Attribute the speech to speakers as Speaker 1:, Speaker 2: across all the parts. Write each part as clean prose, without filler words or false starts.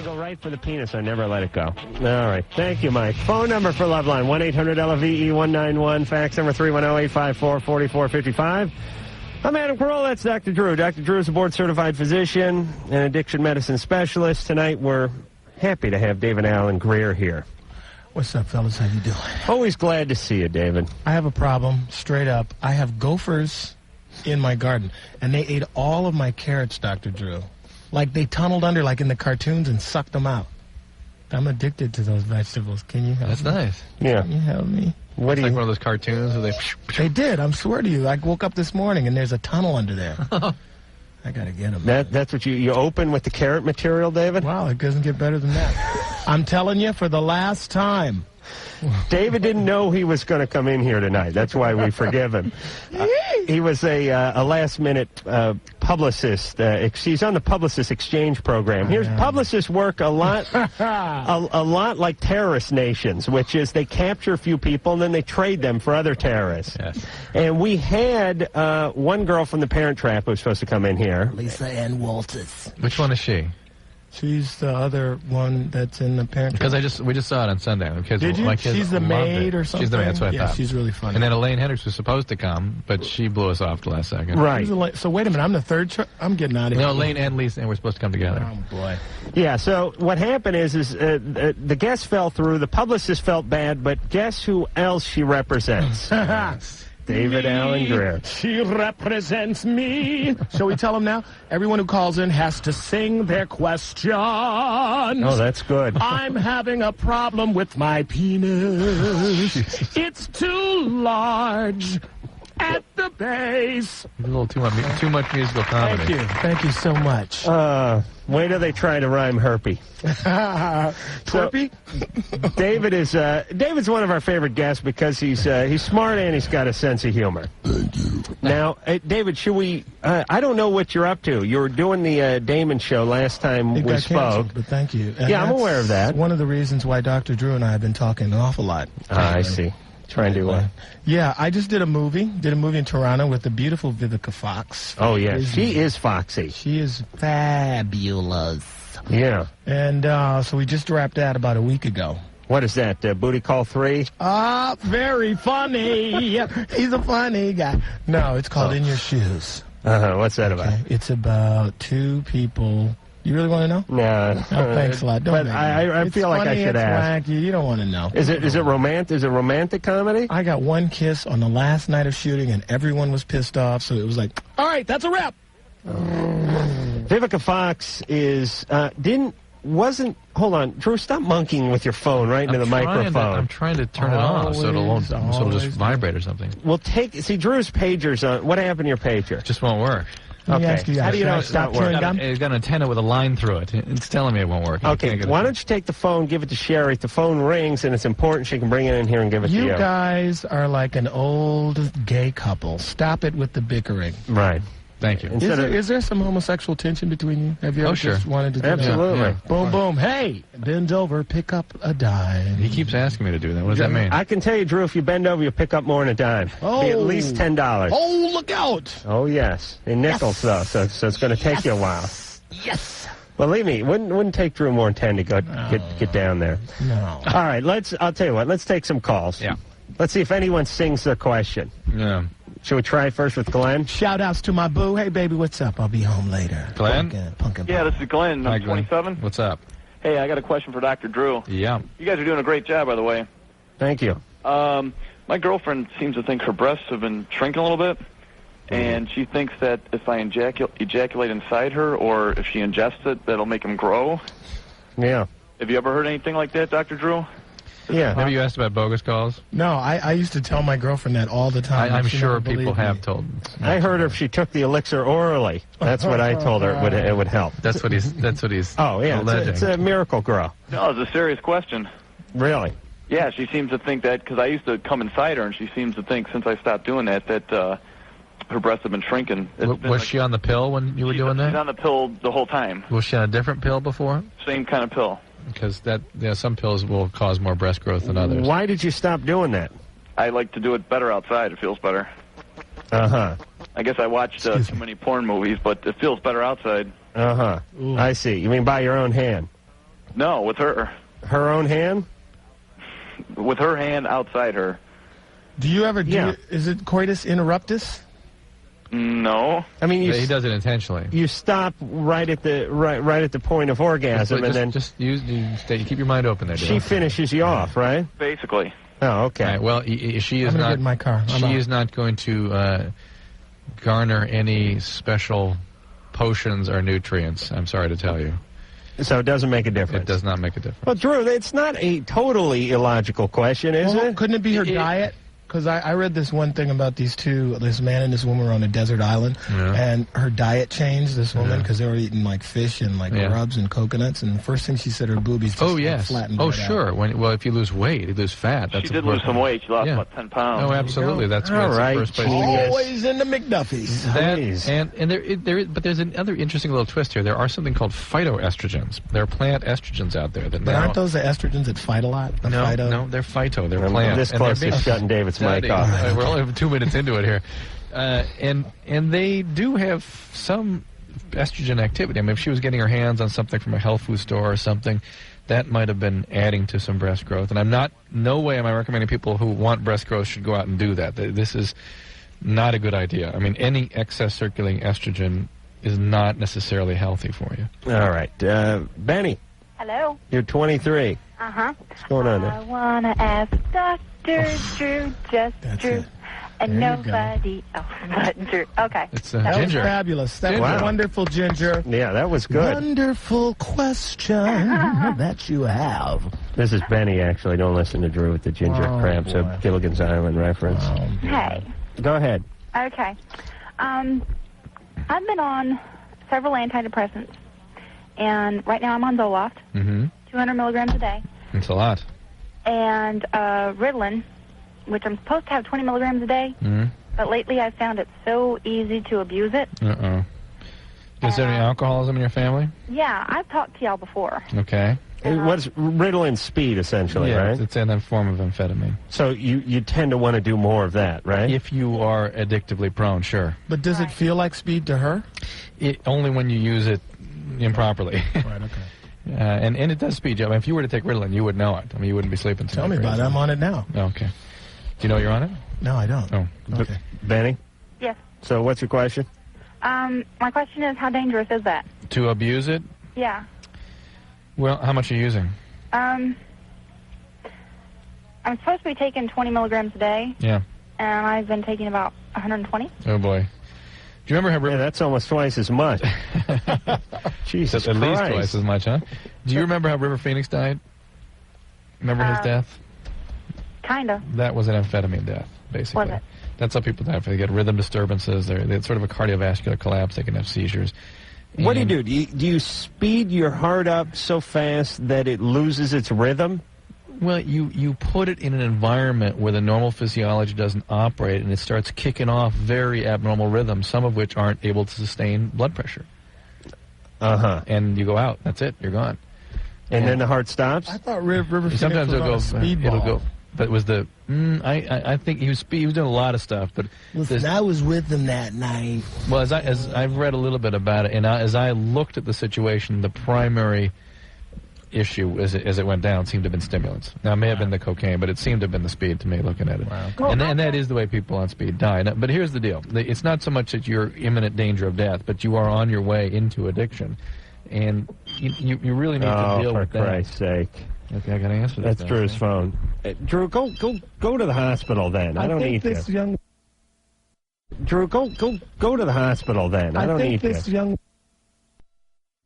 Speaker 1: go right for the penis. I never let it go. All right. Thank you, Mike. Phone number for Loveline, 1-800-LOVE-191. Fax number 310-854-4455. I'm Adam Carolla. That's Dr. Drew. Dr. Drew is a board-certified physician and addiction medicine specialist. Tonight, we're happy to have David Alan Grier here.
Speaker 2: What's up, fellas? How you doing?
Speaker 1: Always glad to see you, David.
Speaker 2: I have a problem, straight up. I have gophers in my garden, and they ate all of my carrots, Dr. Drew. Like, they tunneled under, like in the cartoons, and sucked them out. I'm addicted to those vegetables. Can you help me?
Speaker 3: That's nice.
Speaker 1: Yeah.
Speaker 2: Can you help me?
Speaker 3: It's like one of those cartoons where they...
Speaker 2: They did. I swear to you. I woke up this morning, and there's a tunnel under there. I got to get them.
Speaker 1: That's what you open with the carrot material, David?
Speaker 2: Wow, it doesn't get better than that. I'm telling you, for the last time.
Speaker 1: David didn't know he was going to come in here tonight. That's why we forgive him. He was a last-minute publicist. He's on the Publicist Exchange Program. Here's publicists work a lot like terrorist nations, which is they capture a few people and then they trade them for other terrorists.
Speaker 3: Yes.
Speaker 1: And we had one girl from the Parent Trap who was supposed to come in here.
Speaker 2: Lisa Ann Walters.
Speaker 3: Which one is she?
Speaker 2: She's the other one that's in the Parent Trap.
Speaker 3: Because we just saw it on Sunday.
Speaker 2: Did you? She's the maid or something?
Speaker 3: She's the maid, that's what I thought.
Speaker 2: She's really funny.
Speaker 3: And then Elaine Hendricks was supposed to come, but she blew us off the last second.
Speaker 1: Right.
Speaker 2: So wait a minute, I'm the third I'm getting out of here.
Speaker 3: No, Elaine and Lisa, and we're supposed to come together.
Speaker 2: Oh, boy.
Speaker 1: Yeah, so what happened is the guest fell through. The publicist felt bad, but guess who else she represents? David Alan Grier.
Speaker 2: She represents me. Shall we tell him now? Everyone who calls in has to sing their questions.
Speaker 1: Oh, that's good.
Speaker 2: I'm having a problem with my penis. It's too large at the base.
Speaker 3: A little too much musical comedy.
Speaker 2: Thank you so much.
Speaker 1: Wait till they try to rhyme herpy.
Speaker 2: Twerpy?
Speaker 1: David's one of our favorite guests because he's smart and he's got a sense of humor.
Speaker 2: Thank you.
Speaker 1: Now, David, should we? I don't know what you're up to. You were doing the Damon show last time we spoke.
Speaker 2: Canceled, but thank you. And
Speaker 1: I'm aware of that.
Speaker 2: One of the reasons why Dr. Drew and I have been talking an awful lot.
Speaker 1: I see. Trying to.
Speaker 2: Yeah, I just did a movie in Toronto with the beautiful Vivica Fox.
Speaker 1: Oh yeah, she is foxy.
Speaker 2: She is fabulous.
Speaker 1: Yeah.
Speaker 2: And so we just wrapped that about a week ago.
Speaker 1: What is that, Booty Call 3?
Speaker 2: Very funny. He's a funny guy. No, it's called In Your Shoes.
Speaker 1: What's that about?
Speaker 2: It's about two people. You really want to know?
Speaker 1: No.
Speaker 2: Oh, thanks a lot.
Speaker 1: But I feel like I should ask.
Speaker 2: Wacky. You don't want to know.
Speaker 1: Is it romantic? Is it romantic comedy?
Speaker 2: I got one kiss on the last night of shooting, and everyone was pissed off. So it was like, all right, that's a wrap.
Speaker 1: Vivica Fox wasn't. Hold on, Drew. Stop monkeying with your phone right into the microphone.
Speaker 3: I'm trying to turn it off so it'll just vibrate or something.
Speaker 1: Well, see Drew's pager's on. What happened to your pager?
Speaker 3: It just won't work.
Speaker 1: Okay. How do you know it's not working?
Speaker 3: It's got an antenna with a line through it. It's telling me it won't work.
Speaker 1: Okay, why don't you take the phone, give it to Sherry. If the phone rings and it's important, she can bring it in here and give it to you.
Speaker 2: You guys are like an old gay couple. Stop it with the bickering.
Speaker 1: Right.
Speaker 3: Thank you.
Speaker 2: Is there some homosexual tension between you? Have you ever just wanted to do
Speaker 1: Absolutely.
Speaker 2: that? Yeah. Boom, boom. Hey, bend over, pick up a dime.
Speaker 3: He keeps asking me to do that. What does that mean?
Speaker 1: I can tell you, Drew, if you bend over, you pick up more than a dime. Be at least $10.
Speaker 2: Oh, look out.
Speaker 1: Oh, yes. In nickels, though, so it's going to take you a while.
Speaker 2: Yes.
Speaker 1: Believe me, it wouldn't take Drew more than 10 to get down there.
Speaker 2: No.
Speaker 1: All right, I'll tell you what, let's take some calls.
Speaker 3: Yeah.
Speaker 1: Let's see if anyone sings their question.
Speaker 3: Yeah.
Speaker 1: Should we try first with Glenn?
Speaker 2: Shout-outs to my boo. Hey, baby, what's up? I'll be home later.
Speaker 3: Glenn?
Speaker 2: Punkin'.
Speaker 4: Yeah, this is Glenn.
Speaker 3: Hi,
Speaker 4: I'm 27.
Speaker 3: What's up?
Speaker 4: Hey, I got a question for Dr. Drew.
Speaker 3: Yeah.
Speaker 4: You guys are doing a great job, by the way.
Speaker 1: Thank you.
Speaker 4: My girlfriend seems to think her breasts have been shrinking a little bit, and she thinks that if I ejaculate inside her or if she ingests it, that'll make them grow.
Speaker 1: Yeah.
Speaker 4: Have you ever heard anything like that, Dr. Drew?
Speaker 1: Yeah.
Speaker 3: Have you asked about bogus calls?
Speaker 2: No, I used to tell my girrrment that all the time.
Speaker 3: I'm sure people have told.
Speaker 1: I heard her if she took the elixir orally. That's what I told her. It would help.
Speaker 3: That's what he's.
Speaker 1: Oh yeah, it's a miracle grow.
Speaker 4: No, it's a serious question.
Speaker 1: Really?
Speaker 4: Yeah, she seems to think that because I used to come inside her, and she seems to think since I stopped doing that her breasts have been shrinking.
Speaker 3: Was she on the pill when you were doing that?
Speaker 4: She's on the pill the whole time.
Speaker 3: Was she on a different pill before?
Speaker 4: Same kind of pill.
Speaker 3: Because some pills will cause more breast growth than others.
Speaker 1: Why did you stop doing that?
Speaker 4: I like to do it better outside. It feels better.
Speaker 1: Uh-huh.
Speaker 4: I guess I watched too many porn movies, but it feels better outside.
Speaker 1: Uh-huh. I see. You mean by your own hand?
Speaker 4: No, with her.
Speaker 1: Her own hand?
Speaker 4: With her hand outside her.
Speaker 2: Do you ever do? Is it coitus interruptus?
Speaker 4: No.
Speaker 1: I mean,
Speaker 3: He does it intentionally.
Speaker 1: You stop right at the point of orgasm, and then
Speaker 3: you keep your mind open there.
Speaker 1: She finishes you off, right?
Speaker 4: Basically.
Speaker 1: Oh, okay.
Speaker 3: Right, well, she is
Speaker 2: I'm gonna
Speaker 3: not.
Speaker 2: get in my car.
Speaker 3: She is not going to garner any special potions or nutrients. I'm sorry to tell you.
Speaker 1: So it doesn't make a difference.
Speaker 3: It does not make a difference.
Speaker 1: Well, Drew, it's not a totally illogical question, is it?
Speaker 2: Couldn't it be her diet? Because I read this one thing about this man and this woman were on a desert island, and her diet changed, this woman, because they were eating like fish and like grubs and coconuts, and the first thing she said, her boobies just flattened right
Speaker 3: sure. Well, if you lose weight, you lose fat. That's
Speaker 4: she did lose some weight. She lost about 10 pounds.
Speaker 3: Oh, absolutely. That's the first place.
Speaker 2: Always in the McDuffies.
Speaker 3: But there's another interesting little twist here. There are something called phytoestrogens. There are plant estrogens out there.
Speaker 2: But aren't those the estrogens that fight a lot?
Speaker 3: No, they're phyto. They're plant.
Speaker 1: This close to shutting David's mic off.
Speaker 3: We're only 2 minutes into it here. And they do have some estrogen activity. I mean, if she was getting her hands on something from a health food store or something, that might have been adding to some breast growth. And no way am I recommending people who want breast growth should go out and do that. This is not a good idea. I mean, any excess circulating estrogen is not necessarily healthy for you.
Speaker 1: All right. Benny.
Speaker 5: Hello.
Speaker 1: You're 23.
Speaker 5: Uh-huh.
Speaker 1: What's going on there?
Speaker 5: I want to ask Dr. Drew, just Drew, and nobody else but Drew. Okay.
Speaker 3: It's
Speaker 2: that
Speaker 3: Ginger.
Speaker 2: was fabulous. That was wonderful, Ginger.
Speaker 1: Yeah, that was good.
Speaker 2: Wonderful question that you have.
Speaker 1: This is Benny, actually. Don't listen to Drew with the ginger cramps, a Gilligan's Island reference.
Speaker 5: Hey.
Speaker 1: Go ahead.
Speaker 5: Okay. I've been on several antidepressants, and right now I'm on Zoloft, 200 milligrams a day.
Speaker 3: It's a lot.
Speaker 5: And Ritalin, which I'm supposed to have 20 milligrams a day, but lately I've found it so easy to abuse it.
Speaker 3: Is there any alcoholism in your family?
Speaker 5: Yeah, I've talked to y'all before.
Speaker 3: Okay.
Speaker 1: What's Ritalin speed, essentially, right?
Speaker 3: It's in a form of amphetamine.
Speaker 1: So you tend to want to do more of that, right?
Speaker 3: If you are addictively prone, sure.
Speaker 2: But does it feel like speed to her?
Speaker 3: Only when you use it improperly.
Speaker 2: Right, okay.
Speaker 3: And it does speed you up. I mean, if you were to take Ritalin, you would know it. I mean, you wouldn't be sleeping tonight.
Speaker 2: Tell me about it. I'm on it now.
Speaker 3: Okay. Do you know you're on it?
Speaker 2: No, I don't.
Speaker 3: Oh.
Speaker 2: Okay.
Speaker 1: Benny?
Speaker 5: Yes.
Speaker 1: So what's your question?
Speaker 5: My question is, how dangerous is that?
Speaker 3: To abuse it?
Speaker 5: Yeah.
Speaker 3: Well, how much are you using?
Speaker 5: I'm supposed to be taking 20 milligrams a day.
Speaker 3: Yeah.
Speaker 5: And I've been taking about 120.
Speaker 3: Oh, boy. Do you remember how...
Speaker 1: Yeah, that's almost twice as much. Jesus
Speaker 3: At
Speaker 1: Christ.
Speaker 3: least twice as much, huh? Do you remember how River Phoenix died? Remember his death?
Speaker 5: Kind of.
Speaker 3: That was an amphetamine death, basically.
Speaker 5: Was it?
Speaker 3: That's how people die. They get rhythm disturbances. They're sort of a cardiovascular collapse. They can have seizures.
Speaker 1: What do you do? Do you speed your heart up so fast that it loses its rhythm?
Speaker 3: Well, you put it in an environment where the normal physiology doesn't operate, and it starts kicking off very abnormal rhythms, some of which aren't able to sustain blood pressure. And you go out. That's it. You're gone.
Speaker 1: And then the heart stops?
Speaker 2: I thought River Phoenix
Speaker 3: sometimes
Speaker 2: was
Speaker 3: it'll
Speaker 2: on
Speaker 3: go.
Speaker 2: a speedball.
Speaker 3: It'll go. But it was the. I think he was doing a lot of stuff. But
Speaker 2: listen, I was with him that night.
Speaker 3: Well, as I've read a little bit about it, and as I looked at the situation, the primary issue as it went down seemed to have been stimulants. Now, it may have been the cocaine, but it seemed to have been the speed to me looking at it.
Speaker 2: Wow.
Speaker 3: And that is the way people on speed die. Now, but here's the deal. It's not so much that you're imminent danger of death, but you are on your way into addiction. And you really need to deal with that.
Speaker 1: Oh, for Christ's sake.
Speaker 3: Okay, I got to answer that.
Speaker 1: That's Drew's phone. Drew, go to the hospital then. I don't need you. Drew, go to the hospital then. I don't need you.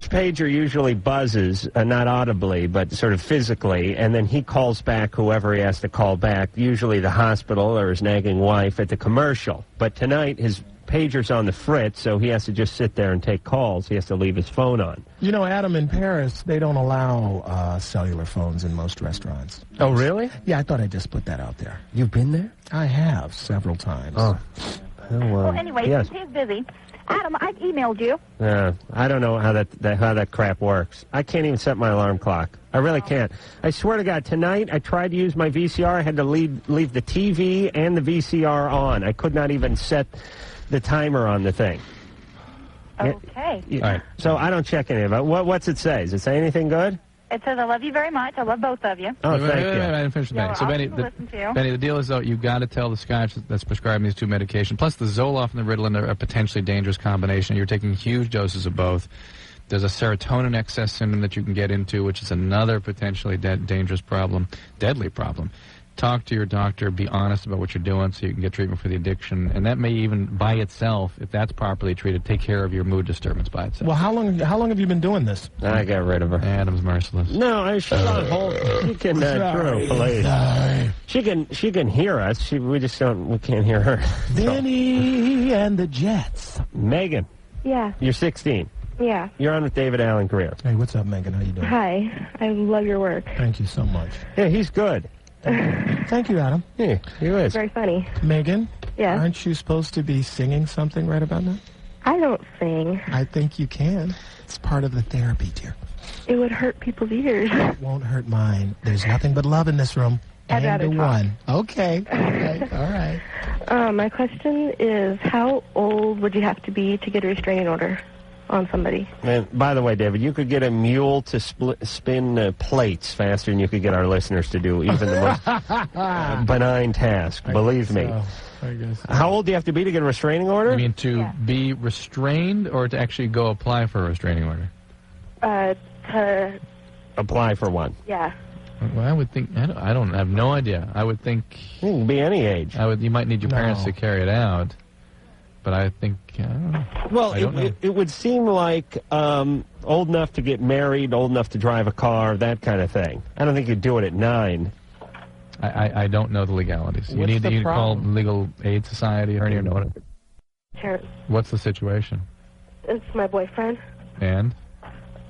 Speaker 1: Pager usually buzzes, not audibly, but sort of physically, and then he calls back whoever he has to call back, usually the hospital or his nagging wife at the commercial. But tonight, his pager's on the fritz, so he has to just sit there and take calls. He has to leave his phone on.
Speaker 2: You know, Adam, in Paris, they don't allow cellular phones in most restaurants.
Speaker 1: Oh, really?
Speaker 2: Yeah, I thought I'd just put that out there.
Speaker 1: You've been there?
Speaker 2: I have, several times.
Speaker 1: Oh.
Speaker 5: Well, anyway,
Speaker 1: yes.
Speaker 5: since he's busy, Adam, I emailed you.
Speaker 1: I don't know how that crap works. I can't even set my alarm clock. I really can't. I swear to God, tonight I tried to use my VCR. I had to leave the TV and the VCR on. I could not even set the timer on the thing.
Speaker 5: Okay.
Speaker 1: All right. So I don't check any of it. What's it say? Does it say anything good?
Speaker 5: It says, I love you very much. I love both of you.
Speaker 1: Oh, thank you.
Speaker 3: I didn't finish with Benny. So, Benny, the deal is, though, you've got to tell the scotch that's prescribing these two medications, plus the Zoloft and the Ritalin are a potentially dangerous combination. You're taking huge doses of both. There's a serotonin excess syndrome that you can get into, which is another potentially dangerous problem, deadly problem. Talk to your doctor. Be honest about what you're doing so you can get treatment for the addiction. And that may even, by itself, if that's properly treated, take care of your mood disturbance by itself.
Speaker 2: Well, how long have you been doing this?
Speaker 1: I got rid of her.
Speaker 3: Adam's merciless.
Speaker 1: No, she's on hold. She can, Drew, please. She can hear us. We can't hear her.
Speaker 2: Benny and the Jets.
Speaker 1: Megan.
Speaker 6: Yeah.
Speaker 1: You're 16.
Speaker 6: Yeah.
Speaker 1: You're on with David Alan Grier.
Speaker 2: Hey, what's up, Megan? How you doing?
Speaker 6: Hi. I love your work.
Speaker 2: Thank you so much.
Speaker 1: Yeah, he's good.
Speaker 2: Thank you, Adam.
Speaker 1: Yeah, he is.
Speaker 6: Very funny.
Speaker 2: Megan?
Speaker 6: Yeah.
Speaker 2: Aren't you supposed to be singing something right about now?
Speaker 6: I don't sing.
Speaker 2: I think you can. It's part of the therapy, dear.
Speaker 6: It would hurt people's ears.
Speaker 2: It won't hurt mine. There's nothing but love in this room.
Speaker 6: I'd rather talk.
Speaker 2: One. Okay. All right.
Speaker 6: My question is, how old would you have to be to get a restraining order on somebody?
Speaker 1: And by the way, David, you could get a mule to spin plates faster than you could get our listeners to do even the most benign task. Believe me.
Speaker 2: I guess.
Speaker 1: How old do you have to be to get a restraining order?
Speaker 3: You mean to be restrained or to actually go apply for a restraining order?
Speaker 6: To
Speaker 1: apply for one.
Speaker 6: Yeah.
Speaker 3: Well, I would think, I don't have no idea. I would think...
Speaker 1: You can be any age.
Speaker 3: You might need your parents to carry it out. But I think, I don't know.
Speaker 1: Well,
Speaker 3: I don't know.
Speaker 1: It would seem like old enough to get married, old enough to drive a car, that kind of thing. I don't think you'd do it at 9.
Speaker 3: I don't know the legalities. You need to call Legal Aid Society or know what.
Speaker 6: Parents.
Speaker 3: What's the situation?
Speaker 6: It's my boyfriend.
Speaker 3: And?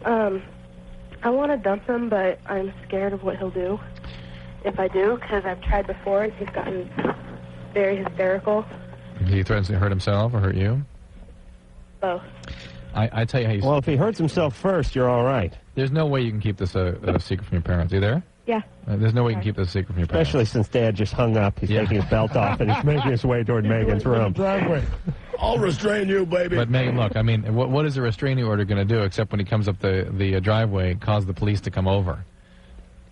Speaker 6: I want to dump him, but I'm scared of what he'll do if I do, because I've tried before and he's gotten very hysterical.
Speaker 3: He threatens to hurt himself or hurt you?
Speaker 6: Both.
Speaker 3: I tell you how you...
Speaker 1: Well, if he hurts himself first, you're all right.
Speaker 3: There's no way you can keep this a secret from your parents. Are you there?
Speaker 6: Yeah.
Speaker 3: There's no way you can keep this a secret from your parents.
Speaker 1: Especially since Dad just hung up. He's taking his belt off and he's making his way toward Megan's room.
Speaker 2: Driveway. I'll restrain you, baby.
Speaker 3: But Megan, look, I mean, what is a restraining order going to do except when he comes up the driveway, cause the police to come over?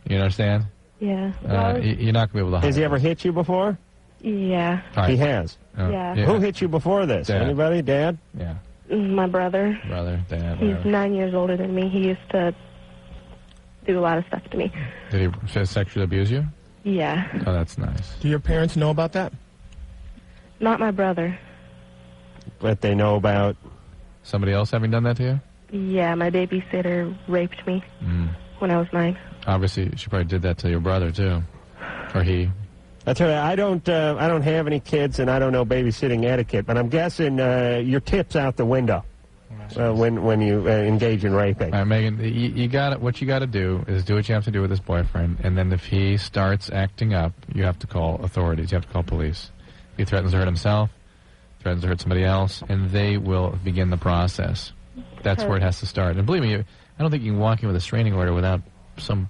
Speaker 3: You understand?
Speaker 6: Yeah.
Speaker 3: You're not going to be able to...
Speaker 1: Has he ever hit you before?
Speaker 6: Yeah.
Speaker 3: Right.
Speaker 1: He has?
Speaker 6: Yeah.
Speaker 1: Who hit you before this?
Speaker 3: Dad.
Speaker 1: Anybody? Dad?
Speaker 3: Yeah.
Speaker 6: My brother.
Speaker 3: Dad.
Speaker 6: He's 9 years older than me. He used to do a lot of stuff to me.
Speaker 3: Did he sexually abuse you?
Speaker 6: Yeah.
Speaker 3: Oh, that's nice.
Speaker 2: Do your parents know about that?
Speaker 6: Not my brother.
Speaker 1: But they know about...
Speaker 3: Somebody else having done that to you?
Speaker 6: Yeah, my babysitter raped me when I was 9.
Speaker 3: Obviously, she probably did that to your brother, too. Or he.
Speaker 1: That's right. I don't have any kids, and I don't know babysitting etiquette, but I'm guessing your tip's out the window when you engage in raping.
Speaker 3: All right, Megan, you got it. What you got to do is do what you have to do with this boyfriend, and then if he starts acting up, you have to call authorities. You have to call police. If he threatens to hurt himself, threatens to hurt somebody else, and they will begin the process. That's where it has to start. And believe me, I don't think you can walk in with a restraining order without some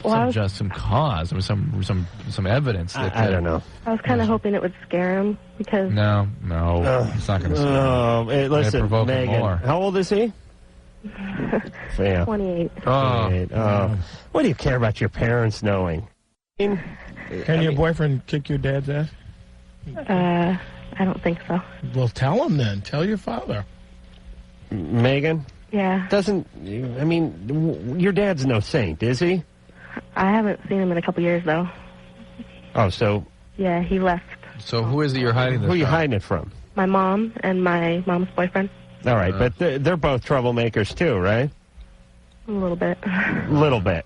Speaker 3: cause, or some evidence. That,
Speaker 1: I don't know.
Speaker 6: I was kind of hoping it would scare him because...
Speaker 3: No, it's not going to scare him.
Speaker 1: Listen,
Speaker 3: provoke him
Speaker 1: Megan,
Speaker 3: more.
Speaker 1: how old is he?
Speaker 6: 28.
Speaker 1: What do you care about your parents knowing?
Speaker 2: Can your boyfriend kick your dad's ass?
Speaker 6: I don't think so.
Speaker 2: Well, tell him then. Tell your father.
Speaker 1: Megan?
Speaker 6: Yeah.
Speaker 1: Your dad's no saint, is he?
Speaker 6: I haven't seen him in a couple years, though.
Speaker 1: Oh, so...
Speaker 6: Yeah, he left.
Speaker 3: So who is it you're hiding this
Speaker 1: Who are you
Speaker 3: from?
Speaker 1: hiding it from?
Speaker 6: My mom and my mom's boyfriend.
Speaker 1: All right, but they're both troublemakers too, right?
Speaker 6: A little bit.
Speaker 1: Little bit.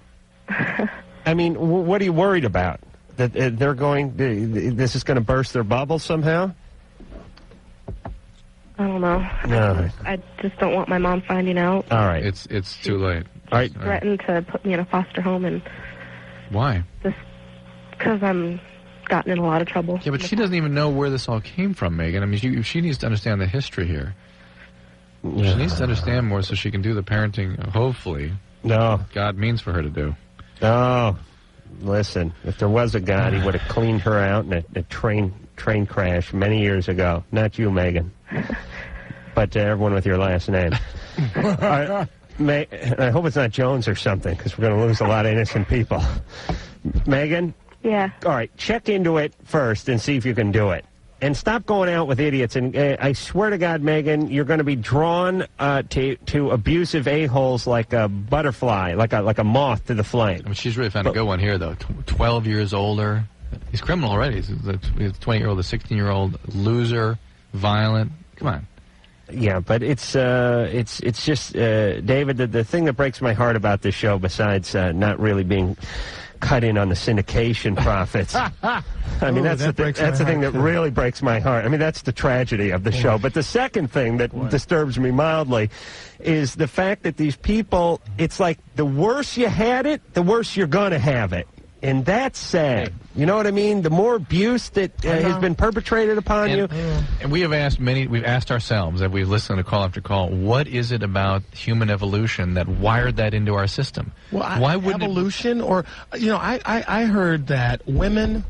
Speaker 1: I mean, what are you worried about? That they're going... this is going to burst their bubble somehow?
Speaker 6: I don't know.
Speaker 1: No.
Speaker 6: I just don't want my mom finding out.
Speaker 1: All right.
Speaker 3: It's too late.
Speaker 1: All right.
Speaker 6: Threatened to put me in a foster home, and
Speaker 3: Why?
Speaker 6: just because I'm gotten in a lot of trouble.
Speaker 3: Yeah, but she doesn't even know where this all came from, Megan. I mean, she needs to understand the history here. She needs to understand more so she can do the parenting, hopefully, God means for her to do.
Speaker 1: Oh, listen, if there was a God, he would have cleaned her out in a train crash many years ago. Not you, Megan. But everyone with your last name. All right. I hope it's not Jones or something, because we're going to lose a lot of innocent people. Megan?
Speaker 6: Yeah.
Speaker 1: All right, check into it first and see if you can do it. And stop going out with idiots. And I swear to God, Megan, you're going to be drawn to abusive a-holes like a butterfly, like a moth to the flame.
Speaker 3: I mean, she's really found a good one here, though. 12 years older. He's criminal already. He's a 20-year-old, a 16-year-old, loser, violent. Come on.
Speaker 1: Yeah, but it's just, David, the thing that breaks my heart about this show, besides not really being cut in on the syndication profits. I mean, that's the thing that really breaks my heart. I mean, that's the tragedy of the show. But the second thing that disturbs me mildly is the fact that these people, it's like the worse you had it, the worse you're going to have it. And that's sad. You know what I mean? The more abuse that has been perpetrated upon you.
Speaker 3: And we've asked ourselves, as we've listened to call after call, what is it about human evolution that wired that into our system?
Speaker 2: Well,
Speaker 3: why wouldn't
Speaker 2: evolution? Or, you know, I heard that women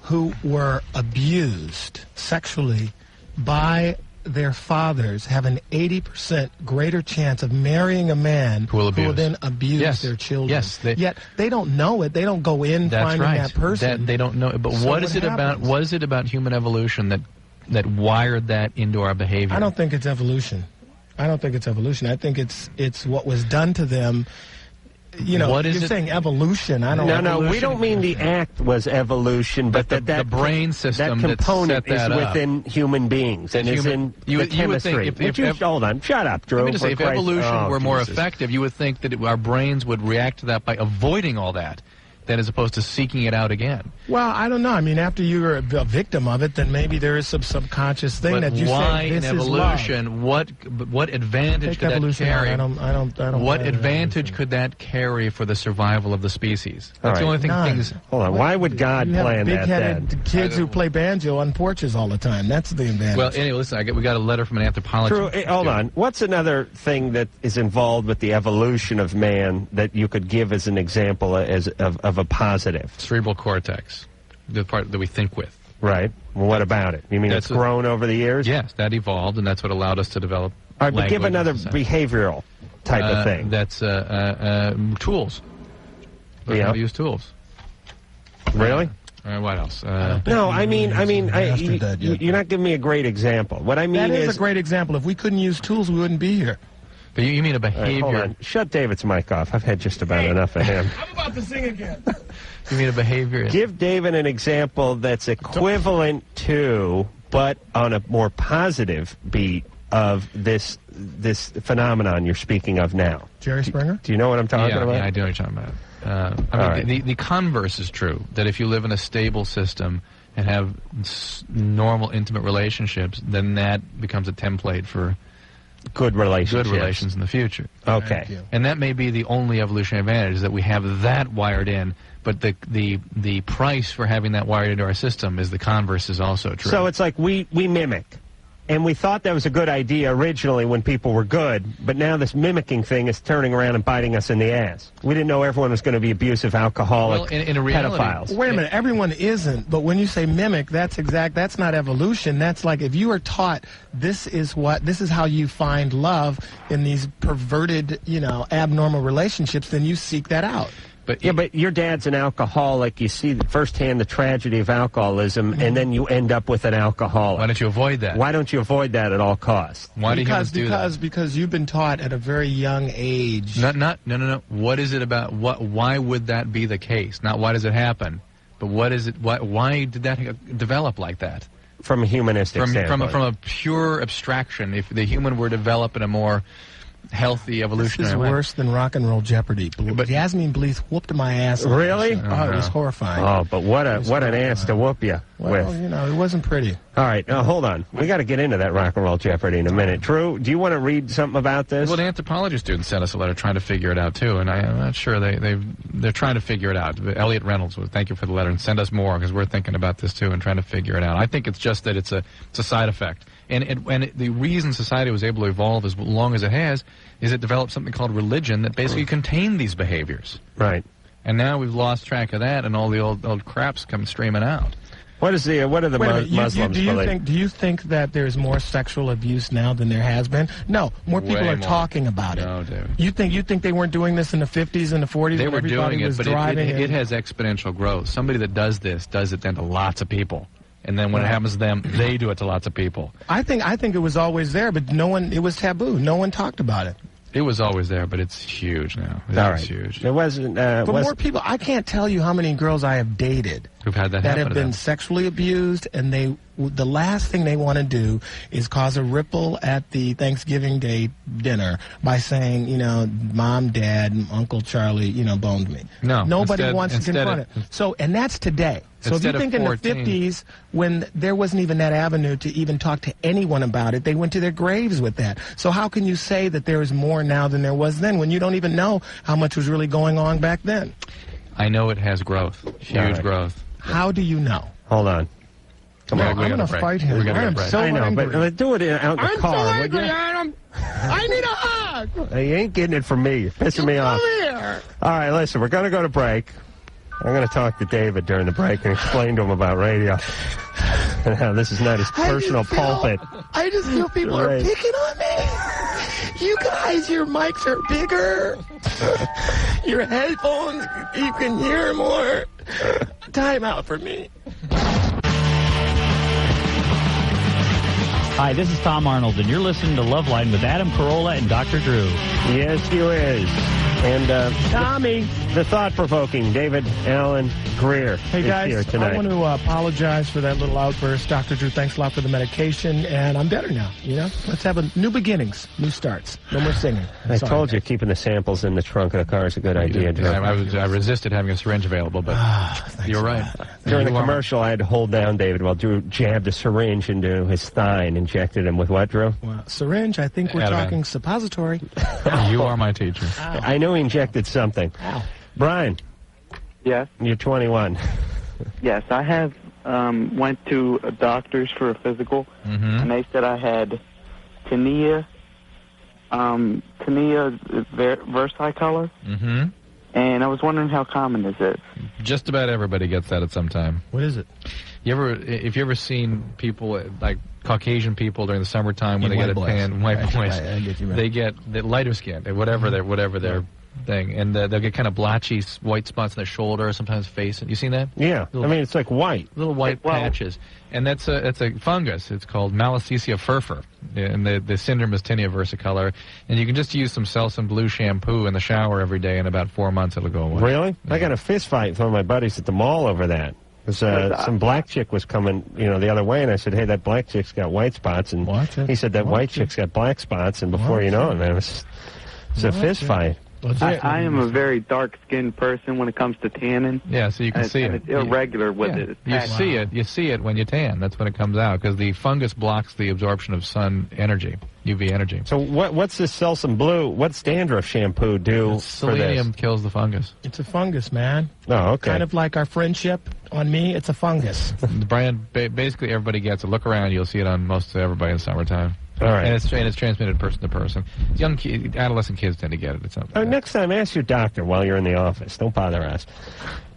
Speaker 2: who were abused sexually by their fathers have an 80% greater chance of marrying a man who will then abuse their children.
Speaker 3: Yes,
Speaker 2: yet they don't know it. They don't go in finding that person.
Speaker 3: They don't know it. But so what is it about? What is it about human evolution that wired that into our behavior?
Speaker 2: I don't think it's evolution. I don't think it's evolution. I think it's what was done to them. You know, you're saying evolution. I don't.
Speaker 1: No, we don't mean the act was evolution, but that
Speaker 3: the brain system
Speaker 1: that component
Speaker 3: that
Speaker 1: is within human beings and is in the chemistry. Hold on, shut up, Drew.
Speaker 3: Let me just say, if evolution were more effective, you would think that our brains would react to that by avoiding all that, as opposed to seeking it out again.
Speaker 2: Well, I don't know. I mean, after you're a victim of it, then maybe there is some subconscious thing that you say, this
Speaker 3: in evolution, what advantage could that carry?
Speaker 2: I don't
Speaker 3: what advantage could that carry for the survival of the species? That's the only thing.
Speaker 1: Hold on. Why would God plan that then?
Speaker 2: Big-headed kids who play banjo on porches all the time. That's the advantage.
Speaker 3: Well, anyway, listen, we got a letter from an anthropologist.
Speaker 1: Drew, hold on. What's another thing that is involved with the evolution of man that you could give as an example of a positive?
Speaker 3: Cerebral cortex, the part that we think with.
Speaker 1: Right. Well, what about it? You mean it's grown over the years?
Speaker 3: Yes, that evolved, and that's what allowed us to develop.
Speaker 1: All right, but give another behavioral type of thing.
Speaker 3: That's tools. Learn how to use tools.
Speaker 1: Really?
Speaker 3: What else?
Speaker 1: No, I mean, you're not giving me a great example. What I mean
Speaker 2: is a great example. If we couldn't use tools, we wouldn't be here.
Speaker 3: But you mean a behavior?
Speaker 1: Hold on. Shut David's mic off. I've had just about enough of him.
Speaker 2: I'm about to sing again.
Speaker 3: You mean a behavior?
Speaker 1: Give David an example that's equivalent to, but on a more positive beat of this phenomenon you're speaking of now.
Speaker 2: Jerry Springer?
Speaker 1: Do you know what I'm talking about?
Speaker 3: Yeah, I do know what you're talking about. The converse is true, that if you live in a stable system and have normal, intimate relationships, then that becomes a template for
Speaker 1: good
Speaker 3: relations in the future.
Speaker 1: Okay.
Speaker 3: And that may be the only evolutionary advantage, is that we have that wired in, but the price for having that wired into our system is the converse is also true.
Speaker 1: So it's like we mimic. And we thought that was a good idea originally when people were good, but now this mimicking thing is turning around and biting us in the ass. We didn't know everyone was going to be abusive, alcoholic,
Speaker 3: in reality,
Speaker 1: pedophiles.
Speaker 2: Wait a minute, everyone isn't, but when you say mimic, that's not evolution. That's like if you are taught this is how you find love in these perverted, abnormal relationships, then you seek that out.
Speaker 3: But
Speaker 1: but your dad's an alcoholic. You see firsthand the tragedy of alcoholism, and then you end up with an alcoholic.
Speaker 3: Why don't you avoid that?
Speaker 1: Why don't you avoid that at all costs?
Speaker 3: Why do you do that?
Speaker 2: Because you've been taught at a very young age.
Speaker 3: No. What is it about? Why would that be the case? Not why does it happen, but what is it? Why did that develop like that?
Speaker 1: From a humanistic standpoint.
Speaker 3: From a pure abstraction, if the human were developed in a more healthy evolutionary way.
Speaker 2: This is worse than Rock and Roll Jeopardy. But Yasmin Bleeth whooped my ass.
Speaker 1: Really?
Speaker 2: Oh, it was horrifying.
Speaker 1: Oh, but what an ass to whoop you with.
Speaker 2: It wasn't pretty.
Speaker 1: All right, hold on. We got to get into that Rock and Roll Jeopardy in a minute. Drew, do you want to read something about this?
Speaker 3: Well, the anthropology students sent us a letter trying to figure it out too, and I'm not sure they're trying to figure it out. Elliot Reynolds, thank you for the letter, and send us more because we're thinking about this too and trying to figure it out. I think it's just that it's a side effect. And the reason society was able to evolve as long as it has is it developed something called religion that basically contained these behaviors.
Speaker 1: Right.
Speaker 3: And now we've lost track of that, and all the old craps come streaming out.
Speaker 1: What are the
Speaker 2: Wait a minute,
Speaker 1: Muslims believe?
Speaker 2: Do you think that there's more sexual abuse now than there has been? No, more people
Speaker 3: Way
Speaker 2: are
Speaker 3: more.
Speaker 2: talking about it.
Speaker 3: No, David.
Speaker 2: You think they weren't doing this in the 50s and the 40s?
Speaker 3: They
Speaker 2: when
Speaker 3: were
Speaker 2: everybody
Speaker 3: doing it,
Speaker 2: was
Speaker 3: but
Speaker 2: driving
Speaker 3: it has exponential growth. Somebody that does this does it then to lots of people. And then when it happens to them, they do it to lots of people.
Speaker 2: I think it was always there, but it was taboo. No one talked about it.
Speaker 3: It was always there, but it's huge now. It's huge.
Speaker 1: It wasn't.
Speaker 2: But more people, I can't tell you how many girls I have dated
Speaker 3: Who've had that happen
Speaker 2: have
Speaker 3: to
Speaker 2: been
Speaker 3: them.
Speaker 2: sexually abused, and the last thing they want to do is cause a ripple at the Thanksgiving Day dinner by saying, Mom, Dad, Uncle Charlie, boned me.
Speaker 3: No.
Speaker 2: Nobody wants to confront it. So, and that's today. So if you
Speaker 3: Instead of
Speaker 2: think in the
Speaker 3: 14.
Speaker 2: 50s, when there wasn't even that avenue to even talk to anyone about it, they went to their graves with that. So how can you say that there is more now than there was then when you don't even know how much was really going on back then?
Speaker 3: I know it has growth. Huge growth.
Speaker 2: How do you know?
Speaker 1: Hold on. Come on.
Speaker 2: I'm going to fight him.
Speaker 3: We're gonna
Speaker 2: I
Speaker 3: get
Speaker 2: am
Speaker 3: a break.
Speaker 2: so
Speaker 1: I know,
Speaker 2: angry.
Speaker 1: but do it out in the
Speaker 2: I'm
Speaker 1: car.
Speaker 2: so
Speaker 1: would
Speaker 2: angry,
Speaker 1: you?
Speaker 2: Adam. I need a hug.
Speaker 1: You ain't getting it from me. You're pissing me off.
Speaker 2: Come here.
Speaker 1: All right, listen, we're going to go to break. I'm going to talk to David during the break and explain to him about radio. This is not his personal pulpit.
Speaker 2: I just feel people are
Speaker 1: Right.
Speaker 2: picking on me. You guys, your mics are bigger. Your headphones, you can hear more. Time out for me.
Speaker 7: Hi, this is Tom Arnold, and you're listening to Loveline with Adam Carolla and Dr. Drew.
Speaker 1: Yes, you is. And
Speaker 2: Tommy.
Speaker 1: the thought-provoking David Alan Grier
Speaker 2: Hey,
Speaker 1: is
Speaker 2: guys,
Speaker 1: here tonight.
Speaker 2: I want to apologize for that little outburst. Dr. Drew, thanks a lot for the medication, and I'm better now, Let's have new beginnings, new starts. No more singing.
Speaker 1: I
Speaker 2: Sorry,
Speaker 1: told you
Speaker 2: guys.
Speaker 1: keeping the samples in the trunk of the car is a good idea, Drew.
Speaker 3: I resisted having a syringe available, but you're right.
Speaker 1: During the
Speaker 3: You are.
Speaker 1: commercial, I had to hold down David while Drew jabbed a syringe into his thigh and injected him with what, Drew?
Speaker 2: Well, syringe, I think we're
Speaker 3: Ativan.
Speaker 2: talking suppository.
Speaker 3: You are my teacher.
Speaker 1: I knew he injected something.
Speaker 2: Ow.
Speaker 1: Brian,
Speaker 8: Yes,
Speaker 1: you're 21.
Speaker 8: yes. I have went to a doctor's for a physical, and they said I had tinea versicolor, and I was wondering how common is it?
Speaker 3: Just about everybody gets that at some time.
Speaker 2: What is it?
Speaker 3: If you ever seen people like Caucasian people during the summertime when
Speaker 2: Yeah,
Speaker 3: they get a
Speaker 2: white boys.
Speaker 3: tan, white
Speaker 2: Right,
Speaker 3: boys,
Speaker 2: I get you, man.
Speaker 3: they get the lighter skin, whatever their thing, and they'll get kind of blotchy white spots on their shoulder, sometimes face. You seen that?
Speaker 1: Yeah, I mean, it's like white.
Speaker 3: Little white
Speaker 8: Well-
Speaker 3: patches, and it's a fungus. It's called Malassezia furfur, and the syndrome is tinea versicolor. And you can just use some Selsun Blue shampoo in the shower every day. In about 4 months, it'll go away.
Speaker 1: Really? I got a fist fight with one of my buddies at the mall over that. Some black chick was coming, the other way, and I said, "Hey, that black chick's got white spots." And
Speaker 2: What?
Speaker 1: he said, "That white chick's got black spots." And before you know it, man, it's a fist fight.
Speaker 8: I am a very dark-skinned person when it comes to tanning.
Speaker 3: Yeah, so you can see
Speaker 8: and
Speaker 3: it.
Speaker 8: it's irregular with
Speaker 3: Yeah.
Speaker 8: it.
Speaker 3: You see it when you tan. That's when it comes out because the fungus blocks the absorption of sun energy, UV energy.
Speaker 1: So what's this Selsun Blue? What's dandruff shampoo do for
Speaker 3: Selenium
Speaker 1: this?
Speaker 3: kills the fungus.
Speaker 2: It's a fungus, man.
Speaker 1: Oh, okay.
Speaker 2: Kind of like our friendship on me, it's a fungus.
Speaker 3: Brian, basically everybody gets it. Look around, you'll see it on most everybody in the summertime.
Speaker 1: All right.
Speaker 3: And it's transmitted person to person. Adolescent kids tend to get it. It's not
Speaker 1: Next time, ask your doctor while you're in the office. Don't bother us.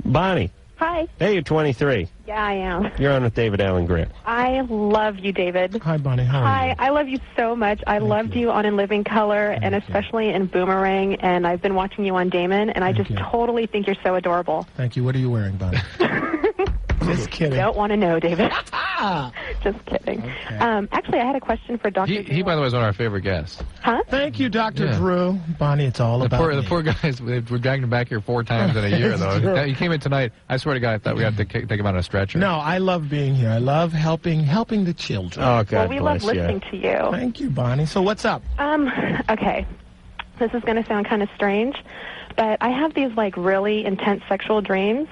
Speaker 1: Bonnie,
Speaker 5: Hi.
Speaker 1: hey, you're 23.
Speaker 5: Yeah, I am.
Speaker 1: You're on with David Alan Grier.
Speaker 5: I love you, David.
Speaker 2: Hi, Bonnie. How are
Speaker 5: Hi,
Speaker 2: you?
Speaker 5: I love you so much. I loved you on In Living Color and especially in Boomerang, and I've been watching you on Damon, and I just
Speaker 2: you.
Speaker 5: totally think you're so adorable.
Speaker 2: Thank you. What are you wearing, Bonnie? Just kidding.
Speaker 5: Don't want to know, David. Just kidding.
Speaker 2: Okay.
Speaker 5: Actually, I had a question for Dr.
Speaker 3: He, by the way, is one of our favorite guests.
Speaker 5: Huh?
Speaker 2: Thank you, Dr.
Speaker 3: Yeah.
Speaker 2: Drew. Bonnie, it's all about
Speaker 3: The
Speaker 2: me.
Speaker 3: poor guys, we're dragging him back here 4 times in a year,
Speaker 2: It's
Speaker 3: though.
Speaker 2: true.
Speaker 3: He came in tonight. I swear to God, I thought we had to take him on a stretcher.
Speaker 2: No, I love being here. I love helping the children.
Speaker 1: Oh, God
Speaker 5: Well, we love
Speaker 1: bless you.
Speaker 5: listening to you.
Speaker 2: Thank you, Bonnie. So what's up?
Speaker 5: Okay. This is going to sound kind of strange, but I have these, really intense sexual dreams,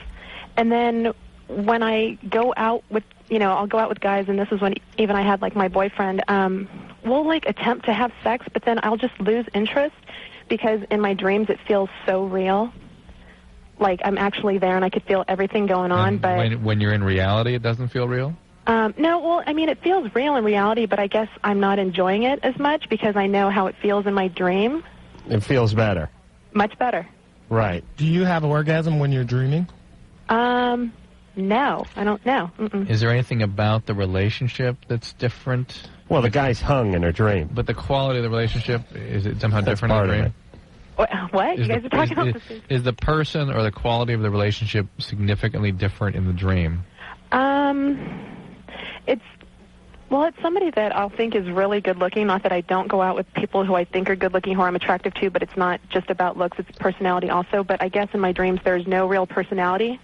Speaker 5: and then when I go out with, I'll go out with guys, and this is when even I had, my boyfriend, we'll, attempt to have sex, but then I'll just lose interest because in my dreams it feels so real. Like I'm actually there and I could feel everything going on,
Speaker 3: And
Speaker 5: but...
Speaker 3: when you're in reality, it doesn't feel real?
Speaker 5: No, well, I mean, it feels real in reality, but I guess I'm not enjoying it as much because I know how it feels in my dream.
Speaker 1: It feels better.
Speaker 5: Much better.
Speaker 1: Right.
Speaker 2: Do you have orgasm when you're dreaming?
Speaker 5: No, I don't know. Mm-mm.
Speaker 3: Is there anything about the relationship that's different?
Speaker 1: Well, the guy's hung in her dream.
Speaker 3: But the quality of the relationship, is it somehow
Speaker 1: That's
Speaker 3: different in
Speaker 1: part
Speaker 3: the
Speaker 1: of
Speaker 3: dream?
Speaker 5: What? You guys are talking about the same.
Speaker 3: Is the person or the quality of the relationship significantly different in the dream?
Speaker 5: It's somebody that I'll think is really good looking. Not that I don't go out with people who I think are good looking, who I'm attractive to, but it's not just about looks, it's personality also. But I guess in my dreams there's no real personality.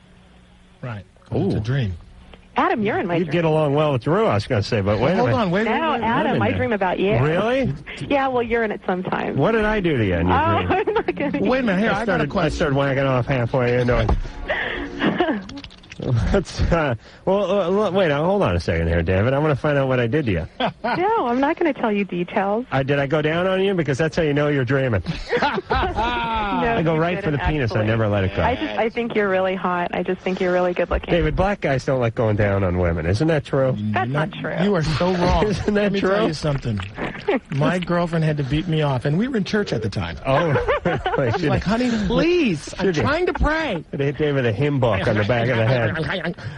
Speaker 2: Right. It's a dream.
Speaker 5: Adam, you're in my
Speaker 1: You'd
Speaker 5: dream.
Speaker 1: get along well with Drew, I was going to say, but wait a minute.
Speaker 2: Hold on, wait.
Speaker 5: No, Adam, I dream about you.
Speaker 1: Really?
Speaker 5: Yeah, well, you're in it sometimes.
Speaker 1: What did I do to you in your dream?
Speaker 5: I'm not going to.
Speaker 2: Wait a minute, here, I got a
Speaker 1: I
Speaker 2: question.
Speaker 1: started whacking off halfway into it. Let's, wait, hold on a second here, David. I want to find out what I did to you.
Speaker 5: No, I'm not going to tell you details.
Speaker 1: Did I go down on you? Because that's how you know you're dreaming.
Speaker 5: No,
Speaker 1: I go
Speaker 5: you
Speaker 1: right for the
Speaker 5: didn't,
Speaker 1: penis.
Speaker 5: actually.
Speaker 1: I never let it go.
Speaker 5: I think you're really hot. I just think you're really good looking.
Speaker 1: David, black guys don't like going down on women. Isn't that true?
Speaker 5: That's not true.
Speaker 2: You are so wrong.
Speaker 1: Isn't that
Speaker 2: Let me
Speaker 1: true?
Speaker 2: tell you something. My girlfriend had to beat me off, and we were in church at the time.
Speaker 1: Oh, really?
Speaker 2: She's like, honey, please, I'm trying to pray.
Speaker 1: They hit David a hymn book on the back of the head.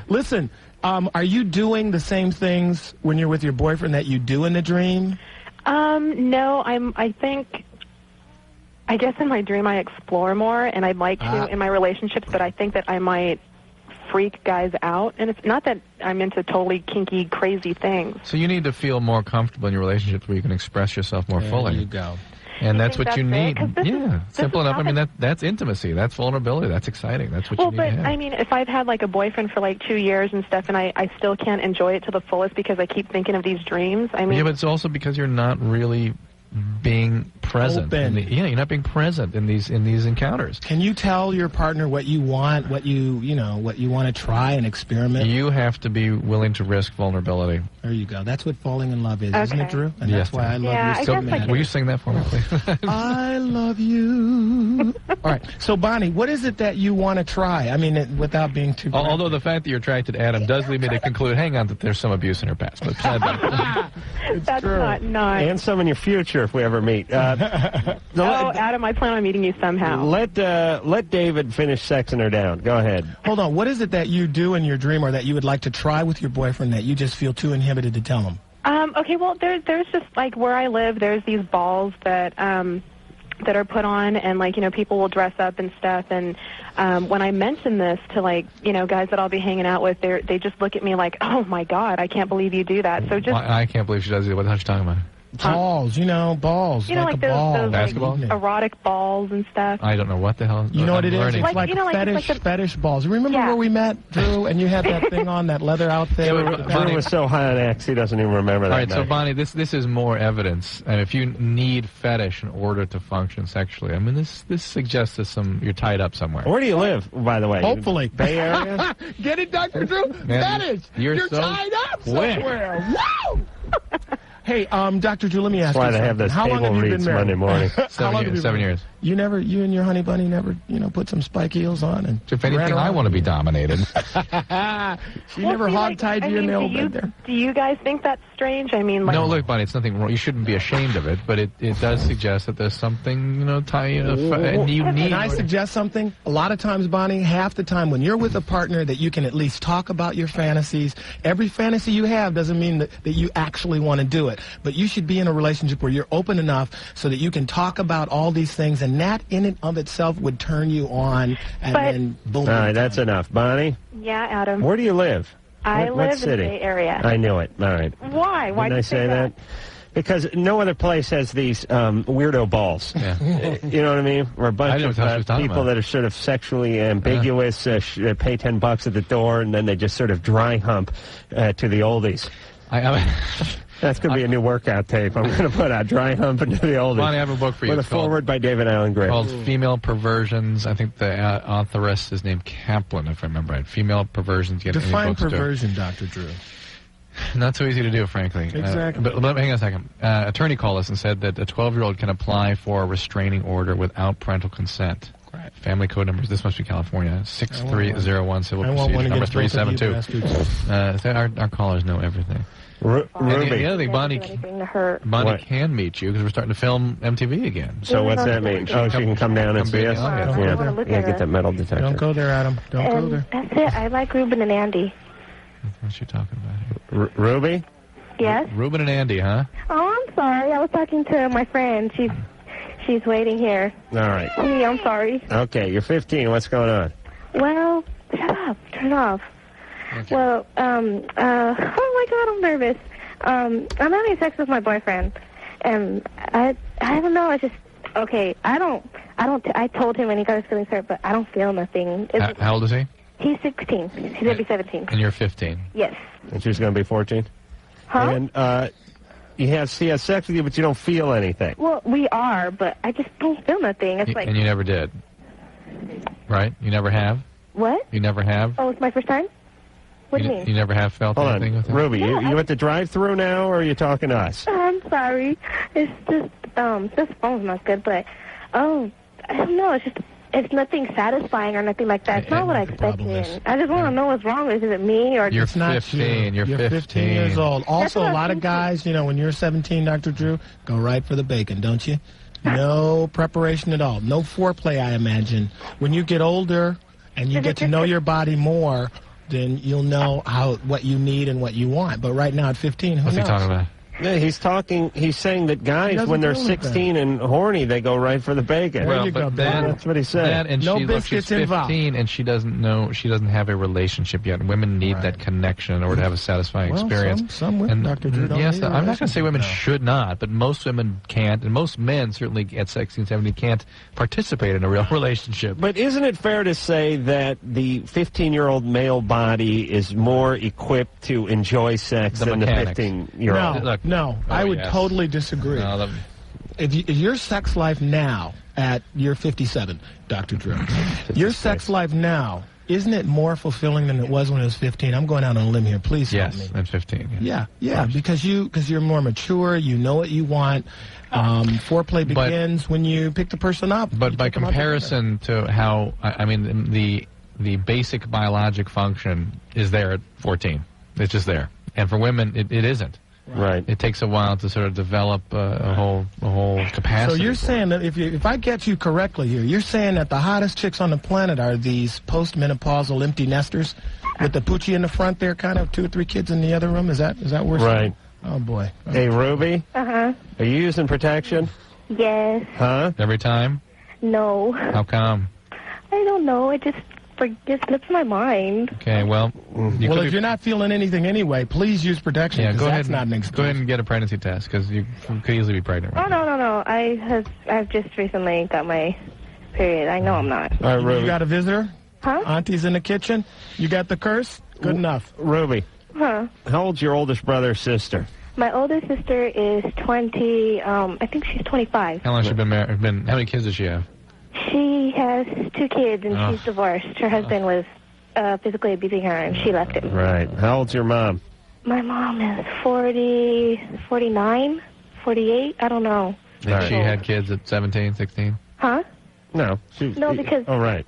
Speaker 2: Listen, are you doing the same things when you're with your boyfriend that you do in the dream?
Speaker 5: No, I guess in my dream I explore more, and I'd like to in my relationships, but I think that I might freak guys out. And it's not that I'm into totally kinky, crazy things.
Speaker 3: So you need to feel more comfortable in your relationships where you can express yourself more fully.
Speaker 2: There you go.
Speaker 3: And
Speaker 5: You
Speaker 3: that's
Speaker 5: think
Speaker 3: what you
Speaker 5: that's
Speaker 3: need.
Speaker 5: it? 'Cause
Speaker 3: Yeah, simple
Speaker 5: is
Speaker 3: enough. I
Speaker 5: how
Speaker 3: mean, that's intimacy. That's vulnerability. That's exciting. That's what
Speaker 5: Well,
Speaker 3: you
Speaker 5: but
Speaker 3: need to have.
Speaker 5: I mean, if I've had like a boyfriend for like 2 years and stuff, and I still can't enjoy it to the fullest because I keep thinking of these dreams. I mean,
Speaker 3: Yeah, but it's also because you're not really being present.
Speaker 2: Open.
Speaker 3: You're not being present in these encounters.
Speaker 2: Can you tell your partner what you want, what you want to try and experiment?
Speaker 3: You have to be willing to risk vulnerability.
Speaker 2: There you go. That's what falling in love is, isn't it,
Speaker 5: Okay.
Speaker 2: Drew? And
Speaker 3: Yes,
Speaker 2: that's why I love
Speaker 5: Yeah,
Speaker 2: you
Speaker 5: I
Speaker 2: so
Speaker 5: guess I
Speaker 2: much.
Speaker 3: Will you sing that for me, please?
Speaker 2: I love you. All right. So, Bonnie, what is it that you want to try? I mean, without being too...
Speaker 3: Although the fact that you're attracted to Adam does lead me to conclude, hang on, that there's some abuse in her past. But besides that,
Speaker 5: that's not nice.
Speaker 1: And some in your future if we ever meet.
Speaker 5: Adam, I plan on meeting you somehow.
Speaker 1: Let David finish sexing her down. Go ahead.
Speaker 2: Hold on. What is it that you do in your dream or that you would like to try with your boyfriend that you just feel too inhibited to tell him?
Speaker 5: Okay, well, there's just like where I live, there's these balls that are put on, and like people will dress up and stuff. And when I mention this to like guys that I'll be hanging out with, they just look at me like, oh my God, I can't believe you do that. So just
Speaker 3: I can't believe she does it. What the hell are you talking about?
Speaker 2: Balls, balls.
Speaker 5: like
Speaker 2: a
Speaker 5: those,
Speaker 2: ball.
Speaker 5: those
Speaker 3: Basketball?
Speaker 5: like, erotic balls and stuff.
Speaker 3: I don't know what the hell.
Speaker 2: You know what it is?
Speaker 3: learning.
Speaker 2: It's like fetish balls. Remember where we met, Drew, and you had that thing on, that leather outfit?
Speaker 1: Drew was so high on X, he doesn't even remember that.
Speaker 3: All right, so
Speaker 1: night.
Speaker 3: Bonnie, this is more evidence. And if you need fetish in order to function sexually, I mean, this suggests that you're tied up somewhere.
Speaker 1: Where do you live, by the way?
Speaker 2: Hopefully.
Speaker 1: Bay Area?
Speaker 2: Get it, Dr. Drew?
Speaker 3: Man,
Speaker 2: Fetish.
Speaker 3: you're so
Speaker 2: tied up
Speaker 3: quick.
Speaker 2: somewhere. Woo! Hey, Dr. Drew, let me ask
Speaker 1: That's why
Speaker 2: you
Speaker 1: they
Speaker 2: something.
Speaker 1: have this
Speaker 2: How long
Speaker 1: table
Speaker 2: have you been
Speaker 1: reads
Speaker 2: married?
Speaker 1: Monday morning.
Speaker 2: How long have you
Speaker 3: 7
Speaker 2: been
Speaker 3: years.
Speaker 2: You and your honey bunny never, put some spike heels on and
Speaker 3: If anything, I want to be dominated.
Speaker 2: She never hog-tied you in the old bed there.
Speaker 5: Do you guys think that's strange? I mean, like,
Speaker 3: No, look, Bonnie, it's nothing wrong. You shouldn't be ashamed of it, but it does suggest that there's something, you need.
Speaker 2: Can I suggest something? A lot of times, Bonnie, half the time when you're with a partner that you can at least talk about your fantasies, every fantasy you have doesn't mean that you actually want to do it. But you should be in a relationship where you're open enough so that you can talk about all these things, and that in and of itself would turn you on, and then boom.
Speaker 1: All right, that's enough. Bonnie,
Speaker 5: yeah, Adam.
Speaker 1: where do you live?
Speaker 5: I
Speaker 1: What
Speaker 5: live in the
Speaker 1: city?
Speaker 5: Bay Area.
Speaker 1: I knew it. All right.
Speaker 5: Why? Why
Speaker 1: Didn't I say that? Because no other place has these weirdo balls.
Speaker 3: Yeah.
Speaker 1: You know what I mean? Or a bunch
Speaker 3: know
Speaker 1: of
Speaker 3: what she was talking
Speaker 1: people
Speaker 3: about.
Speaker 1: that are sort of sexually ambiguous, pay $10 at the door, and then they just sort of dry hump to the oldies. That's going to be a new workout tape. I'm going to put out dry hump into the oldies.
Speaker 3: Bonnie, I have a book for you.
Speaker 1: With a
Speaker 3: It's called-
Speaker 1: foreword by David Alan Grier.
Speaker 3: called Female Perversions. I think the authoress is named Kaplan, if I remember right. Female Perversions.
Speaker 2: Define perversion, Dr. Drew.
Speaker 3: Not so easy to do, frankly.
Speaker 2: Exactly.
Speaker 3: But hang on a second. Attorney called us and said that a 12-year-old can apply for a restraining order without parental consent.
Speaker 2: Right.
Speaker 3: Family code numbers. This must be California. 6301 Civil
Speaker 2: I want
Speaker 3: Procedure
Speaker 2: one
Speaker 3: number
Speaker 2: against both of you
Speaker 3: 372.
Speaker 2: bastards.
Speaker 3: Our callers know everything. And
Speaker 1: Ruby.
Speaker 3: the other thing, Bonnie
Speaker 6: Bonnie
Speaker 3: can meet you because we're starting to film MTV again.
Speaker 1: So what's that mean? Oh, she can come down and see us?
Speaker 6: Yeah,
Speaker 1: Get that metal detector.
Speaker 2: Don't go there, Adam. Don't go there.
Speaker 6: That's it. I like Ruben and Andy.
Speaker 3: What's she talking about here?
Speaker 1: Ruby?
Speaker 6: Yes?
Speaker 3: Ruben and Andy, huh?
Speaker 6: Oh, I'm sorry. I was talking to my friend. She's waiting here.
Speaker 1: All right.
Speaker 6: Gee, I'm sorry.
Speaker 1: Okay, you're 15. What's going on?
Speaker 6: Well, shut up. Turn it off.
Speaker 3: Okay.
Speaker 6: Well, oh my God, I'm nervous. I'm having sex with my boyfriend, and I don't know. It's just okay. I told him, and he got his feelings hurt, but I don't feel nothing.
Speaker 3: How old is he?
Speaker 6: He's 16. He's gonna be 17.
Speaker 3: And you're 15.
Speaker 6: Yes.
Speaker 1: And she's going to be 14?
Speaker 6: Huh?
Speaker 1: And he has sex with you, but you don't feel anything.
Speaker 6: Well, we are, but I just don't feel nothing. It's like.
Speaker 3: And you never did, right? You never have.
Speaker 6: What?
Speaker 3: You never have.
Speaker 6: Oh, it's my first time. What do you mean?
Speaker 3: You never have felt
Speaker 1: Hold
Speaker 3: anything
Speaker 1: on,
Speaker 3: with him?
Speaker 1: Ruby,
Speaker 6: Yeah,
Speaker 1: you at the drive-through now, or are you talking to us?
Speaker 6: I'm sorry. It's just this phone's not good, but I don't know. It's nothing satisfying or nothing like that. It's not what I expected. I just want to know what's wrong with it. Is it me or
Speaker 3: You're
Speaker 6: just
Speaker 2: Not
Speaker 3: 15.
Speaker 2: you.
Speaker 3: You're
Speaker 2: 15 years old. Also,
Speaker 6: what
Speaker 2: a
Speaker 6: I'm
Speaker 2: lot of
Speaker 6: thinking.
Speaker 2: guys, when you're 17, Dr. Drew, go right for the bacon, don't you? No preparation at all. No foreplay, I imagine. When you get older and you get to know your body more, then you'll know what you need and what you want. But right now at 15, who
Speaker 3: What's
Speaker 2: knows?
Speaker 3: he talking about?
Speaker 1: Yeah, he's saying that
Speaker 2: He
Speaker 1: guys,
Speaker 2: doesn't
Speaker 1: when they're
Speaker 2: do anything.
Speaker 1: 16 and horny, they go right for the bacon.
Speaker 2: Well, you go,
Speaker 3: but
Speaker 2: Ben.
Speaker 1: That's what he said.
Speaker 3: And
Speaker 2: No
Speaker 3: she's 15
Speaker 2: biscuits involved.
Speaker 3: and she doesn't have a relationship yet. Women need that connection in order to have a satisfying
Speaker 2: Well,
Speaker 3: experience.
Speaker 2: some women, Dr. Drew, don't
Speaker 3: yes,
Speaker 2: need a
Speaker 3: I'm not going to say women
Speaker 2: relationship.
Speaker 3: should not, but most women can't, and most men certainly at 16, 17 can't participate in a real relationship.
Speaker 1: But isn't it fair to say that the 15-year-old male body is more equipped to enjoy sex
Speaker 3: The
Speaker 1: than the
Speaker 3: mechanics.
Speaker 1: 15-year-old?
Speaker 2: No, I would
Speaker 3: yes.
Speaker 2: totally disagree.
Speaker 3: No,
Speaker 2: If your sex life now, you're 57, Dr. Drew, your sex life now, isn't it more fulfilling than it was when it was 15? I'm going out on a limb here. Please help me.
Speaker 3: yes, at 15.
Speaker 2: Yeah, because you're more mature. You know what you want. Foreplay begins when you pick the person up.
Speaker 3: But
Speaker 2: You
Speaker 3: by
Speaker 2: pick them up
Speaker 3: comparison to how, I mean, the basic biologic function is there at 14. It's just there. And for women, it isn't.
Speaker 1: Right.
Speaker 3: It takes a while to sort of develop a whole capacity.
Speaker 2: So you're saying that if I get you correctly here, you're saying that the hottest chicks on the planet are these postmenopausal empty nesters with the poochie in the front there, kind of 2 or 3 kids in the other room. Is that worse?
Speaker 1: Right.
Speaker 2: Oh boy.
Speaker 1: Hey, Ruby,
Speaker 6: Uh-huh.
Speaker 1: are you using protection?
Speaker 6: Yes.
Speaker 1: Huh?
Speaker 3: Every time?
Speaker 6: No.
Speaker 3: How come?
Speaker 6: I don't know. It just slips my mind.
Speaker 3: Okay, well,
Speaker 2: Well, if you're not feeling anything anyway, please use protection.
Speaker 3: yeah,
Speaker 2: 'cause
Speaker 3: go
Speaker 2: that's
Speaker 3: ahead.
Speaker 2: not an excuse.
Speaker 3: Go ahead and get a pregnancy test because you could easily be pregnant.
Speaker 6: Oh
Speaker 3: Right now.
Speaker 6: no. I've just recently got my period. I know I'm not.
Speaker 1: All right,
Speaker 2: You
Speaker 1: Ruby.
Speaker 2: got a visitor?
Speaker 6: Huh?
Speaker 2: Auntie's in the kitchen? You got the curse? Good enough.
Speaker 1: Ruby,
Speaker 6: Huh?
Speaker 1: how old's your oldest brother or sister?
Speaker 6: My older sister is 20. I think she's 25.
Speaker 3: How long has she been married? How many kids does she have?
Speaker 6: She has 2 kids and
Speaker 3: Oh.
Speaker 6: she's divorced. Her husband was physically abusing her and she left him.
Speaker 1: Right. How old's your mom?
Speaker 6: My mom is 40, 49, 48. I don't know.
Speaker 3: And she had kids at 17, 16?
Speaker 6: Huh?
Speaker 1: No.
Speaker 6: No, because
Speaker 1: Oh, right.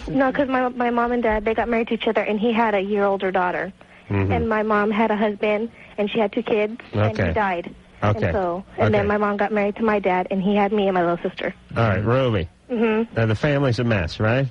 Speaker 6: no, because my mom and dad, they got married to each other, and he had a year older daughter, and my mom had a husband, and she had 2 kids, and
Speaker 1: Okay.
Speaker 6: he died.
Speaker 1: Okay.
Speaker 6: And then
Speaker 1: Okay.
Speaker 6: my mom got married to my dad, and he had me and my little sister.
Speaker 1: All right, Ruby.
Speaker 6: Mm-hmm.
Speaker 1: The family's a mess, right?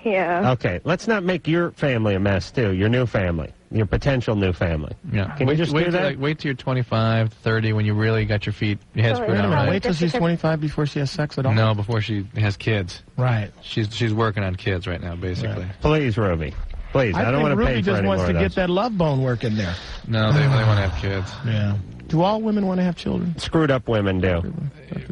Speaker 6: Yeah.
Speaker 1: Okay. Let's not make your family a mess, too. Your new family. Your potential new family.
Speaker 3: Yeah.
Speaker 1: Can we just do that?
Speaker 3: Wait till you're 25, 30 when you really got your head
Speaker 6: So
Speaker 3: spread out.
Speaker 6: it's not
Speaker 3: Right?
Speaker 2: Wait till she's 25 before she has sex at all?
Speaker 3: No, before she has kids.
Speaker 2: Right.
Speaker 3: She's working on kids right now, basically.
Speaker 1: Please, Ruby. Please. I don't
Speaker 2: think
Speaker 1: want to
Speaker 2: Ruby
Speaker 1: pay for
Speaker 2: just
Speaker 1: any
Speaker 2: wants
Speaker 1: more
Speaker 2: to
Speaker 1: of
Speaker 2: get
Speaker 1: those.
Speaker 2: that love bone working there.
Speaker 3: No, they want to have kids
Speaker 2: Yeah. Do all women want to have children?
Speaker 1: Screwed up women do.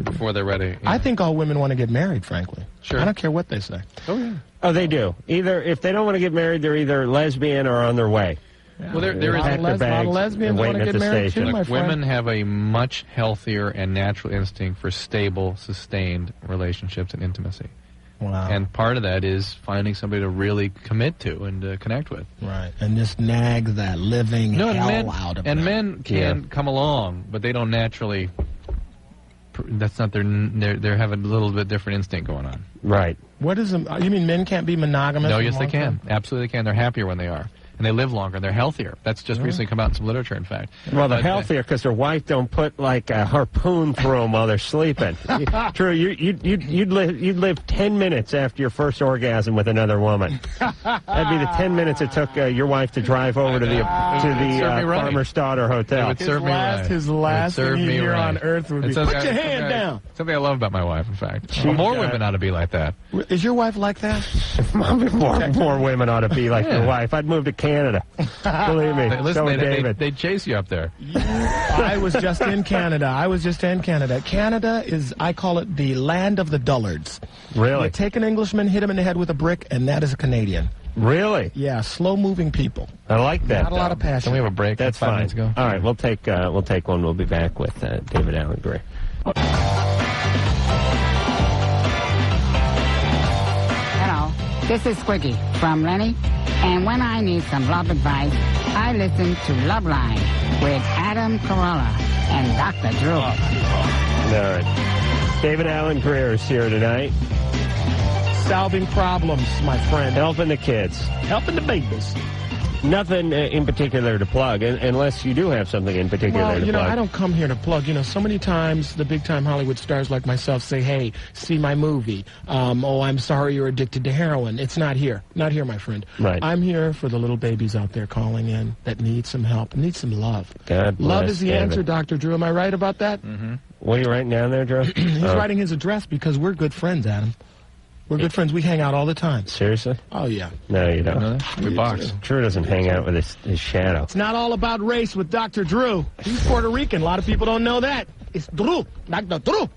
Speaker 3: before they're ready.
Speaker 2: I think all women want to get married, frankly.
Speaker 3: Sure.
Speaker 2: I don't care what they say.
Speaker 3: Oh, yeah.
Speaker 1: Oh, they do. Either, if they don't want to get married, they're either lesbian or on their way.
Speaker 3: Well, there
Speaker 2: A
Speaker 3: is
Speaker 2: lot of
Speaker 1: bags
Speaker 2: lesbians
Speaker 1: and
Speaker 2: want
Speaker 1: waiting
Speaker 2: to
Speaker 1: at
Speaker 2: get
Speaker 1: the
Speaker 2: married
Speaker 1: station.
Speaker 2: too, my
Speaker 3: Look,
Speaker 2: friend.
Speaker 3: women have a much healthier and natural instinct for stable, sustained relationships and intimacy.
Speaker 2: Wow.
Speaker 3: And part of that is finding somebody to really commit to and connect with.
Speaker 2: Right. And just nag that living hell out of them.
Speaker 3: men can come along, but they don't naturally. That's not their. They have a little bit different instinct going on.
Speaker 1: Right.
Speaker 2: What is you mean men can't be monogamous?
Speaker 3: No,
Speaker 2: for
Speaker 3: yes, they
Speaker 2: long
Speaker 3: can.
Speaker 2: term?
Speaker 3: Absolutely, they can. They're happier when they are. and they live longer, and they're healthier. That's just recently come out in some literature, in fact.
Speaker 1: Well, they're healthier because their wife don't put like a harpoon through them while they're sleeping. True, you'd live 10 minutes after your first orgasm with another woman. That'd be the 10 minutes it took your wife to drive over to the Farmer's Daughter Hotel.
Speaker 2: His last thing here on earth would be, put your hand down.
Speaker 3: Something I love about my wife, in fact. More women ought to be like that.
Speaker 2: Is your wife like that?
Speaker 1: More women ought to be like your wife. I'd move to Canada. Believe me.
Speaker 3: Listen, they'd chase you up there.
Speaker 2: I was just in Canada. Canada is, I call it the land of the dullards.
Speaker 1: Really?
Speaker 2: You take an Englishman, hit him in the head with a brick, and that is a Canadian.
Speaker 1: Really?
Speaker 2: Yeah, slow-moving people.
Speaker 1: I like that.
Speaker 2: Not a lot of passion.
Speaker 3: Can we have a break?
Speaker 1: That's
Speaker 3: 5
Speaker 1: fine.
Speaker 3: minutes ago.
Speaker 1: All right, we'll take one. We'll be back with David Alan Grier.
Speaker 9: Hello, this is Squiggy from Lenny, and when I need some love advice, I listen to Loveline with Adam Carolla and Dr. Drew.
Speaker 1: All right. David Alan Grier is here tonight.
Speaker 2: Solving problems, my friend.
Speaker 1: Helping the kids.
Speaker 2: Helping the babies.
Speaker 1: Nothing in particular to plug, unless you do have something in particular to plug.
Speaker 2: I don't come here to plug. So many times the big-time Hollywood stars like myself say, hey, see my movie. I'm sorry you're addicted to heroin. It's not here. Not here, my friend.
Speaker 1: Right.
Speaker 2: I'm here for the little babies out there calling in that need some help, need some love.
Speaker 1: God bless
Speaker 2: love is the
Speaker 1: David.
Speaker 2: answer, Dr. Drew. Am I right about that?
Speaker 3: Mm-hmm.
Speaker 1: What are you writing down there, Drew?
Speaker 2: He's writing his address because we're good friends, Adam. We're good friends. We hang out all the time.
Speaker 1: Seriously?
Speaker 2: Oh, yeah.
Speaker 1: No, you don't.
Speaker 3: We box.
Speaker 1: Drew doesn't hang out with his shadow.
Speaker 2: It's not all about race with Dr. Drew. He's Puerto Rican. A lot of people don't know that. It's Drew. Dr. Drew.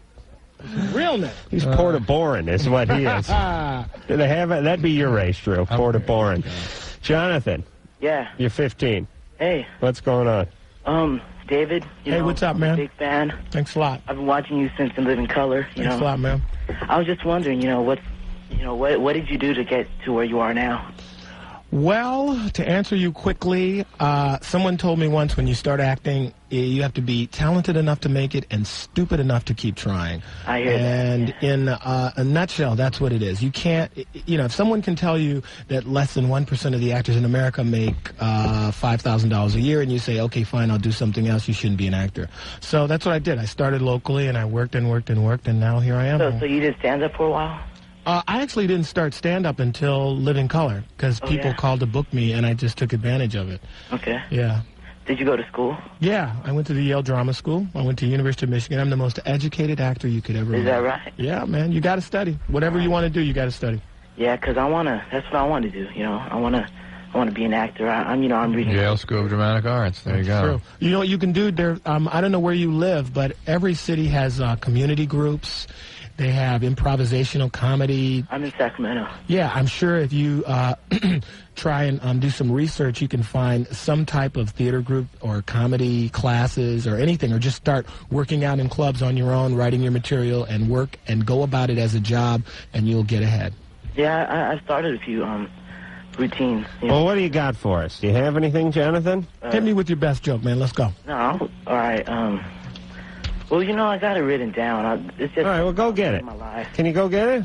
Speaker 2: Real name.
Speaker 1: He's Puerto Borin is what he is. Do they have it? That'd be your race, Drew. Puerto Borin. Jonathan.
Speaker 8: Yeah.
Speaker 1: You're 15.
Speaker 8: Hey.
Speaker 1: What's going on?
Speaker 8: David.
Speaker 2: Hey, what's up, man?
Speaker 8: Big fan.
Speaker 2: Thanks a lot.
Speaker 8: I've been watching you since In Living Color.
Speaker 2: Thanks a lot, man.
Speaker 8: I was just wondering, what did you do to get to where you are now?
Speaker 2: Well, to answer you quickly, someone told me once when you start acting, you have to be talented enough to make it and stupid enough to keep trying.
Speaker 8: I hear that.
Speaker 2: And in a nutshell, that's what it is. You can't, if someone can tell you that less than 1% of the actors in America make $5,000 a year, and you say, okay, fine, I'll do something else, you shouldn't be an actor. So that's what I did. I started locally, and I worked, and now here I am.
Speaker 8: So you did stand-up for a while?
Speaker 2: I actually didn't start stand-up until Living Color because people called to book me, and I just took advantage of it.
Speaker 8: Okay.
Speaker 2: Yeah.
Speaker 8: Did you go to school?
Speaker 2: Yeah. I went to the Yale Drama School. I went to University of Michigan. I'm the most educated actor you could ever meet.
Speaker 8: Is that right?
Speaker 2: Yeah, man. You got to study. Whatever you want to do, you got to study.
Speaker 8: Yeah, because that's what I want to do, I want to be an actor. I'm reading.
Speaker 3: Yale School of Dramatic Arts. There you go.
Speaker 2: True. You know what you can do there? I don't know where you live, but every city has community groups. They have improvisational comedy.
Speaker 8: I'm in Sacramento.
Speaker 2: Yeah, I'm sure if you try and do some research, you can find some type of theater group or comedy classes or anything, or just start working out in clubs on your own, writing your material, and work and go about it as a job, and you'll get ahead.
Speaker 8: Yeah, I started a few routines.
Speaker 1: Well, what do you got for us? Do you have anything, Jonathan?
Speaker 2: Hit me with your best joke, man. Let's go.
Speaker 8: No, all right. Well, I got it written down. It's just
Speaker 1: all right, well, go get it.
Speaker 8: My life.
Speaker 1: Can you go get it?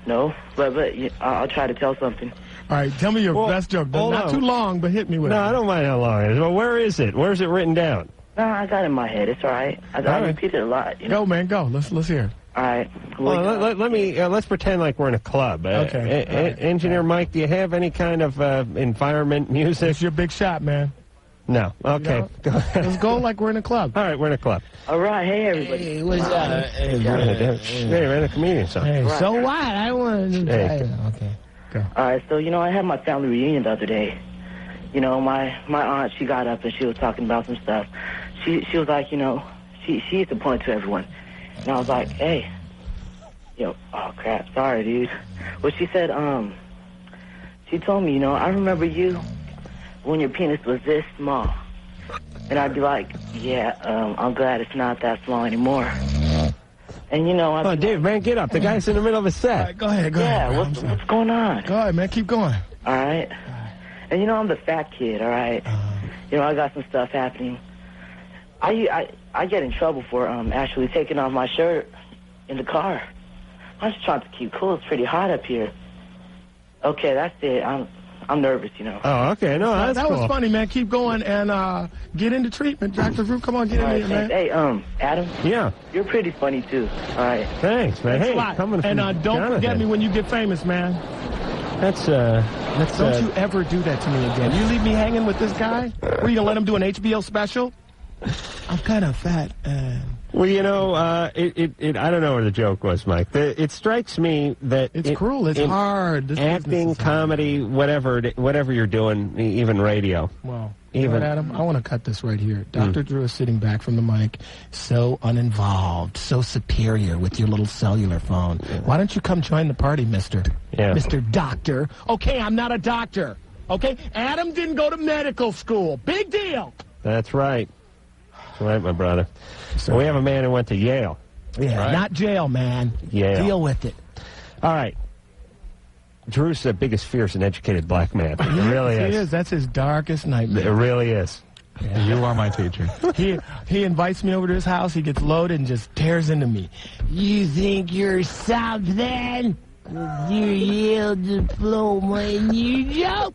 Speaker 8: No, but I'll try to tell something.
Speaker 2: All right, tell me your best joke. Not too long, but hit me with it.
Speaker 1: No, I don't mind how long it is. Well, where is it? Where's it written down?
Speaker 8: No, I got it in my head. It's all right. I repeat it a lot.
Speaker 2: Go, man, go. Let's hear it.
Speaker 8: All right.
Speaker 1: Well, let's pretend like we're in a club.
Speaker 2: Okay.
Speaker 1: Engineer Mike, do you have any kind of environment music?
Speaker 2: It's your big shot, man.
Speaker 1: No. Okay.
Speaker 2: Let's go like we're in a club.
Speaker 1: All right, we're in a club.
Speaker 8: All right. Hey, everybody.
Speaker 2: Hey, what's up?
Speaker 1: Hey, we're in a comedian song.
Speaker 2: Hey, so what? I want to try it. Okay. Go.
Speaker 8: All right. So, I had my family reunion the other day. My aunt, she got up and she was talking about some stuff. She was like, she used to point to everyone. And I was like, hey, oh, crap. Sorry, dude. Well, she said, she told me, I remember you when your penis was this small. And I'd be like, yeah, I'm glad it's not that small anymore. And,
Speaker 1: Dave, man, get up. The guy's in the middle of a set.
Speaker 2: Right, go ahead.
Speaker 8: Yeah, what's going on?
Speaker 2: Go ahead, man. Keep going.
Speaker 8: All right. And, I'm the fat kid, all right? I got some stuff happening. I get in trouble for actually taking off my shirt in the car. I'm just trying to keep cool. It's pretty hot up here. Okay, that's it. I'm nervous, you know.
Speaker 1: Oh, okay. No, that's
Speaker 2: that
Speaker 1: cool.
Speaker 2: was funny, man. Keep going and get into treatment. Dr. Drew, come on, get into it, man.
Speaker 8: Hey, Adam.
Speaker 1: Yeah.
Speaker 8: You're pretty funny, too. All right.
Speaker 1: Thanks, man.
Speaker 2: Thanks
Speaker 1: Hey,
Speaker 2: a lot.
Speaker 1: coming from
Speaker 2: And don't
Speaker 1: Jonathan.
Speaker 2: forget me when you get famous, man. Don't you ever do that to me again. You leave me hanging with this guy? Were you going to let him do an HBO special? I'm kind of fat.
Speaker 1: Well, you know, I don't know where the joke was, Mike. It strikes me that
Speaker 2: it's cruel. It's hard. This
Speaker 1: acting, comedy, whatever you're doing, even radio.
Speaker 2: Well, you know what, Adam? I want to cut this right here. Dr. Drew is sitting back from the mic, so uninvolved, so superior with your little cellular phone. Why don't you come join the party, Mr. Doctor? Okay, I'm not a doctor. Okay? Adam didn't go to medical school. Big deal.
Speaker 1: That's right. That's right, my brother. So we have a man who went to Yale.
Speaker 2: Yeah, not jail, man.
Speaker 1: Yale.
Speaker 2: Deal with it.
Speaker 1: All right. Drew's the biggest, fierce, and educated black man. It really is.
Speaker 2: He is. That's his darkest nightmare.
Speaker 1: It really is.
Speaker 3: Yeah. You are my teacher.
Speaker 2: He invites me over to his house. He gets loaded and just tears into me. You think you're something? Your Yale diploma and you joke?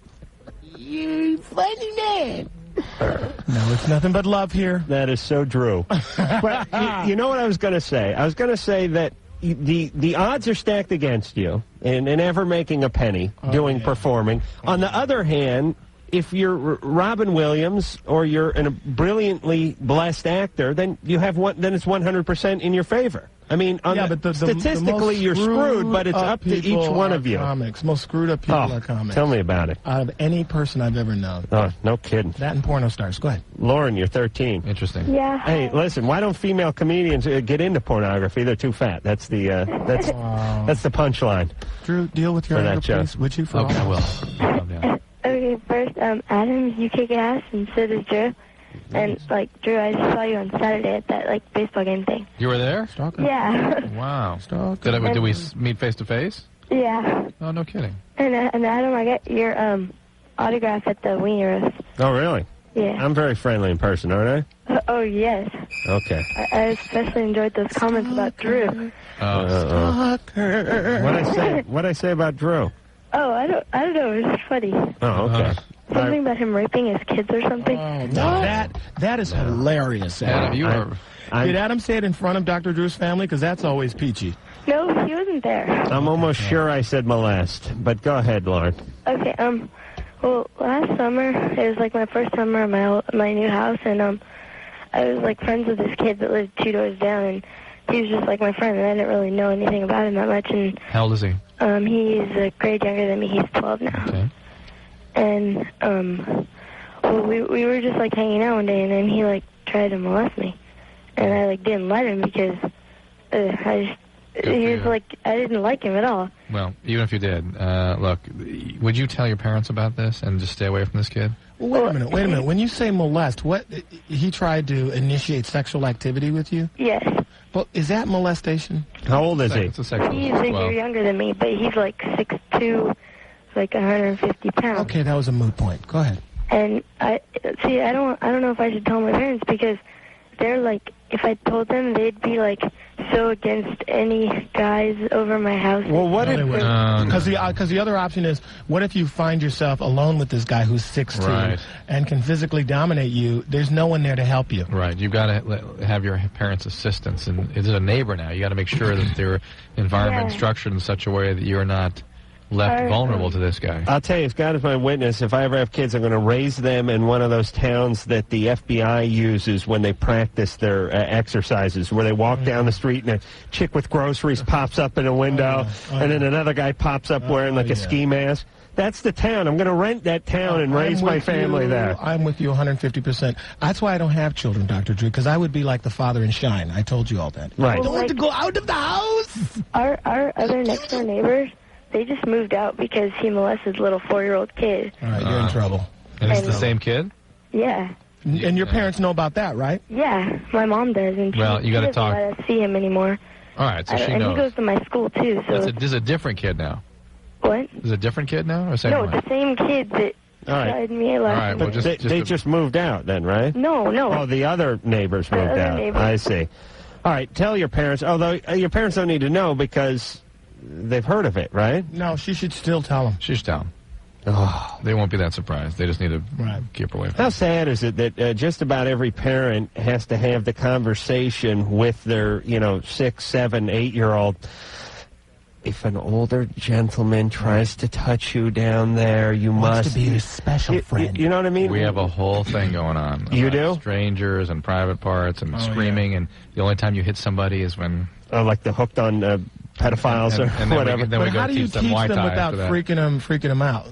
Speaker 2: You're a funny man. No, it's nothing but love here.
Speaker 1: That is so Drew. But you know what I was going to say? I was going to say that the odds are stacked against you in ever making a penny performing. On the other hand, if you're Robin Williams or you're a brilliantly blessed actor, then you have then it's 100% in your favor. I mean, statistically, you're screwed, but it's up to each one of you.
Speaker 2: Most screwed up people are comics.
Speaker 1: Tell me about it.
Speaker 2: Out of any person I've ever known.
Speaker 1: Oh, no kidding.
Speaker 2: That and porno stars. Go ahead.
Speaker 1: Lauren, you're 13.
Speaker 3: Interesting.
Speaker 6: Yeah.
Speaker 1: Hey, listen, why don't female comedians get into pornography? They're too fat. That's the that's the punchline.
Speaker 2: Drew, deal with your anger, please. Would you? For
Speaker 3: okay, I will.
Speaker 6: Okay, first, Adam, you kick ass, and so does Drew. And, Drew, I just saw you on Saturday at that, baseball game thing.
Speaker 3: You were there?
Speaker 2: Stalker.
Speaker 6: Yeah.
Speaker 3: Wow. Stalker. Did we meet face-to-face?
Speaker 6: Yeah.
Speaker 3: Oh, no kidding.
Speaker 6: And Adam, I got your autograph at the Wiener Roast.
Speaker 1: Oh, really?
Speaker 6: Yeah.
Speaker 1: I'm very friendly in person, aren't I?
Speaker 6: Oh, yes.
Speaker 1: Okay.
Speaker 6: I especially enjoyed those comments about Drew.
Speaker 2: Stalker.
Speaker 1: What'd I say about Drew?
Speaker 6: Oh, I don't know. It was funny.
Speaker 1: Oh, okay.
Speaker 6: Something about him raping his kids or something.
Speaker 2: Oh, no. That is hilarious, Adam. Did Adam say it in front of Dr. Drew's family? Because that's always peachy.
Speaker 6: No, he wasn't there.
Speaker 1: I'm almost sure I said molest, but go ahead, Lauren.
Speaker 6: Okay, well, last summer, it was, my first summer at my new house, and, I was, friends with this kid that lived 2 doors down, and he was just, my friend, and I didn't really know anything about him that much, and...
Speaker 3: How old is he?
Speaker 6: He's a grade younger than me. He's 12 now.
Speaker 3: Okay.
Speaker 6: And, well, we were just, hanging out one day, and then he, tried to molest me. And I, didn't let him because I didn't like him at all.
Speaker 3: Well, even if you did, look, would you tell your parents about this and just stay away from this kid?
Speaker 2: Well, wait a minute. When you say molest, he tried to initiate sexual activity with you?
Speaker 6: Yes.
Speaker 2: Well, is that molestation?
Speaker 1: How old is he?
Speaker 3: It's a sexual
Speaker 6: He's a year younger than me, but he's 6'2", 150 pounds.
Speaker 2: Okay, that was a moot point. Go ahead.
Speaker 6: And I don't know if I should tell my parents because they're if I told them, they'd be so against any guys over my house.
Speaker 1: Well, what if...
Speaker 2: Because the other option is, what if you find yourself alone with this guy who's 6'2", and can physically dominate you? There's no one there to help you.
Speaker 3: Right. You've got to have your parents' assistance. And it's a neighbor now. You got to make sure that their environment is structured in such a way that you're not left vulnerable to this guy.
Speaker 1: I'll tell you, if God is my witness, if I ever have kids, I'm going to raise them in one of those towns that the FBI uses when they practice their exercises, where they walk down the street and a chick with groceries pops up in a window, and then another guy pops up wearing a ski mask. That's the town. I'm going to rent that town and raise my family there.
Speaker 2: I'm with you 150%. That's why I don't have children, Dr. Drew, because I would be like the father in Shine. I told you all that.
Speaker 1: Right.
Speaker 2: I don't want to go out of the house.
Speaker 6: Our other next-door neighbors, they just moved out because he molested a little 4-year-old kid.
Speaker 2: All right, you're in trouble.
Speaker 3: And it's the same kid?
Speaker 6: Yeah.
Speaker 2: And your parents know about that, right?
Speaker 6: Yeah, my mom does, and she doesn't let us see him animore.
Speaker 3: All right, so she knows.
Speaker 6: And he goes to my school, too. So
Speaker 3: this is a different kid now.
Speaker 6: What?
Speaker 3: Is it a different kid now? Or same
Speaker 6: no,
Speaker 3: one?
Speaker 6: it's the same kid that tried me last
Speaker 3: right, well,
Speaker 6: night.
Speaker 1: They just moved out then, right?
Speaker 6: No.
Speaker 1: Oh, the other neighbors moved out.
Speaker 6: Neighbors.
Speaker 1: I see. All right, tell your parents, although your parents don't need to know because they've heard of it, right?
Speaker 2: No, she should still tell them.
Speaker 3: She should tell them. They won't be that surprised. They just need to keep her away from
Speaker 1: How sad is it that just about every parent has to have the conversation with their, 6, 7, 8-year-old? If an older gentleman tries to touch you down there, you must
Speaker 2: be his special friend.
Speaker 1: You know what I mean?
Speaker 3: We have a whole thing going on.
Speaker 1: You do?
Speaker 3: Strangers and private parts and screaming, and the only time you hit somebody is when...
Speaker 1: Oh, like the hooked on pedophiles
Speaker 3: and
Speaker 1: or whatever.
Speaker 3: Then we
Speaker 2: how do you teach them without freaking them out?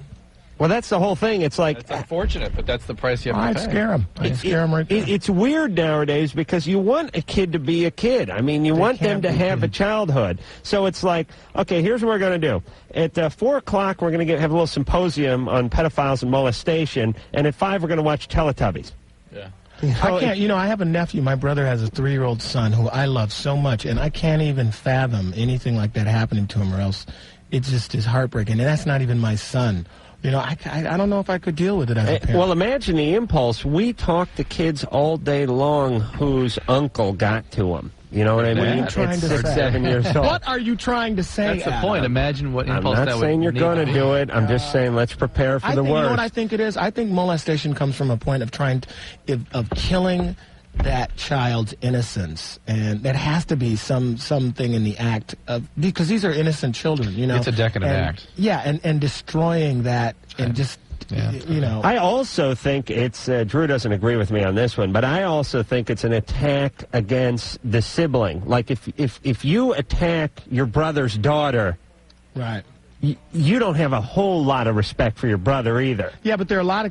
Speaker 1: Well, that's the whole thing. It's like...
Speaker 3: It's unfortunate, but that's the price you have to pay.
Speaker 2: I'd scare them. I'd scare them right there.
Speaker 1: It's weird nowadays because you want a kid to be a kid. I mean, you want them to have a childhood. So it's like, okay, here's what we're going to do. At 4 o'clock, we're going to have a little symposium on pedophiles and molestation, and at 5, we're going to watch Teletubbies.
Speaker 3: Yeah.
Speaker 2: I can't, I have a nephew. My brother has a 3-year-old son who I love so much, and I can't even fathom anything like that happening to him, or else it just is heartbreaking. And that's not even my son. I don't know if I could deal with it as a parent.
Speaker 1: Well, imagine the impulse. We talk to kids all day long whose uncle got to them. You know what I mean?
Speaker 2: What are you trying to say?
Speaker 1: 6, 7 years old.
Speaker 2: What are you trying to say,
Speaker 3: That's the point. Imagine what impulse that would
Speaker 1: I'm not saying you're going to do it. I'm just saying let's prepare for the worst.
Speaker 2: You know what I think it is? I think molestation comes from a point of of killing that child's innocence, and that has to be something in the act of, because these are innocent children,
Speaker 3: It's a decadent act.
Speaker 2: Yeah, and destroying that and just
Speaker 1: I also think it's Drew doesn't agree with me on this one, but I also think it's an attack against the sibling. Like if you attack your brother's daughter,
Speaker 2: right,
Speaker 1: you don't have a whole lot of respect for your brother either.
Speaker 2: Yeah, but there are a lot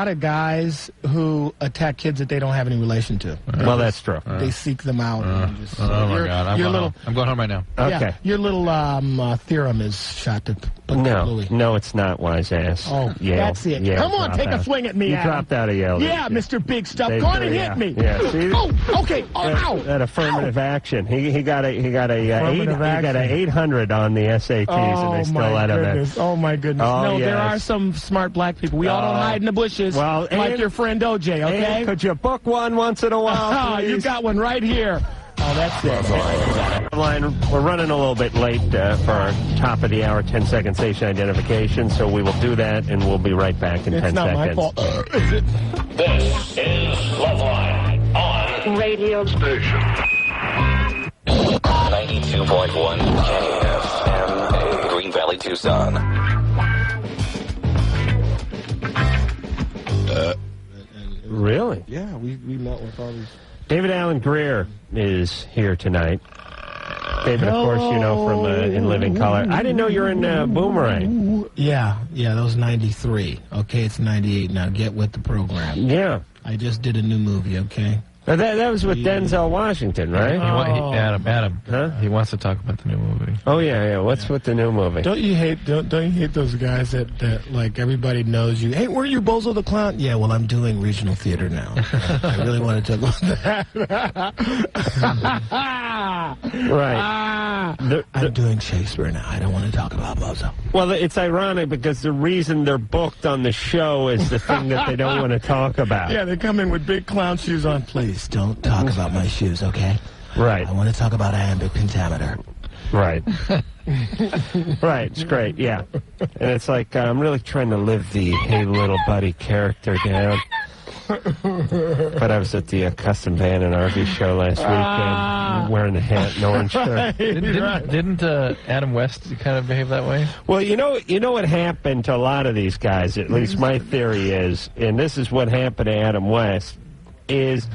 Speaker 2: of guys who attack kids that they don't have any relation to.
Speaker 1: Well, that's true.
Speaker 2: They seek them out. And just,
Speaker 3: my God. I'm going home right now.
Speaker 1: Okay.
Speaker 2: Yeah, your little theorem is shot to Louis.
Speaker 1: No, it's not, wise ass.
Speaker 2: Oh,
Speaker 1: Yale.
Speaker 2: that's it.
Speaker 1: Yale
Speaker 2: Come on, take a swing at me,
Speaker 1: You
Speaker 2: Adam.
Speaker 1: dropped out of Yale.
Speaker 2: Yeah, Mr. Big Stuff. Go on and hit me.
Speaker 1: Yeah. See?
Speaker 2: Oh, okay. Oh, ow.
Speaker 1: That affirmative action. He got a 800 on the SATs, and they still let him in.
Speaker 2: Oh, my goodness.
Speaker 1: Oh,
Speaker 2: no,
Speaker 1: yes.
Speaker 2: there are some smart black people. We all don't hide in the bushes like your friend OJ, okay?
Speaker 1: Could you book one once in a while, please?
Speaker 2: You got one right here. Oh, that's it.
Speaker 1: Loveline, we're running a little bit late for our top of the hour 10-second station identification, so we will do that, and we'll be right back in 10 seconds.
Speaker 2: It's not my fault. Is it?
Speaker 10: This is Loveline on radio station 92.1 KFM, Green Valley, Tucson.
Speaker 1: Really?
Speaker 2: Yeah, we met with all these.
Speaker 1: David Alan Grier is here tonight. David, of course, you know from In Living Color. I didn't know you were in Boomerang.
Speaker 2: Yeah, that was 93. Okay, it's 98 now. Get with the program.
Speaker 1: Yeah.
Speaker 2: I just did a new movie, okay?
Speaker 1: That was with Denzel Washington, right?
Speaker 3: Adam.
Speaker 1: Huh?
Speaker 3: He wants to talk about the new movie.
Speaker 1: Oh, yeah. What's with the new movie?
Speaker 2: Don't you hate those guys that like everybody knows you? Hey, weren't you Bozo the Clown? Yeah, well, I'm doing regional theater now. I really want to talk about that.
Speaker 1: Right.
Speaker 2: I'm doing Shakespeare now. I don't want to talk about Bozo.
Speaker 1: Well, it's ironic because the reason they're booked on the show is the thing that they don't want to talk about.
Speaker 2: Yeah, they come in with big clown shoes on. Please don't talk about my shoes, okay?
Speaker 1: Right.
Speaker 2: I want to talk about iambic pentameter.
Speaker 1: Right. Right, it's great, yeah. And it's like, I'm really trying to live the hey little buddy character down. But I was at the Custom Van and RV show last weekend, wearing the hat and orange shirt.
Speaker 3: Didn't Adam West kind of behave that way?
Speaker 1: Well, you know what happened to a lot of these guys, at least my theory is, and this is what happened to Adam West, is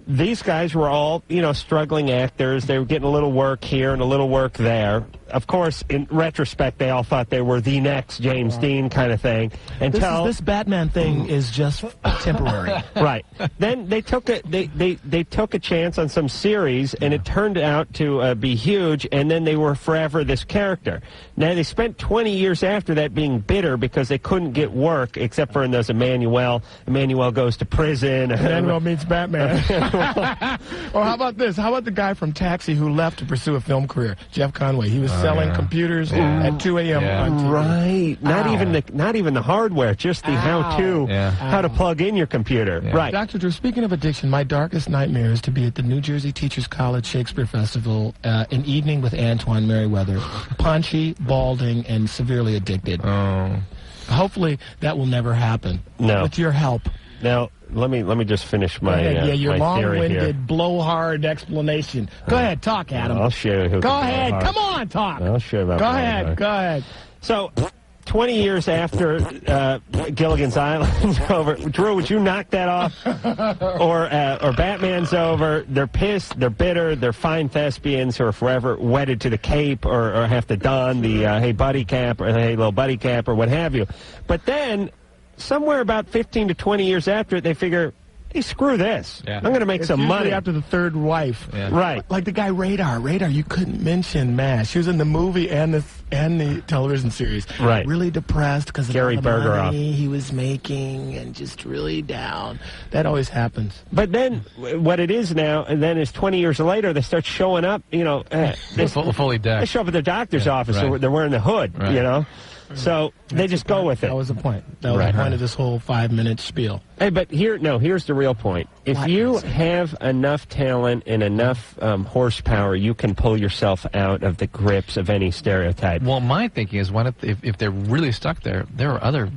Speaker 1: these guys were all, struggling actors. They were getting a little work here and a little work there. Of course, in retrospect, they all thought they were the next James Dean kind of thing.
Speaker 2: This Batman thing is just temporary.
Speaker 1: Right. Then they took a chance on some series, and it turned out to be huge, and then they were forever this character. Now, they spent 20 years after that being bitter because they couldn't get work, except for in those Emmanuel. Emmanuel goes to prison.
Speaker 2: Emmanuel meets Batman. Or how about this? How about the guy from Taxi who left to pursue a film career? Jeff Conway. He was selling computers at 2 a.m. on TV.
Speaker 1: Right. Not even the hardware, just the how to plug in your computer.
Speaker 3: Yeah.
Speaker 1: Right.
Speaker 2: Dr. Drew, speaking of addiction, my darkest nightmare is to be at the New Jersey Teachers College Shakespeare Festival, an evening with Antoine Merriweather, paunchy, balding, and severely addicted.
Speaker 3: Oh.
Speaker 2: Hopefully that will never happen.
Speaker 1: No.
Speaker 2: With your help.
Speaker 1: Now, let me just finish my
Speaker 2: your
Speaker 1: my theory here.
Speaker 2: long-winded, blowhard explanation. Go ahead, talk, Adam.
Speaker 1: I'll show you who
Speaker 2: Go
Speaker 1: can blow
Speaker 2: ahead.
Speaker 1: hard.
Speaker 2: Come on, talk.
Speaker 1: I'll show you about
Speaker 2: Go
Speaker 1: blowing
Speaker 2: ahead.
Speaker 1: hard.
Speaker 2: Go ahead.
Speaker 1: So, 20 years after Gilligan's Island's over, Drew, would you knock that off? or Batman's over, they're pissed, they're bitter, they're fine thespians who are forever wedded to the cape or have to don the hey buddy cap or hey little buddy cap or what have you. But then, somewhere about 15 to 20 years after it, they figure, hey, screw this.
Speaker 3: Yeah.
Speaker 1: I'm going to make some money.
Speaker 2: After the third wife.
Speaker 3: Yeah.
Speaker 1: Right.
Speaker 2: Like the guy Radar, you couldn't mention MASH. She was in the movie and the television series.
Speaker 1: Right.
Speaker 2: Really depressed because of all
Speaker 1: Gary
Speaker 2: the
Speaker 1: Bergerac.
Speaker 2: money he was making and just really down. That always happens.
Speaker 1: But then what it is now, and then is 20 years later, they start showing up, they
Speaker 3: Fully decked.
Speaker 1: They show up at their doctor's office,
Speaker 3: right.
Speaker 1: they're wearing the hood,
Speaker 3: Right.
Speaker 1: So they just go with it.
Speaker 2: That was the point. That was the point of this whole 5-minute spiel.
Speaker 1: Hey, but here's the real point. If you have enough talent and enough horsepower, you can pull yourself out of the grips of any stereotype.
Speaker 3: Well, my thinking is, if they're really stuck there are other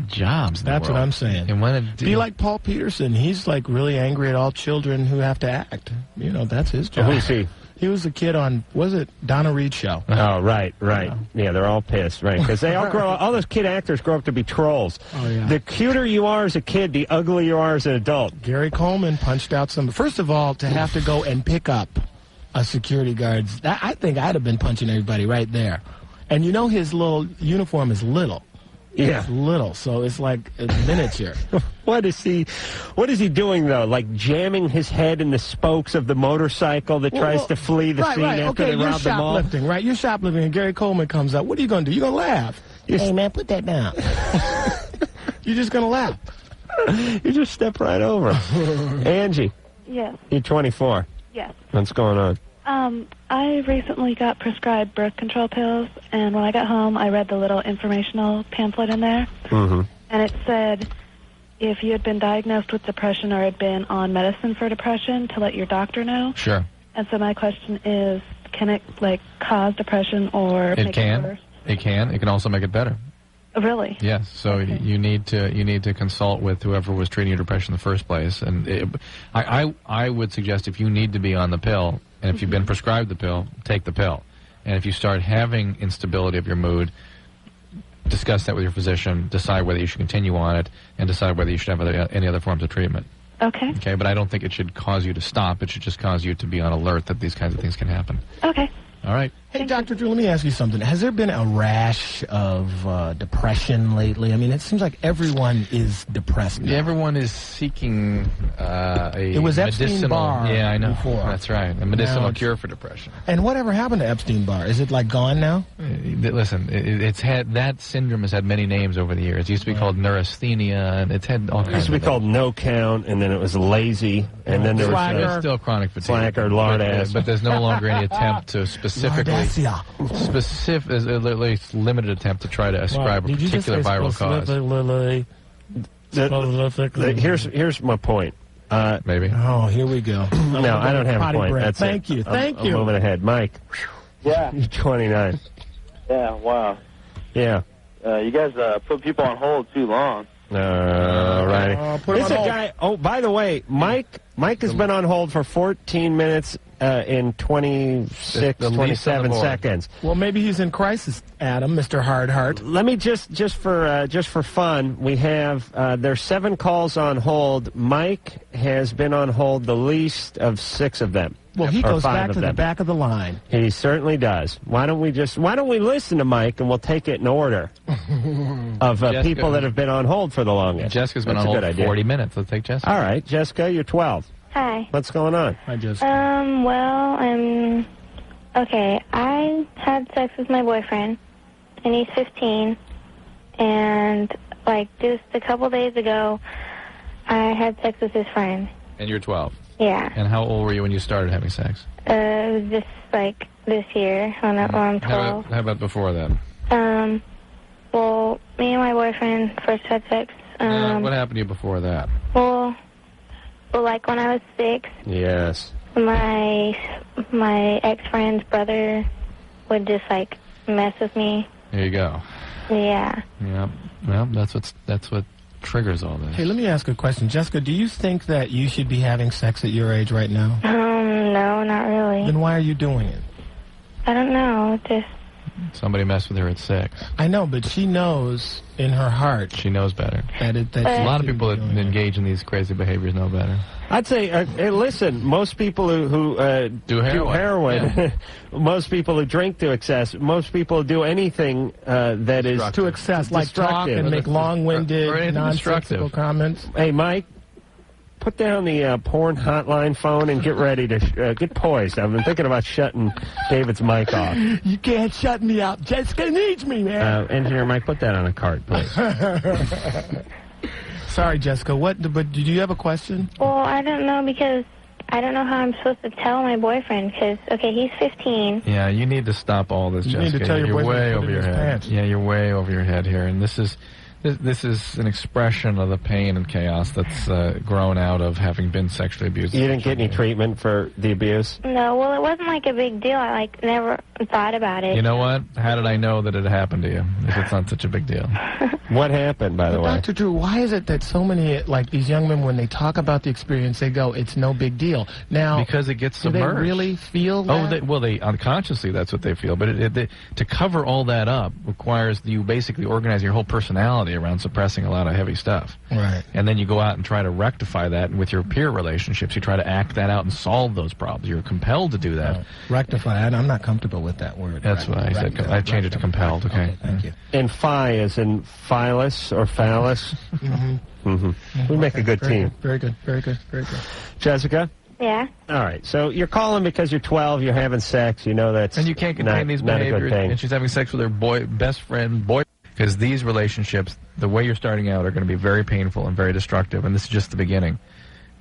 Speaker 3: jobs in the
Speaker 2: That's
Speaker 3: world.
Speaker 2: what I'm saying.
Speaker 3: And
Speaker 2: Be like Paul Peterson. He's like really angry at all children who have to act. That's his job.
Speaker 1: Who's he?
Speaker 2: He was a kid on, was it Donna Reed's show?
Speaker 1: Oh, right. Yeah, they're all pissed, right? Because they all those kid actors grow up to be trolls.
Speaker 2: Oh, yeah.
Speaker 1: The cuter you are as a kid, the uglier you are as an adult.
Speaker 2: Gary Coleman punched out some. First of all, to have to go and pick up a security guard, I think I'd have been punching everybody right there. And his little uniform is little.
Speaker 1: Yeah.
Speaker 2: It's little, so it's like a miniature.
Speaker 1: What is he doing, though? Like jamming his head in the spokes of the motorcycle that tries to flee the scene after they rob the mall?
Speaker 2: You're shoplifting, right? You're shoplifting, and Gary Coleman comes up. What are you going to do? You're going to laugh. Hey, man, put that down. You're just going to laugh.
Speaker 1: You just step right over. Angie,
Speaker 5: Yes.
Speaker 1: you're 24.
Speaker 5: Yes.
Speaker 1: What's going on?
Speaker 5: I recently got prescribed birth control pills, and when I got home, I read the little informational pamphlet in there, and it said if you had been diagnosed with depression or had been on medicine for depression, to let your doctor know.
Speaker 3: Sure.
Speaker 5: And so my question is, can it cause depression or make it worse?
Speaker 3: It can. It can also make it better.
Speaker 5: Oh, really?
Speaker 3: Yes. So you need to consult with whoever was treating your depression in the first place. And I would suggest if you need to be on the pill, and if you've been prescribed the pill, take the pill. And if you start having instability of your mood, discuss that with your physician, decide whether you should continue on it, and decide whether you should have any other forms of treatment.
Speaker 5: Okay.
Speaker 3: Okay, but I don't think it should cause you to stop. It should just cause you to be on alert that these kinds of things can happen.
Speaker 5: Okay.
Speaker 3: All right.
Speaker 2: Hey, Dr. Drew, let me ask you something. Has there been a rash of depression lately? I mean, it seems like everyone is depressed now.
Speaker 3: Yeah, everyone is seeking
Speaker 2: It was Epstein-Barr
Speaker 3: Yeah, I know.
Speaker 2: before.
Speaker 3: That's right. A medicinal
Speaker 2: Now it's-
Speaker 3: cure for depression.
Speaker 2: And whatever happened to Epstein-Barr? Is it gone now?
Speaker 3: Listen, it's had that syndrome has had many names over the years. It used to be called neurasthenia, and it's had all kinds.
Speaker 1: It used to be
Speaker 3: of
Speaker 1: called no count, and then it was lazy, and then there
Speaker 3: There's still chronic fatigue.
Speaker 1: Slacker, lard ass.
Speaker 3: But there's no longer any attempt to specifically limited attempt to try to ascribe a particular viral cause.
Speaker 1: Here's my point.
Speaker 3: Maybe.
Speaker 2: Oh, here we go.
Speaker 1: No, I don't have a point. That's
Speaker 2: Thank
Speaker 1: it.
Speaker 2: you.
Speaker 1: I'm moving ahead. Mike.
Speaker 11: Yeah.
Speaker 1: You're 29.
Speaker 11: Yeah, wow.
Speaker 1: Yeah.
Speaker 11: You guys put people on hold too long.
Speaker 1: Righty. This is a guy. Oh, by the way, Mike has been on hold for 14 minutes in 27 seconds.
Speaker 2: Well, maybe he's in crisis, Adam, Mr. Hardheart.
Speaker 1: Let me just for fun, we have there's 7 calls on hold. Mike has been on hold the least of 6 of them.
Speaker 2: Well, he goes back to the
Speaker 1: them.
Speaker 2: back of the line.
Speaker 1: He certainly does. Why don't we listen to Mike and we'll take it in order of people that have been on hold for the longest.
Speaker 3: Jessica's been on hold for 40 minutes. Let's take Jessica.
Speaker 1: All right, Jessica, you're 12.
Speaker 6: Hi.
Speaker 1: What's going on?
Speaker 2: Hi, Jessica.
Speaker 6: Okay, I had sex with my boyfriend, and he's 15, and, just a couple days ago, I had sex with his friend.
Speaker 3: And you're 12.
Speaker 6: Yeah.
Speaker 3: And how old were you when you started having sex?
Speaker 6: It was just like this year when I'm 12.
Speaker 3: How about before that?
Speaker 6: Well, me and my boyfriend first had sex.
Speaker 3: What happened to you before that?
Speaker 6: Well, like when I was 6.
Speaker 1: Yes.
Speaker 6: My ex-friend's brother would just like mess with me.
Speaker 3: There you go.
Speaker 6: Yeah.
Speaker 3: Yeah. Well, that's what triggers all this.
Speaker 2: Hey, let me ask a question. Jessica, do you think that you should be having sex at your age right now?
Speaker 6: No, not really.
Speaker 2: Then why are you doing it?
Speaker 6: I don't know. Just
Speaker 3: Somebody messed with her at 6.
Speaker 2: I know, but she knows in her heart.
Speaker 3: She knows better.
Speaker 2: That
Speaker 3: a lot of people that engage in these crazy behaviors know better.
Speaker 1: I'd say, hey, listen, most people who
Speaker 3: do heroin,
Speaker 1: yeah. Most people who drink to excess, most people do anything that is
Speaker 2: to excess, like talk and make long-winded, nonsensical comments.
Speaker 1: Hey, Mike, put down the porn hotline phone and get ready to get poised. I've been thinking about shutting David's mic off.
Speaker 2: You can't shut me up. Jessica needs me, man.
Speaker 1: Engineer Mike, put that on a card, please.
Speaker 2: Sorry, Jessica. But did you have a question?
Speaker 6: Well, I don't know because I don't know how I'm supposed to tell my boyfriend because, okay, he's 15.
Speaker 3: Yeah, you need to stop all this, Jessica.
Speaker 2: You need to tell your
Speaker 3: you're
Speaker 2: boyfriend
Speaker 3: way
Speaker 2: to put
Speaker 3: over
Speaker 2: in
Speaker 3: your
Speaker 2: his
Speaker 3: head.
Speaker 2: pants.
Speaker 3: Yeah, you're way over your head here, and this is an expression of the pain and chaos that's grown out of having been sexually abused.
Speaker 1: You didn't get any treatment for the abuse?
Speaker 6: No, well, it wasn't like a big deal. I never thought about it.
Speaker 3: You know what? How did I know that it happened to you if it's not such a big deal?
Speaker 1: What happened, by the way?
Speaker 2: Dr. Drew, why is it that so many, like these young men, when they talk about the experience, they go, it's no big deal. Now,
Speaker 3: because it gets
Speaker 2: do
Speaker 3: submerged.
Speaker 2: they really feel that?
Speaker 3: They unconsciously, that's what they feel. But to cover all that up requires you basically organize your whole personality around suppressing a lot of heavy stuff.
Speaker 2: Right.
Speaker 3: And then you go out and try to rectify that, and with your peer relationships, you try to act that out and solve those problems. You're compelled to do that.
Speaker 2: Rectify. I'm not comfortable with that word.
Speaker 3: That's what I said. I changed it to compelled. Okay.
Speaker 2: Thank you.
Speaker 1: And phi as in phyllis or phallus? We make a good team.
Speaker 2: Very good. Very good. Very good.
Speaker 1: Jessica?
Speaker 6: Yeah.
Speaker 1: All right. So you're calling because you're 12, you're having sex, you know that's
Speaker 3: and you can't contain these
Speaker 1: not a good
Speaker 3: behaviors,
Speaker 1: thing.
Speaker 3: and she's having sex with her best friend, because these relationships, the way you're starting out, are going to be very painful and very destructive, and this is just the beginning.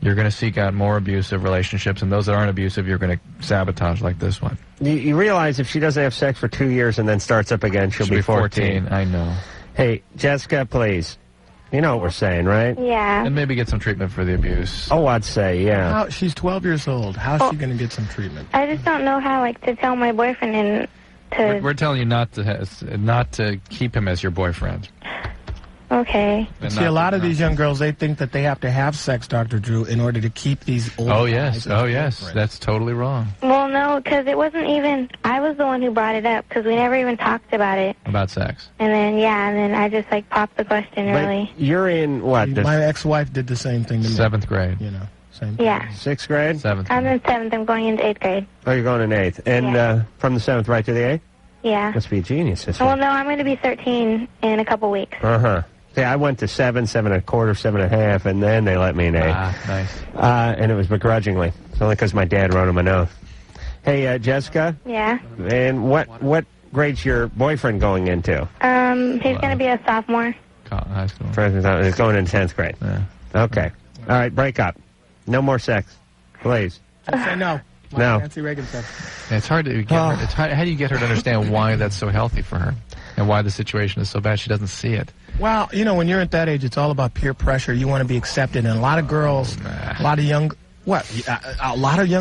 Speaker 3: You're going to seek out more abusive relationships, and those that aren't abusive, you're going to sabotage like this one.
Speaker 1: You realize if she doesn't have sex for 2 years and then starts up again, she'll be 14.
Speaker 3: I know.
Speaker 1: Hey, Jessica, please. You know what we're saying, right?
Speaker 6: Yeah.
Speaker 3: And maybe get some treatment for the abuse.
Speaker 1: Oh, I'd say, yeah.
Speaker 2: She's 12 years old. How's she going to get some treatment?
Speaker 6: I just don't know how, to tell my boyfriend and to...
Speaker 3: We're telling you not to keep him as your boyfriend.
Speaker 6: Okay.
Speaker 2: See, a lot of these young girls, they think that they have to have sex, Dr. Drew, in order to keep these old guys.
Speaker 3: Oh, yes. That's totally wrong.
Speaker 6: Well, no, because it wasn't even... I was the one who brought it up, because we never even talked about it.
Speaker 3: About sex.
Speaker 6: And then I just, popped the question, really.
Speaker 1: But you're in, what?
Speaker 2: My ex-wife did the same thing to me.
Speaker 3: 7th grade.
Speaker 2: You know, same thing.
Speaker 6: Yeah.
Speaker 1: 6th grade?
Speaker 3: 7th grade.
Speaker 6: I'm in 7th. I'm going into 8th grade.
Speaker 1: Oh, you're going in 8th. And from the 7th right to the 8th?
Speaker 6: Yeah.
Speaker 1: Must be a genius, sister.
Speaker 6: Well, no, I'm going to be 13 in a couple weeks.
Speaker 1: Uh-huh. Yeah, I went to 7, 7 1/4, 7 1/2, and then they let me in 8.
Speaker 3: Ah, nice.
Speaker 1: And it was begrudgingly. It's only because my dad wrote him a note. Hey, Jessica?
Speaker 6: Yeah?
Speaker 1: And what grade's your boyfriend going into?
Speaker 6: He's going to be a sophomore.
Speaker 3: High school.
Speaker 1: He's going into 10th grade.
Speaker 3: Yeah.
Speaker 1: Okay. All right, break up. No more sex. Please.
Speaker 2: Just say no. Like
Speaker 1: No.
Speaker 2: Nancy Reagan said.
Speaker 3: It's hard to get her. How do you get her to understand why that's so healthy for her? And why the situation is so bad she doesn't see it.
Speaker 2: Well, when you're at that age, it's all about peer pressure. You want to be accepted. And a lot of girls, a lot of young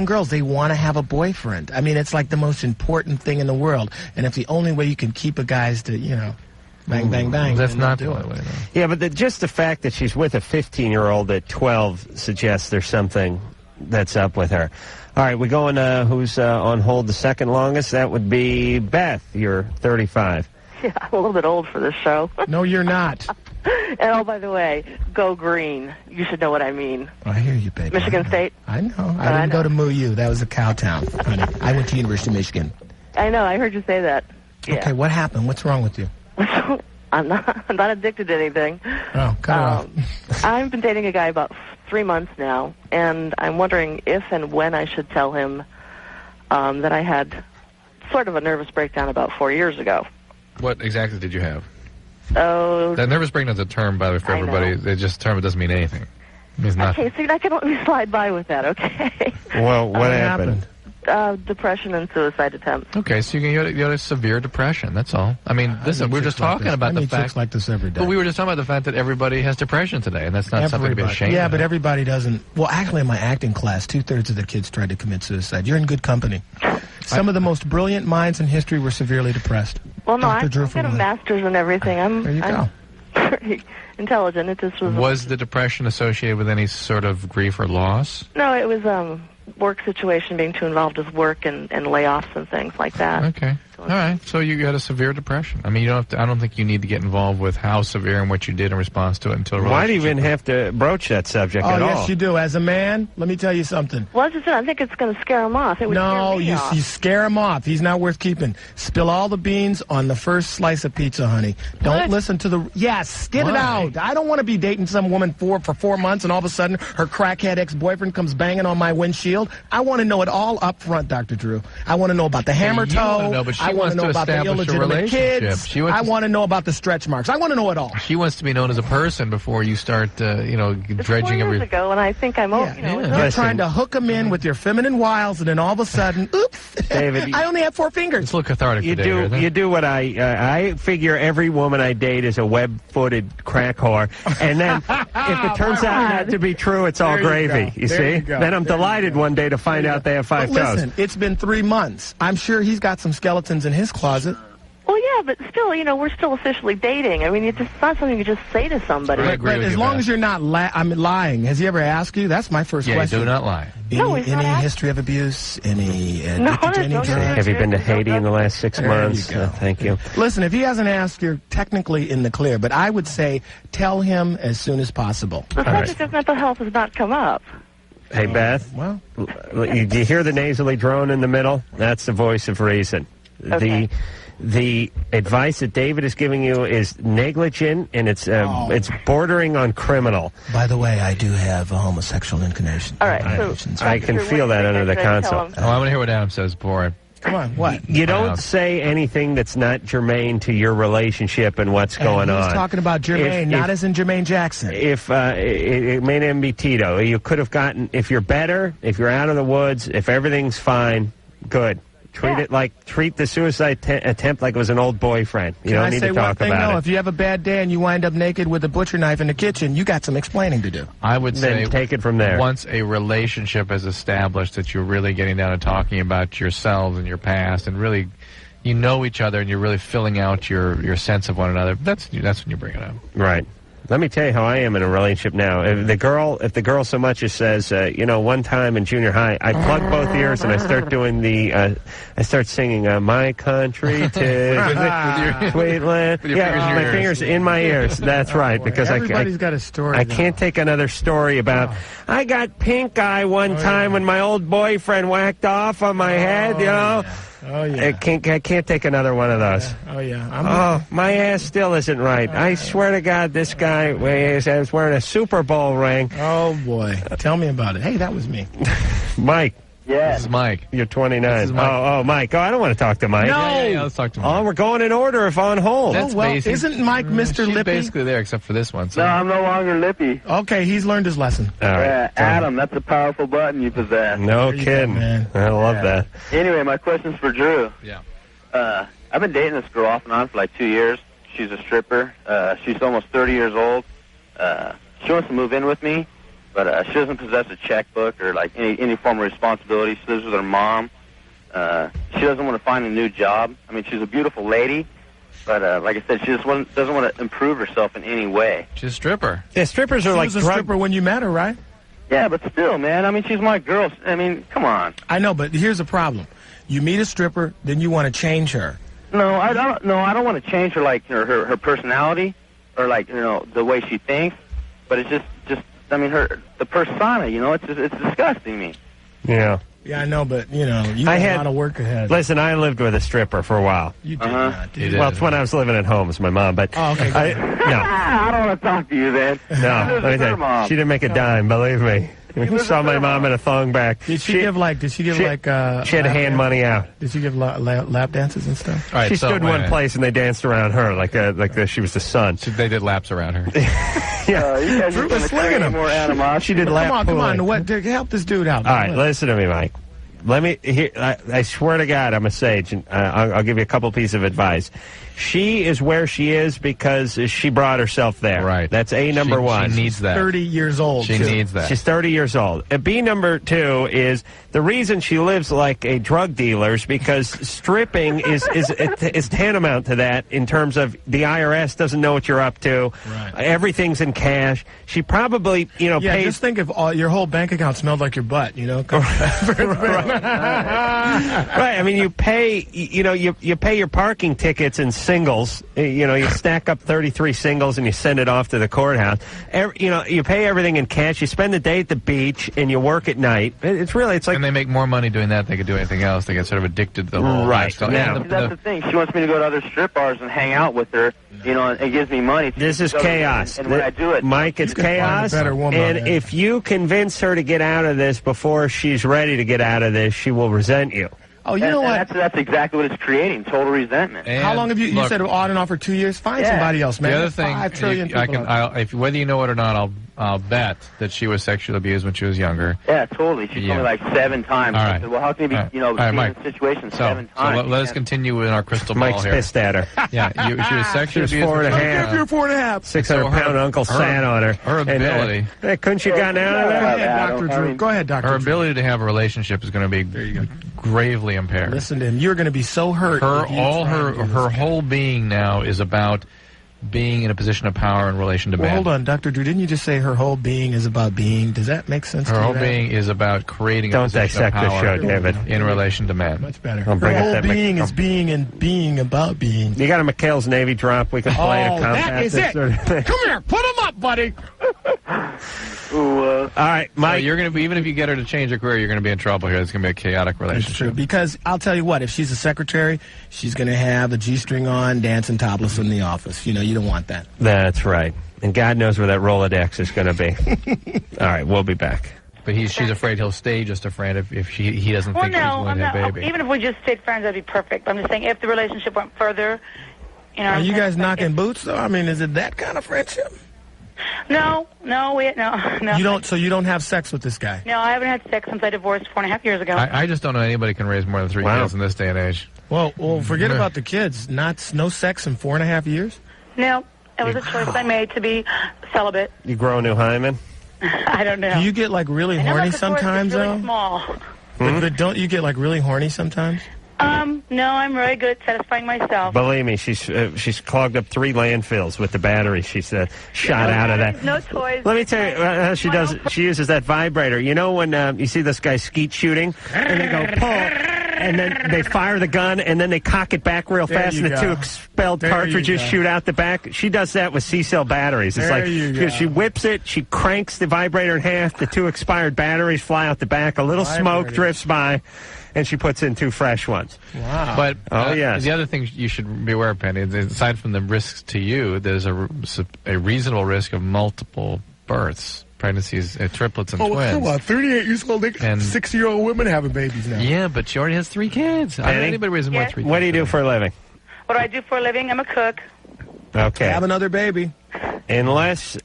Speaker 2: girls, they want to have a boyfriend. I mean, it's like the most important thing in the world. And if the only way you can keep a guy is to, bang, bang, bang.
Speaker 3: That's not
Speaker 2: do
Speaker 3: the
Speaker 2: it.
Speaker 3: way, though.
Speaker 1: Yeah, but just the fact that she's with a 15-year-old at 12 suggests there's something that's up with her. All right, we're going who's on hold the second longest? That would be Beth. You're 35.
Speaker 12: Yeah, I'm a little bit old for this show.
Speaker 2: No, you're not.
Speaker 12: And oh, by the way, go green. You should know what I mean.
Speaker 2: I hear you, baby.
Speaker 12: Michigan State?
Speaker 2: I know. I didn't go to MooU. That was a cow town, honey. I went to University of Michigan.
Speaker 12: I know. I heard you say that. Yeah.
Speaker 2: Okay, what happened? What's wrong with you?
Speaker 12: I'm not addicted to anything.
Speaker 2: Oh, cut it off.
Speaker 12: I've been dating a guy about 3 months now, and I'm wondering if and when I should tell him that I had sort of a nervous breakdown about 4 years ago.
Speaker 3: What exactly did you have?
Speaker 12: Oh.
Speaker 3: That nervous breakdown is a term, by the way, for everybody. It's just a term that doesn't mean anything. He's not.
Speaker 12: Okay, so I can let me slide by with that, okay?
Speaker 1: Well, what happened?
Speaker 12: Depression and suicide attempts.
Speaker 3: Okay, so you had a severe depression. That's all. I mean, listen, we were just talking about the fact.
Speaker 2: like this every day.
Speaker 3: But we were just talking about the fact that everybody has depression today, and that's not something to be ashamed of.
Speaker 2: Yeah, but everybody doesn't. Well, actually, in my acting class, 2/3 of the kids tried to commit suicide. You're in good company. Some of the most brilliant minds in history were severely depressed.
Speaker 12: Well, no, I
Speaker 2: Drew
Speaker 12: got a master's and everything.
Speaker 2: There you go.
Speaker 12: I'm pretty intelligent. It just was.
Speaker 3: Was the depression associated with any sort of grief or loss?
Speaker 12: No, it was work situation, being too involved with work and layoffs and things like that.
Speaker 3: Okay. All right. So you had a severe depression. I mean, you don't have to. I don't think you need to get involved with how severe and what you did in response to it until.
Speaker 1: Why do you even have to broach that subject at all?
Speaker 2: Oh, yes, you do. As a man, let me tell you something.
Speaker 12: Well, I think it's going to scare him off. It would scare me off.
Speaker 2: You scare him off. He's not worth keeping. Spill all the beans on the first slice of pizza, honey. Don't listen to the. Yes, get it out. I don't want to be dating some woman for 4 months and all of a sudden her crackhead ex-boyfriend comes banging on my windshield. I want to know it all up front, Dr. Drew. I want to know about the hammer toe. I want to know about the illegitimate kids. I want to know about the stretch marks. I want to know it all.
Speaker 3: She wants to be known as a person before you start, dredging
Speaker 12: 4 years ago, and I think I'm
Speaker 2: You're trying to hook them in with your feminine wiles, and then all of a sudden, oops, David, I only have 4 fingers.
Speaker 3: It's a little cathartic
Speaker 1: you
Speaker 3: today.
Speaker 1: You do what I figure every woman I date is a web-footed crack whore, and then if it turns out not to be true, it's all gravy. You see? Then I'm delighted one day to find out they have 5 toes.
Speaker 2: Listen, it's been 3 months. I'm sure he's got some skeletons in his closet.
Speaker 12: Well, yeah, but still, we're still officially dating. I mean, it's not something you just say to somebody.
Speaker 2: But as long as you're not lying. Has he ever asked you? That's my first question.
Speaker 3: Yeah, do not lie.
Speaker 2: Any history of abuse? Any drugs?
Speaker 1: Have you been to Haiti in the last 6 months? Thank you.
Speaker 2: Listen, if he hasn't asked, you're technically in the clear. But I would say tell him as soon as possible.
Speaker 12: The subject of mental health has not come up.
Speaker 1: Hey, Beth.
Speaker 2: Well,
Speaker 1: do you hear the nasally drone in the middle? That's the voice of reason.
Speaker 12: Okay.
Speaker 1: The advice that David is giving you is negligent, and it's bordering on criminal.
Speaker 2: By the way, I do have a homosexual inclination.
Speaker 12: All right,
Speaker 1: I can feel that under the console.
Speaker 3: I want to hear what Adam says, boy.
Speaker 2: Come on, what?
Speaker 1: You don't say anything that's not germane to your relationship and what's going on.
Speaker 2: He's talking about germane, not as in Jermaine Jackson.
Speaker 1: If it may not be Tito, you could have gotten, if you're better, if you're out of the woods, if everything's fine, good. Treat the suicide attempt like it was an old boyfriend. You don't need to talk about it.
Speaker 2: If you have a bad day and you wind up naked with a butcher knife in the kitchen, you got some explaining to do.
Speaker 3: I would say
Speaker 1: take it from there.
Speaker 3: Once a relationship is established, that you're really getting down to talking about yourselves and your past, and really, you know each other, and you're really filling out your sense of one another. That's when you bring it up.
Speaker 1: Right. Let me tell you how I am in a relationship now. If the girl so much as says, one time in junior high, I plug both ears and I start doing I start singing "My Country to Sweet Land." My fingers in my ears. That's right, because
Speaker 2: everybody's got a story.
Speaker 1: I can't take another story about I got pink eye one time when my old boyfriend whacked off on my head.
Speaker 2: Oh, yeah.
Speaker 1: I can't take another one of those.
Speaker 2: Yeah. Oh, yeah.
Speaker 1: My ass still isn't right. I swear to God, this guy was wearing a Super Bowl ring.
Speaker 2: Oh, boy. Tell me about it. Hey, that was me.
Speaker 1: Mike.
Speaker 11: Yeah.
Speaker 3: This is Mike.
Speaker 1: You're 29.
Speaker 3: This is Mike.
Speaker 1: Oh, Mike. Oh, I don't want to talk to Mike.
Speaker 2: No.
Speaker 3: Yeah, let's talk to Mike.
Speaker 1: Oh, we're going in order if on hold.
Speaker 3: That's basic.
Speaker 2: Isn't Mike Mr.
Speaker 3: She's
Speaker 2: Lippy?
Speaker 3: basically there, except for this one. So.
Speaker 11: No, I'm no longer Lippy.
Speaker 2: Okay, he's learned his lesson.
Speaker 1: All right.
Speaker 11: Yeah, Adam, that's a powerful button you possess.
Speaker 1: No kidding.
Speaker 2: Man.
Speaker 1: I love that.
Speaker 11: Anyway, my question's for Drew.
Speaker 3: Yeah.
Speaker 11: I've been dating this girl off and on for like 2 years. She's a stripper. She's almost 30 years old. She wants to move in with me, but she doesn't possess a checkbook or like any form of responsibility. She lives with her mom. She doesn't want to find a new job. I mean, she's a beautiful lady, but like I said, she just doesn't want to improve herself in any way.
Speaker 3: She's a stripper.
Speaker 1: Yeah, strippers are like
Speaker 2: She was a stripper when you met her, right?
Speaker 11: Yeah, but still, man. I mean, she's my girl. I mean, come on.
Speaker 2: I know, but here's the problem. You meet a stripper, then you want to change her.
Speaker 11: No, I don't. No, I don't want to change her, like her personality, or like the way she thinks. But it's just I mean, the persona. It's disgusting me.
Speaker 1: Yeah.
Speaker 2: Yeah, I know, but you have a lot of work ahead.
Speaker 1: Listen, I lived with a stripper for a while.
Speaker 2: You did not. Did
Speaker 1: Well, it's when I was living at home with my mom, but
Speaker 2: okay.
Speaker 1: No.
Speaker 11: I don't want to talk to you then.
Speaker 1: No, let me tell you, she didn't make a dime, believe me. He saw my mom in a thong back.
Speaker 2: Did she give like? She had
Speaker 1: hand money out.
Speaker 2: Did she give lap dances and stuff?
Speaker 3: All right,
Speaker 1: She stood in one place and they danced around her like she was the sun.
Speaker 3: They did laps around her.
Speaker 1: Yeah,
Speaker 8: you guys
Speaker 2: Drew was slinging them.
Speaker 8: more animosity.
Speaker 1: She did lap
Speaker 2: Come on.
Speaker 1: pulling.
Speaker 2: What? Help this dude out.
Speaker 1: All right, listen to me, Mike. Let me. I swear to God, I'm a sage, and I'll give you a couple pieces of advice. She is where she is because she brought herself there.
Speaker 3: Right.
Speaker 1: That's number one.
Speaker 3: She needs that.
Speaker 2: 30 years old.
Speaker 3: She needs that.
Speaker 1: She's 30 years old. B number 2 is the reason she lives like a drug dealer is because stripping is tantamount to that in terms of the IRS doesn't know what you're up to.
Speaker 2: Right.
Speaker 1: Everything's in cash. She probably,
Speaker 2: Yeah,
Speaker 1: pays.
Speaker 2: just think if your whole bank account smelled like your butt,
Speaker 1: Right. I mean, you pay, you pay your parking tickets in singles. You stack up 33 singles and you send it off to the courthouse. You pay everything in cash. You spend the day at the beach and you work at night. It's like.
Speaker 3: And they make more money doing that than they could do anything else. They get sort of addicted to the whole lifestyle.
Speaker 1: Now,
Speaker 11: That's the thing. She wants me to go to other strip bars and hang out with her. And it gives me money.
Speaker 1: This is chaos.
Speaker 11: And when I do it,
Speaker 1: Mike, it's chaos. And if you convince her to get out of this before she's ready to get out of this, she will resent you.
Speaker 2: Oh, you know what?
Speaker 11: That's exactly what it's creating, total resentment.
Speaker 3: And
Speaker 2: how long have you said on and off for 2 years? Find somebody else, man.
Speaker 3: The other thing,
Speaker 2: 5 trillion people.
Speaker 3: whether you know it or not, I'll bet that she was sexually abused when she was younger.
Speaker 11: Yeah, totally. She told me like 7 times.
Speaker 3: All
Speaker 11: I
Speaker 3: right.
Speaker 11: said, well, how can you be,
Speaker 3: All right,
Speaker 11: be
Speaker 3: Mike.
Speaker 11: in a situation
Speaker 3: So
Speaker 11: 7 times?
Speaker 3: let us continue in our crystal ball
Speaker 1: Mike's
Speaker 3: here.
Speaker 1: pissed at her.
Speaker 3: Yeah, she was sexually abused.
Speaker 1: 4.5.
Speaker 2: You're 4.5.
Speaker 1: 600-pound uncle sat on her.
Speaker 3: Her ability.
Speaker 1: Couldn't you gotten out of there?
Speaker 2: Go ahead, Dr. Drew. Go ahead, Dr.
Speaker 3: Her
Speaker 2: Drew.
Speaker 3: ability to have a relationship is going to be gravely impaired.
Speaker 2: Listen to him. You're going to be so hurt.
Speaker 3: Her whole being now is about being in a position of power in relation to
Speaker 2: Well,
Speaker 3: men.
Speaker 2: hold on, Dr. Drew. Didn't you just say her whole being is about being? Does that make sense to
Speaker 3: Her
Speaker 2: you?
Speaker 3: whole being is about creating a
Speaker 1: Don't
Speaker 3: position of
Speaker 1: dissect the
Speaker 3: power
Speaker 1: show, David.
Speaker 3: in relation to men.
Speaker 2: Much better.
Speaker 1: I'll bring
Speaker 2: Her
Speaker 1: up
Speaker 2: whole
Speaker 1: that
Speaker 2: being is being and being about being.
Speaker 1: You got a McHale's Navy drop we can play to combat
Speaker 2: that is
Speaker 1: this
Speaker 2: it.
Speaker 1: sort of thing?
Speaker 2: Come here. Put him up, buddy.
Speaker 1: All right, Mike.
Speaker 3: So you're going to be, even if you get her to change her career, you're going to be in trouble here. It's going to be a chaotic
Speaker 2: That's
Speaker 3: relationship.
Speaker 2: true. Because I'll tell you what, if she's a secretary, she's going to have a G-string on, dancing topless in the office. You don't want that.
Speaker 1: That's right. And God knows where that Rolodex is going to be. All right, we'll be back.
Speaker 3: But she's afraid he'll stay just a friend if he doesn't
Speaker 13: Well,
Speaker 3: think she's
Speaker 13: no,
Speaker 3: going to have a baby.
Speaker 13: even if we just stayed friends, that'd be perfect. I'm just saying, if the relationship went further,
Speaker 2: Are you guys knocking boots, though? I mean, is it that kind of friendship?
Speaker 13: No.
Speaker 2: You don't. So you don't have sex with this guy?
Speaker 13: No, I haven't had sex since I divorced 4.5 years ago.
Speaker 3: I just don't know anybody can raise more than 3 kids in this day and age.
Speaker 2: Well, forget about the kids. No sex in 4.5 years?
Speaker 13: No, it was a choice I made to be celibate.
Speaker 1: You grow a new hymen?
Speaker 13: I don't know.
Speaker 2: Do you get like really horny sometimes,
Speaker 13: really
Speaker 2: though?
Speaker 13: Small.
Speaker 2: But don't you get like really horny sometimes?
Speaker 13: No, I'm very good at satisfying myself.
Speaker 1: Believe me, she's clogged up 3 landfills with the battery she's shot out of that.
Speaker 13: No toys.
Speaker 1: Let me tell you how she does. She uses that vibrator. You know when you see this guy skeet shooting, and they go pull, and then they fire the gun, and then they cock it back real fast, and the 2 expelled cartridges shoot out the back. She does that with C-cell batteries. It's she whips it, she cranks the vibrator in half, the 2 expired batteries fly out the back, a little smoke drifts by, and she puts in 2 fresh ones.
Speaker 2: Wow.
Speaker 3: But
Speaker 1: yes.
Speaker 3: The other thing you should be aware of, Penny, is aside from the risks to you, there's a reasonable risk of multiple births, pregnancies, triplets and twins.
Speaker 2: Come on, 38 years old, and 60-year-old women having babies now.
Speaker 3: Yeah, but she already has 3 kids. I don't know anybody raising more than 3 kids.
Speaker 1: What do you do for a living?
Speaker 13: What do I do for a living? I'm a cook.
Speaker 1: Okay.
Speaker 2: Have another baby.
Speaker 1: Unless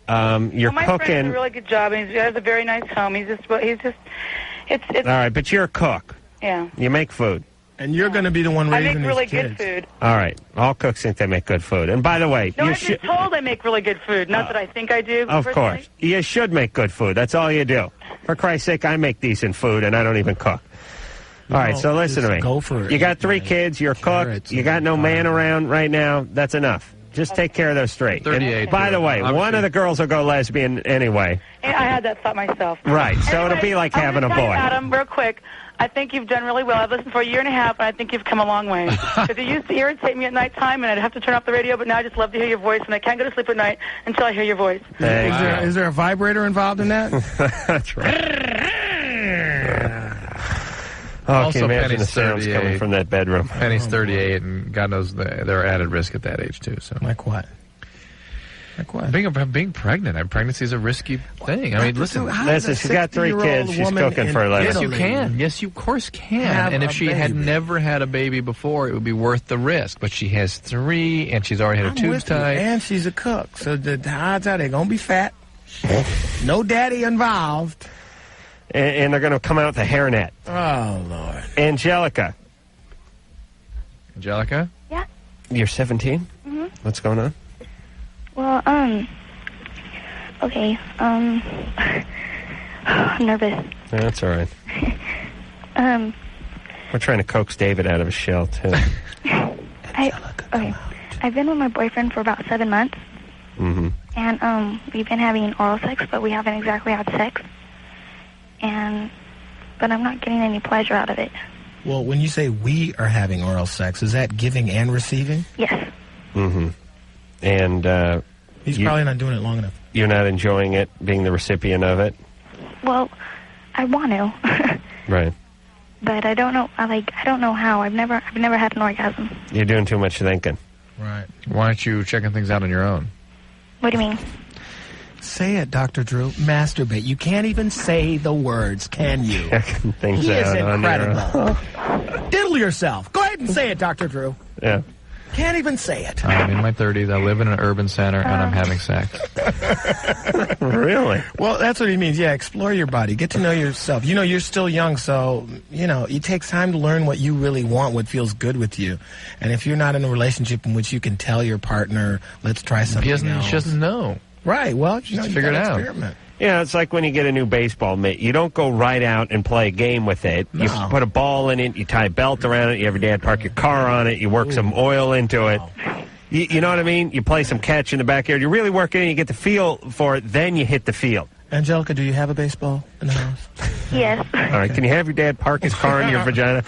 Speaker 1: you're
Speaker 13: my
Speaker 1: cooking.
Speaker 13: friend does a really good job, and he has a very nice home. It's
Speaker 1: All right, but you're a cook.
Speaker 13: Yeah.
Speaker 1: You make food.
Speaker 2: And you're going to be the one
Speaker 13: I
Speaker 2: raising
Speaker 13: make really
Speaker 2: these kids.
Speaker 13: good food.
Speaker 1: All right. All cooks think they make good food. And by the way,
Speaker 13: No,
Speaker 1: you
Speaker 13: I've been told I make really good food. Not that I think I do.
Speaker 1: Of
Speaker 13: personally.
Speaker 1: course. You should make good food. That's all you do. For Christ's sake, I make decent food, and I don't even cook. All right, so listen to me.
Speaker 2: Go for it.
Speaker 1: You got 3 kids. You're a cook. You got no man around right now. That's enough. Just take care of those straight.
Speaker 3: 38.
Speaker 1: And by the way, one of the girls will go lesbian anyway.
Speaker 13: And I had that thought myself.
Speaker 1: Right, so it'll be like having a boy.
Speaker 13: Adam, real quick, I think you've done really well. I've listened for a year and a half, and I think you've come a long way. Because it used to irritate me at nighttime, and I'd have to turn off the radio, but now I just love to hear your voice, and I can't go to sleep at night until I hear your voice.
Speaker 2: Is there a vibrator involved in that?
Speaker 1: That's right. Oh,
Speaker 3: Also,
Speaker 1: can you imagine the
Speaker 3: Penny's
Speaker 1: sounds
Speaker 3: 38.
Speaker 1: coming from that bedroom?
Speaker 3: Penny's 38, and God knows there are added risk at that age, too. So.
Speaker 2: Like what? Like what?
Speaker 3: Being pregnant. Pregnancy is a risky thing. I mean, listen,
Speaker 1: she's got 3 kids. She's cooking for a living.
Speaker 3: Yes, you can. Yes, you of course can. And if she had never had a baby before, it would be worth the risk. But she has 3, and she's already had her tubes tied.
Speaker 2: And she's a cook, so the odds are they're gonna be fat. No daddy involved.
Speaker 1: And they're gonna come out with a hairnet.
Speaker 2: Oh Lord.
Speaker 1: Angelica.
Speaker 6: Yeah.
Speaker 1: You're 17.
Speaker 6: Mm-hmm.
Speaker 1: What's going on?
Speaker 6: Well, okay, I'm nervous.
Speaker 1: That's all right. We're trying to coax David out of his shell, too.
Speaker 6: I've been with my boyfriend for about 7 months.
Speaker 1: Mm-hmm.
Speaker 6: And, we've been having oral sex, but we haven't exactly had sex. But I'm not getting any pleasure out of it.
Speaker 2: Well, when you say we are having oral sex, is that giving and receiving?
Speaker 6: Yes.
Speaker 1: Mm-hmm. And,
Speaker 2: he's probably not doing it long enough.
Speaker 1: You're not enjoying it, being the recipient of it?
Speaker 6: Well, I want to.
Speaker 1: Right.
Speaker 6: But I don't know. I don't know how. I've never had an orgasm.
Speaker 1: You're doing too much thinking.
Speaker 3: Right. Why aren't you checking things out on your own?
Speaker 6: What do you mean?
Speaker 2: Say it, Dr. Drew. Masturbate. You can't even say the words, can you?
Speaker 1: Checking things
Speaker 2: he
Speaker 1: out
Speaker 2: is
Speaker 1: on your
Speaker 2: incredible.
Speaker 1: own.
Speaker 2: Diddle yourself. Go ahead and say it, Dr. Drew.
Speaker 1: Yeah.
Speaker 2: Can't even say it.
Speaker 3: I'm in my 30s. I live in an urban center, and I'm having sex.
Speaker 1: Really?
Speaker 2: Well, that's what he means. Yeah, explore your body. Get to know yourself. You know, you're still young, so, you know, it takes time to learn what you really want, what feels good with you. And if you're not in a relationship in which you can tell your partner, let's try something else.
Speaker 3: She doesn't know.
Speaker 2: Right. Well,
Speaker 3: you figure it out.
Speaker 2: Experiment.
Speaker 1: Yeah, it's like when you get a new baseball mitt. You don't go right out and play a game with it.
Speaker 2: No.
Speaker 1: You put a ball in it, you tie a belt around it, you have your dad park your car on it, you work some oil into it. You know what I mean? You play some catch in the backyard. You really work it in, you get the feel for it, then you hit the field.
Speaker 2: Angelica, do you have a baseball in the house?
Speaker 6: Yes.
Speaker 1: All right, can you have your dad park his car in your vagina?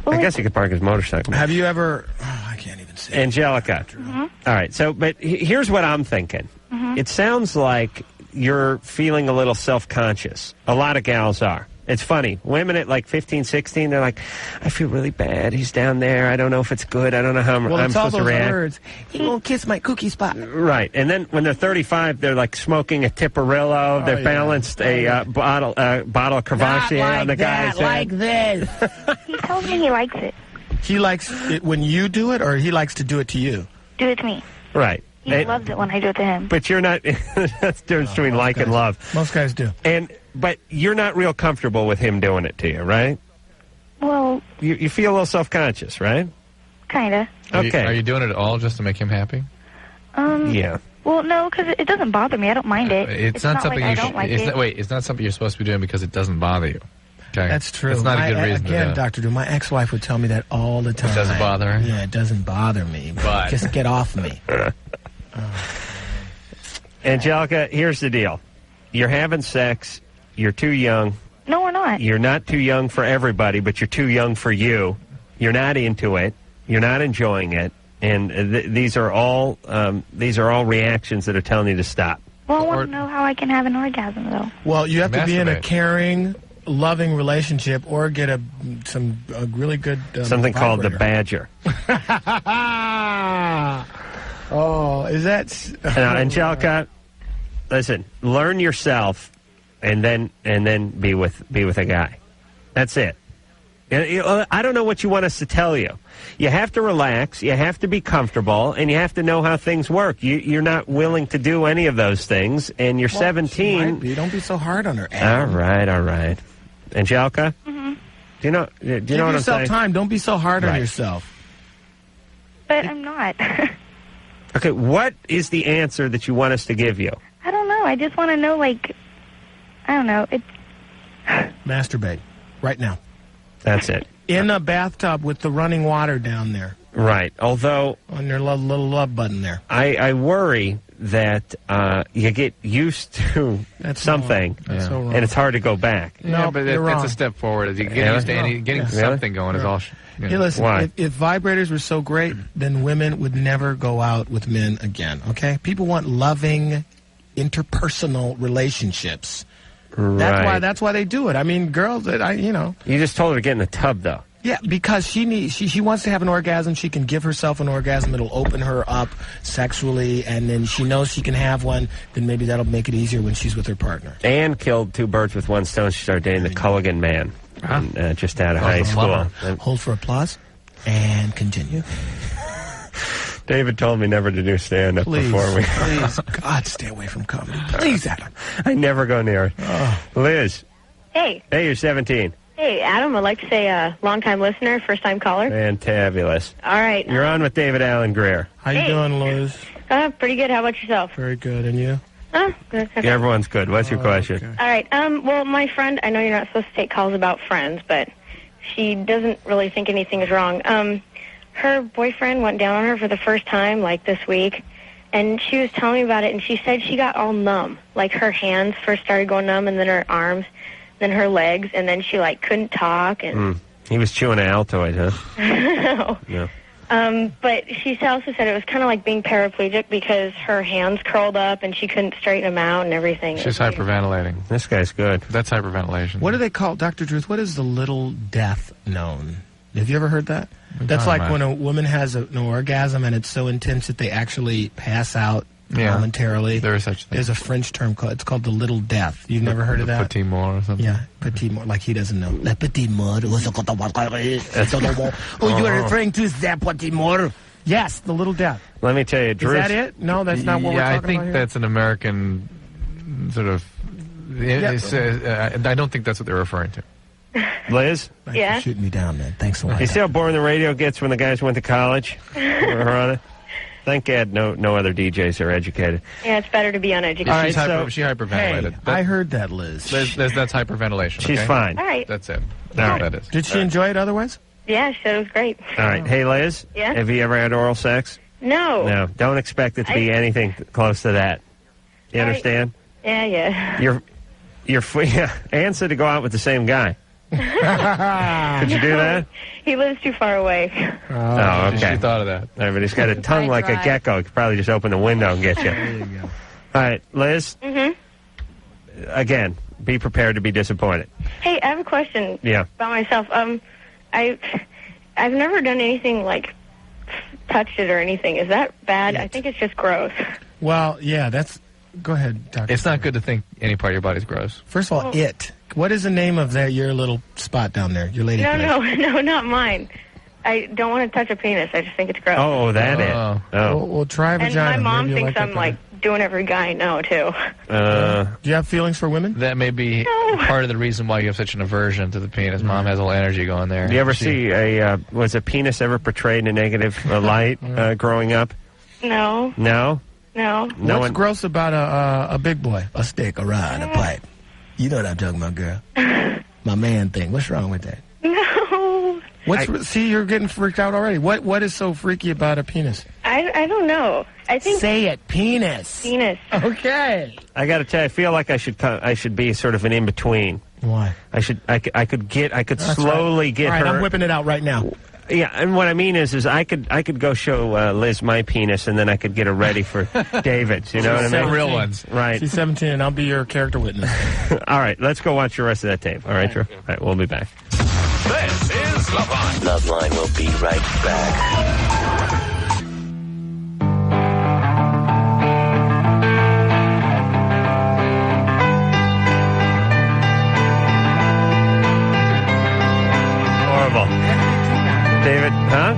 Speaker 1: I guess he could park his motorcycle.
Speaker 2: Have you ever... Oh, I can't even say
Speaker 1: Angelica.
Speaker 6: Mm-hmm.
Speaker 1: All right, so, but here's what I'm thinking.
Speaker 6: Mm-hmm.
Speaker 1: It sounds like you're feeling a little self-conscious. A lot of gals are. It's funny. Women at like 15, 16, they're like, I feel really bad. He's down there. I don't know if it's good. I don't know how I'm supposed to react.
Speaker 2: Words. He won't kiss my cookie spot.
Speaker 1: Right. And then when they're 35, they're like smoking a Tiparillo. They've balanced a bottle of Courvoisier
Speaker 2: like
Speaker 1: on the guy's
Speaker 2: like
Speaker 1: head.
Speaker 2: this.
Speaker 6: He tells me he likes it.
Speaker 2: He likes it when you do it, or he likes to do it to you?
Speaker 6: Do it to me.
Speaker 1: Right.
Speaker 6: He loves it when I do it to him.
Speaker 1: But you're not. That's the difference between like and love.
Speaker 2: Most guys do.
Speaker 1: But you're not real comfortable with him doing it to you, right?
Speaker 6: Well,
Speaker 1: you feel a little self-conscious, right?
Speaker 6: Kinda.
Speaker 1: Okay.
Speaker 3: Are you doing it all just to make him happy?
Speaker 1: Yeah.
Speaker 6: Well, no, because it doesn't bother me. I don't mind it.
Speaker 3: It's not something
Speaker 6: like
Speaker 3: you
Speaker 6: I don't like it.
Speaker 3: Wait, it's not something you're supposed to be doing because it doesn't bother you. Okay.
Speaker 2: That's true.
Speaker 3: It's not a good reason to do
Speaker 2: Again,
Speaker 3: it.
Speaker 2: Dr. Drew, my ex-wife would tell me that all the time.
Speaker 3: It doesn't bother her?
Speaker 2: Yeah, it doesn't bother me.
Speaker 3: But
Speaker 2: just get off me.
Speaker 1: Angelica, here's the deal. You're having sex. You're too young.
Speaker 6: No, we're not.
Speaker 1: You're not too young for everybody, but you're too young for you. You're not into it. You're not enjoying it. And these are all reactions that are telling you to stop.
Speaker 6: Well, I want to know how I can have an orgasm, though.
Speaker 2: Well, you have to be in a
Speaker 3: Masturbate.
Speaker 2: caring, loving relationship, or get a really good
Speaker 1: Something called the
Speaker 2: vibrator.
Speaker 1: badger.
Speaker 2: Oh, is that...
Speaker 1: Now, Angelica, listen, learn yourself, and then be with a guy. That's it. I don't know what you want us to tell you. You have to relax, you have to be comfortable, and you have to know how things work. You're not willing to do any of those things, and you're 17.
Speaker 2: Don't be so hard on her.
Speaker 1: All right. Angelica?
Speaker 6: Mm-hmm.
Speaker 1: Do you know what I'm saying?
Speaker 2: Give yourself time. Don't be so hard on yourself.
Speaker 6: But I'm not.
Speaker 1: Okay, what is the answer that you want us to give you?
Speaker 6: I don't know. I just want to know, I don't know.
Speaker 2: Masturbate. Right now.
Speaker 1: That's it.
Speaker 2: In a bathtub with the running water down there.
Speaker 1: Right. Although...
Speaker 2: on your little love button there.
Speaker 1: I worry that you get used to something,
Speaker 2: That's so wrong.
Speaker 1: and it's hard to go back.
Speaker 2: No,
Speaker 3: but
Speaker 2: you're
Speaker 3: that's
Speaker 2: wrong.
Speaker 3: a step forward. You get used to getting something going is all...
Speaker 2: Hey, listen,
Speaker 1: Why?
Speaker 2: if vibrators were so great, then women would never go out with men again, okay? People want loving, interpersonal relationships.
Speaker 1: Right.
Speaker 2: That's why they do it. I mean, girls,
Speaker 1: You just told her to get in the tub, though.
Speaker 2: Yeah, because she wants to have an orgasm. She can give herself an orgasm. It'll open her up sexually, and then she knows she can have one. Then maybe that'll make it easier when she's with her partner.
Speaker 1: Anne killed 2 birds with 1 stone. She started dating the Culligan man just out of high school.
Speaker 2: Hold for applause and continue.
Speaker 1: David told me never to do stand-up before we...
Speaker 2: Please, God, stay away from comedy. Please, Adam.
Speaker 1: I never go near it.
Speaker 2: Oh.
Speaker 1: Liz.
Speaker 5: Hey.
Speaker 1: Hey, you're 17.
Speaker 5: Hey, Adam, I'd like to say long-time listener, first-time caller.
Speaker 1: Fantabulous.
Speaker 5: All right.
Speaker 1: You're on with David Alan Grier.
Speaker 2: How you doing, Liz?
Speaker 5: Pretty good. How about yourself?
Speaker 2: Very good. And you?
Speaker 5: Good. Okay.
Speaker 1: Yeah, everyone's good. What's your question?
Speaker 2: Okay.
Speaker 5: All right. Well, my friend, I know you're not supposed to take calls about friends, but she doesn't really think anything is wrong. Her boyfriend went down on her for the first time, like, this week, and she was telling me about it, and she said she got all numb. Like, her hands first started going numb, and then her arms, then her legs, and then she, like, couldn't talk. And
Speaker 1: He was chewing an Altoid, huh?
Speaker 5: No.
Speaker 1: Yeah.
Speaker 5: But she also said it was kind of like being paraplegic because her hands curled up and she couldn't straighten them out and everything.
Speaker 3: She's hyperventilating.
Speaker 1: This guy's good.
Speaker 3: That's hyperventilation.
Speaker 2: What do they call, Dr. Druth, what is the little death known? Have you ever heard that? That's like when a woman has an orgasm and it's so intense that they actually pass out momentarily.
Speaker 3: There is such a thing.
Speaker 2: There's a French term called, it's called the little death. You've never heard of that?
Speaker 3: Petit mort or something?
Speaker 2: Yeah, petit mort, like he doesn't know. Le petit mort. Oh, you are referring to the petit mort? Yes, the little death.
Speaker 1: Let me tell you, Drew.
Speaker 2: Is that it? No, that's not what we're talking about.
Speaker 3: Yeah, I think that's an American sort of... I don't think that's what they're referring to.
Speaker 1: Liz?
Speaker 2: Thanks for shooting me down, man. Thanks a lot.
Speaker 1: You see how boring the radio gets when the guys went to college? We're on it. Thank God no other DJs are educated.
Speaker 5: Yeah, it's better to be uneducated.
Speaker 1: All right,
Speaker 3: she hyperventilated.
Speaker 2: Hey, I heard that, Liz.
Speaker 3: That's hyperventilation.
Speaker 1: She's
Speaker 3: okay?
Speaker 1: fine.
Speaker 5: All right.
Speaker 3: That's it.
Speaker 1: All right.
Speaker 3: That is.
Speaker 2: Did she enjoy it otherwise?
Speaker 5: Yeah, she said it was great.
Speaker 1: All right. Hey, Liz?
Speaker 5: Yeah?
Speaker 1: Have you ever had oral sex?
Speaker 5: No.
Speaker 1: No. Don't expect it to be anything close to that. You understand?
Speaker 5: Yeah.
Speaker 1: Ann said to go out with the same guy. Could you do that?
Speaker 5: He lives too far away.
Speaker 1: Oh, okay.
Speaker 3: She thought of that.
Speaker 1: All right, but he's got a tongue like a gecko. He could probably just open the window and get you.
Speaker 2: There you go.
Speaker 1: All right, Liz?
Speaker 5: Mm-hmm.
Speaker 1: Again, be prepared to be disappointed.
Speaker 5: Hey, I have a question about myself. I've never done anything like touched it or anything. Is that bad? I think it's just gross.
Speaker 2: Well, yeah, that's... Go ahead, Doctor.
Speaker 3: It's not good to think any part of your body's gross.
Speaker 2: First of all, What is the name of your little spot down there, your lady place?
Speaker 5: No, not mine. I don't want to touch a penis. I just think it's gross.
Speaker 1: Oh, that it. Oh.
Speaker 2: Well, try vagina.
Speaker 5: And my mom
Speaker 2: Maybe
Speaker 5: thinks I'm like doing every guy I know, too.
Speaker 2: Do you have feelings for women?
Speaker 3: That may be part of the reason why you have such an aversion to the penis. Mom has all energy going there.
Speaker 1: Do you ever see was a penis ever portrayed in a negative light growing up?
Speaker 5: No.
Speaker 1: No?
Speaker 5: No.
Speaker 2: What's gross about a big boy? A stick, a rod, a pipe. You know what I'm talking about, girl. My man thing. What's wrong with that?
Speaker 5: No.
Speaker 2: See, you're getting freaked out already. What is so freaky about a penis?
Speaker 5: I don't know. I think...
Speaker 2: Say it. Penis.
Speaker 5: Penis.
Speaker 2: Okay.
Speaker 1: I got to tell you, I feel like I should be sort of an in-between.
Speaker 2: Why?
Speaker 1: I could slowly get her...
Speaker 2: All right, I'm whipping it out right now.
Speaker 1: Yeah, and what I mean is I could go show Liz my penis, and then I could get her ready for David's. You know what I mean?
Speaker 3: Real ones,
Speaker 1: right?
Speaker 2: She's 17, and I'll be your character witness.
Speaker 1: All right, let's go watch the rest of that tape. All right, Drew. All right, we'll be back.
Speaker 10: This is Loveline. Loveline will be right back.
Speaker 1: David, huh?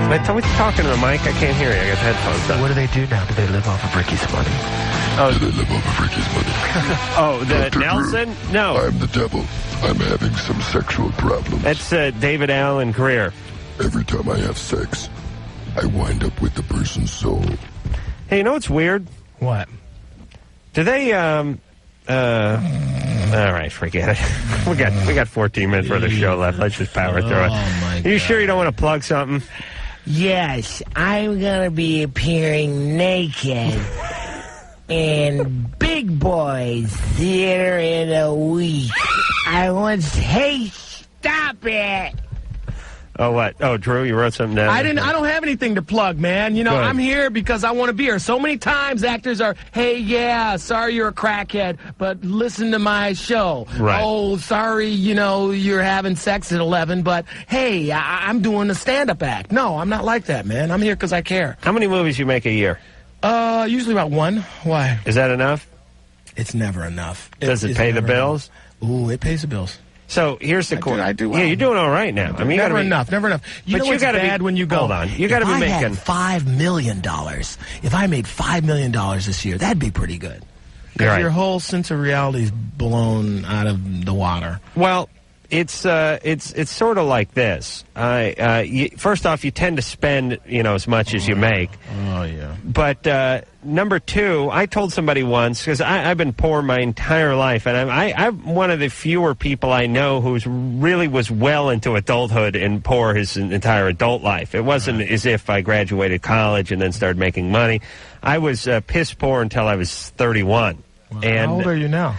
Speaker 1: What are you talking to the mic? I can't hear you. I got headphones on.
Speaker 2: What do they do now? Do they live off of Ricky's money?
Speaker 1: Oh,
Speaker 14: do they live off of Ricky's money?
Speaker 1: Oh, the
Speaker 14: Dr.
Speaker 1: Nelson?
Speaker 14: Drew,
Speaker 1: no.
Speaker 14: I'm the devil. I'm having some sexual problems.
Speaker 1: That's David Alan Grier.
Speaker 14: Every time I have sex, I wind up with the person's soul.
Speaker 1: Hey, you know what's weird?
Speaker 2: What?
Speaker 1: Do they, all right, forget it. We got 14 minutes worth of show left. Let's just power through it.
Speaker 2: My
Speaker 1: Are you sure you don't want to plug something?
Speaker 15: Yes, I'm going to be appearing naked in Big Boys Theater in a week. Hey, stop it!
Speaker 1: Oh, what? Oh, Drew, you wrote something down.
Speaker 2: I don't have anything to plug, man. You know,
Speaker 1: Good.
Speaker 2: I'm here because I want to be here. So many times actors are, hey, yeah, sorry you're a crackhead, but listen to my show.
Speaker 1: Right.
Speaker 2: Oh, sorry, you know, you're having sex at 11, but hey, I'm doing a stand-up act. No, I'm not like that, man. I'm here because I care.
Speaker 1: How many movies you make a year?
Speaker 2: Usually about one. Why?
Speaker 1: Is that enough?
Speaker 2: It's never enough.
Speaker 1: Does it pay the bills?
Speaker 2: Ooh, it pays the bills.
Speaker 1: So here's the question.
Speaker 2: I do well.
Speaker 1: Yeah, you're doing all right now. I mean,
Speaker 2: never enough. You
Speaker 1: but
Speaker 2: know what's bad when you go?
Speaker 1: Hold on. You got to be making.
Speaker 2: If I had $5 million, if I made $5 million this year, that'd be pretty good. Because
Speaker 1: Right.
Speaker 2: your whole sense of reality is blown out of the water.
Speaker 1: Well, it's sort of like this. First off, you tend to spend as much as you make.
Speaker 2: Oh yeah.
Speaker 1: But number two, I told somebody once, because I've been poor my entire life, and I'm one of the fewer people I know who's really was well into adulthood and poor his entire adult life. It wasn't as if I graduated college and then started making money. I was piss poor until I was 31.
Speaker 2: Well,
Speaker 1: and
Speaker 2: how old are you now?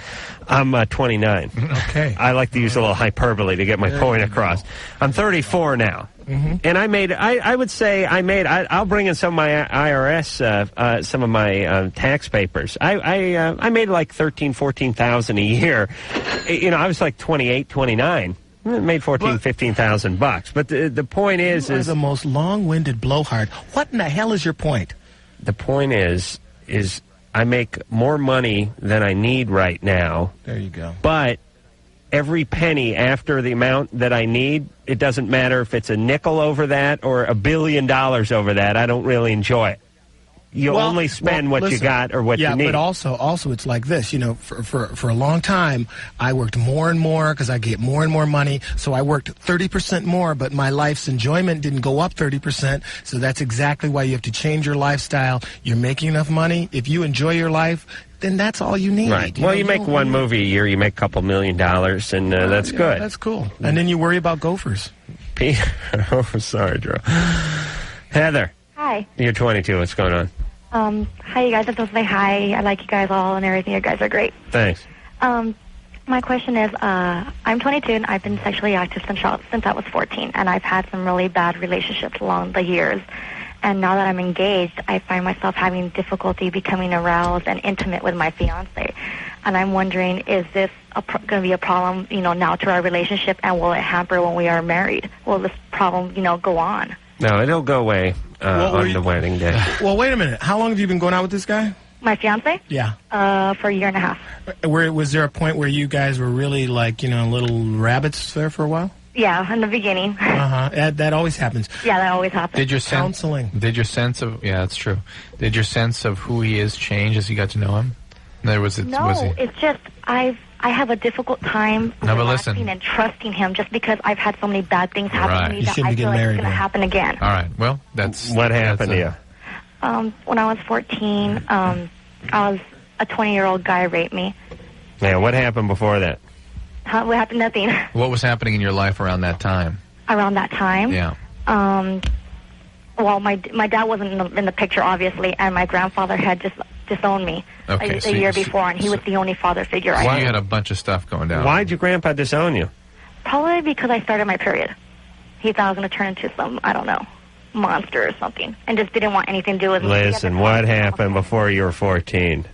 Speaker 1: I'm 29.
Speaker 2: Okay.
Speaker 1: I like to use a little hyperbole to get my point across. I'm 34 now.
Speaker 2: Mm-hmm.
Speaker 1: And I would say I'll bring in some of my IRS, some of my tax papers. I made like $13,000-14,000 a year. I was like 28, 29. Made $15,000. But the point is
Speaker 2: the most long-winded blowhard. What in the hell is your point?
Speaker 1: The point is I make more money than I need right now.
Speaker 2: There you go.
Speaker 1: But every penny after the amount that I need, it doesn't matter if it's a nickel over that or $1 billion over that. I don't really enjoy it. You only spend what you got or what you need.
Speaker 2: Yeah, but also it's like this. For a long time, I worked more and more because I get more and more money. So I worked 30% more, but my life's enjoyment didn't go up 30%. So that's exactly why you have to change your lifestyle. You're making enough money. If you enjoy your life, then that's all you need.
Speaker 1: Right. Well, you make one movie a year, you make a couple $1 million, and that's good.
Speaker 2: That's cool. And then you worry about gophers.
Speaker 1: Peter, oh, sorry, Drew. Heather.
Speaker 6: Hi.
Speaker 1: You're 22. What's going on?
Speaker 6: Hi, you guys. I just want to say hi. I like you guys all and everything. You guys are great.
Speaker 1: Thanks.
Speaker 6: My question is, I'm 22 and I've been sexually active since I was 14, and I've had some really bad relationships along the years. And now that I'm engaged, I find myself having difficulty becoming aroused and intimate with my fiance. And I'm wondering, is this going to be a problem, now to our relationship, and will it hamper when we are married? Will this problem, go on?
Speaker 1: No, it'll go away on the wedding day.
Speaker 2: Well, wait a minute. How long have you been going out with this guy?
Speaker 6: My fiance?
Speaker 2: Yeah.
Speaker 6: For a year and a half.
Speaker 2: Was there a point where you guys were really like, little rabbits there for a while?
Speaker 6: Yeah, in the beginning.
Speaker 2: That always happens.
Speaker 6: Yeah, that always happens.
Speaker 3: Did your
Speaker 2: counseling?
Speaker 3: Did your sense of that's true. Did your sense of who he is change as you got to know him?
Speaker 6: It's just I have a difficult time relaxing and trusting him just because I've had so many bad things happen to me that I feel like it's going to happen again.
Speaker 3: All right. Well, that's
Speaker 1: what happened to you.
Speaker 6: When I was 14, I was a 20-year-old guy raped me.
Speaker 1: Yeah. What happened before that?
Speaker 6: What happened? Nothing.
Speaker 3: What was happening in your life around that time?
Speaker 6: Around that time?
Speaker 3: Yeah.
Speaker 6: Well, my dad wasn't in the picture, obviously, and my grandfather had just disowned me a year before, and he was the only father figure I had.
Speaker 3: You had a bunch of stuff going down.
Speaker 1: Why'd your grandpa disown you?
Speaker 6: Probably because I started my period. He thought I was going to turn into some, I don't know, monster or something, and just didn't want anything to do with me.
Speaker 1: Listen, what happened before you were 14?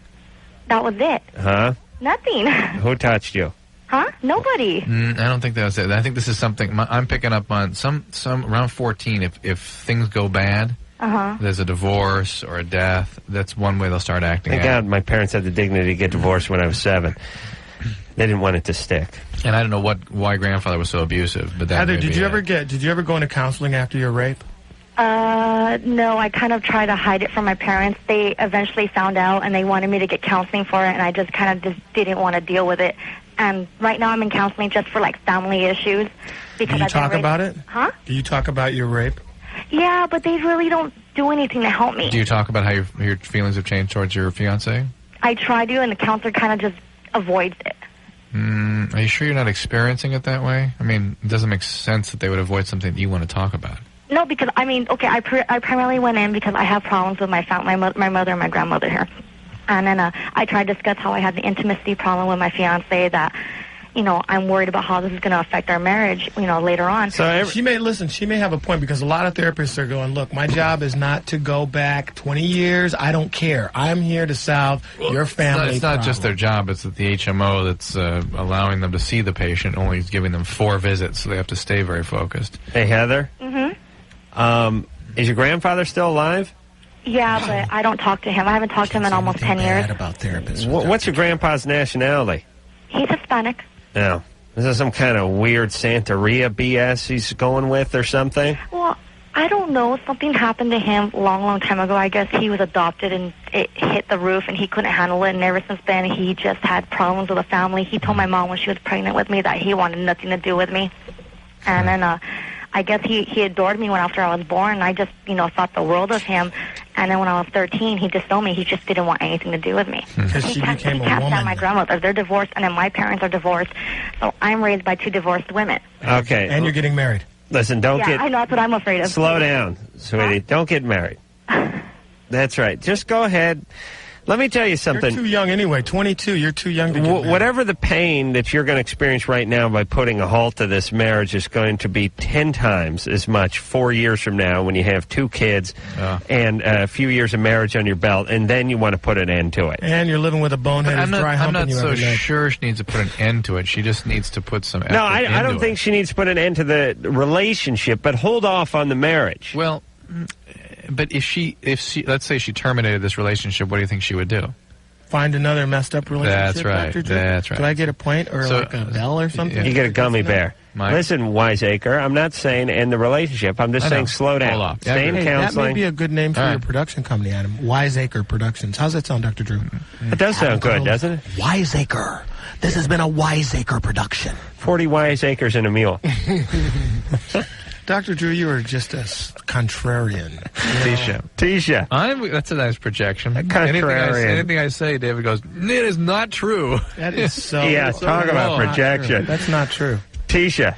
Speaker 6: That was it.
Speaker 1: Huh?
Speaker 6: Nothing.
Speaker 1: Who touched you?
Speaker 6: Huh? Nobody.
Speaker 3: I don't think that was it. I think this is something I'm picking up on. Some around 14, if things go bad, there's a divorce or a death, that's one way they'll start acting out.
Speaker 1: Thank God my parents had the dignity to get divorced when I was 7. They didn't want it to stick.
Speaker 3: And I don't know why grandfather was so abusive, but that
Speaker 2: Heather, did you ever go into counseling after your rape?
Speaker 6: No, I kind of tried to hide it from my parents. They eventually found out, and they wanted me to get counseling for it, and I just kind of didn't want to deal with it. And right now I'm in counseling just for, like, family issues. Because
Speaker 2: Do you talk about it?
Speaker 6: Huh?
Speaker 2: Do you talk about your rape?
Speaker 6: Yeah, but they really don't do anything to help me.
Speaker 3: Do you talk about how your feelings have changed towards your fiancé?
Speaker 6: I try to, and the counselor kind of just avoids it.
Speaker 3: Are you sure you're not experiencing it that way? I mean, it doesn't make sense that they would avoid something that you want to talk about.
Speaker 6: No, because, I primarily went in because I have problems with my mother and my grandmother here. And then I tried to discuss how I had the intimacy problem with my fiancé, that,
Speaker 5: I'm worried about how this is going to affect our marriage, later on.
Speaker 2: So she may have a point, because a lot of therapists are going, look, my job is not to go back 20 years. I don't care. I'm here to solve your family
Speaker 3: It's not
Speaker 2: problem.
Speaker 3: just their job. It's that the HMO that's allowing them to see the patient only is giving them 4 visits, so they have to stay very focused.
Speaker 1: Hey, Heather?
Speaker 5: Mm-hmm.
Speaker 1: Is your grandfather still alive?
Speaker 5: Yeah, but I don't talk to him. I haven't talked to him in almost 10 years.
Speaker 2: About therapists.
Speaker 1: What's your grandpa's nationality?
Speaker 5: He's Hispanic.
Speaker 1: No. Is there some kind of weird Santeria BS he's going with or something?
Speaker 5: Well, I don't know. Something happened to him a long, long time ago. I guess he was adopted and it hit the roof and he couldn't handle it. And ever since then, he just had problems with the family. He told my mom when she was pregnant with me that he wanted nothing to do with me. And then I guess he adored me after I was born. I just, thought the world of him. And then when I was 13, he disowned me. He just didn't want anything to do with me.
Speaker 2: Because she became a
Speaker 5: He can't
Speaker 2: woman.
Speaker 5: stand my grandmother. They're divorced, and then my parents are divorced. So I'm raised by 2 divorced women.
Speaker 1: Okay.
Speaker 2: And you're getting married.
Speaker 1: Listen, don't
Speaker 5: Yeah,
Speaker 1: get...
Speaker 5: I know. That's what I'm afraid of.
Speaker 1: Slow down, sweetie. Don't get married. That's right. Just go ahead. Let me tell you something.
Speaker 2: You're too young anyway. 22. You're too young to get married.
Speaker 1: Whatever the pain that you're going to experience right now by putting a halt to this marriage is going to be 10 times as much 4 years from now when you have 2 kids and a few years of marriage on your belt, and then you want to put an end to it.
Speaker 2: And you're living with a bonehead who's dry
Speaker 3: I'm
Speaker 2: humping
Speaker 3: not
Speaker 2: you
Speaker 3: so
Speaker 2: every night.
Speaker 3: sure she needs to put an end to it. She just needs to put some effort
Speaker 1: No, I
Speaker 3: into
Speaker 1: don't think she needs to put an end to the relationship, but hold off on the marriage.
Speaker 3: Well, but if she, let's say she terminated this relationship, what do you think she would do?
Speaker 2: Find another messed up relationship.
Speaker 3: That's right.
Speaker 2: Dr. Drew?
Speaker 3: That's right.
Speaker 2: Do I get a point or
Speaker 3: So,
Speaker 2: like a bell or something?
Speaker 1: You get a gummy bear.
Speaker 3: Mike?
Speaker 1: Listen, wiseacre, I'm not saying end the relationship. I'm just
Speaker 3: I know.
Speaker 1: saying slow down.
Speaker 3: Hold off.
Speaker 1: Stay in
Speaker 2: Hey, that may
Speaker 1: counseling.
Speaker 2: be a good name for
Speaker 3: All
Speaker 2: your
Speaker 3: right.
Speaker 2: production company, Adam. Wiseacre Productions. How's that sound, Dr. Drew?
Speaker 1: It does sound good, doesn't it?
Speaker 2: Wiseacre. This has been a Wiseacre production.
Speaker 1: 40 wiseacres and a mule.
Speaker 2: Dr. Drew, you are just a contrarian.
Speaker 1: Tisha.
Speaker 3: That's a nice projection.
Speaker 1: Contrarian.
Speaker 3: Anything I say, David goes, it is not true.
Speaker 2: That is so...
Speaker 1: Yeah, talk about projection.
Speaker 2: That's not true.
Speaker 1: Tisha.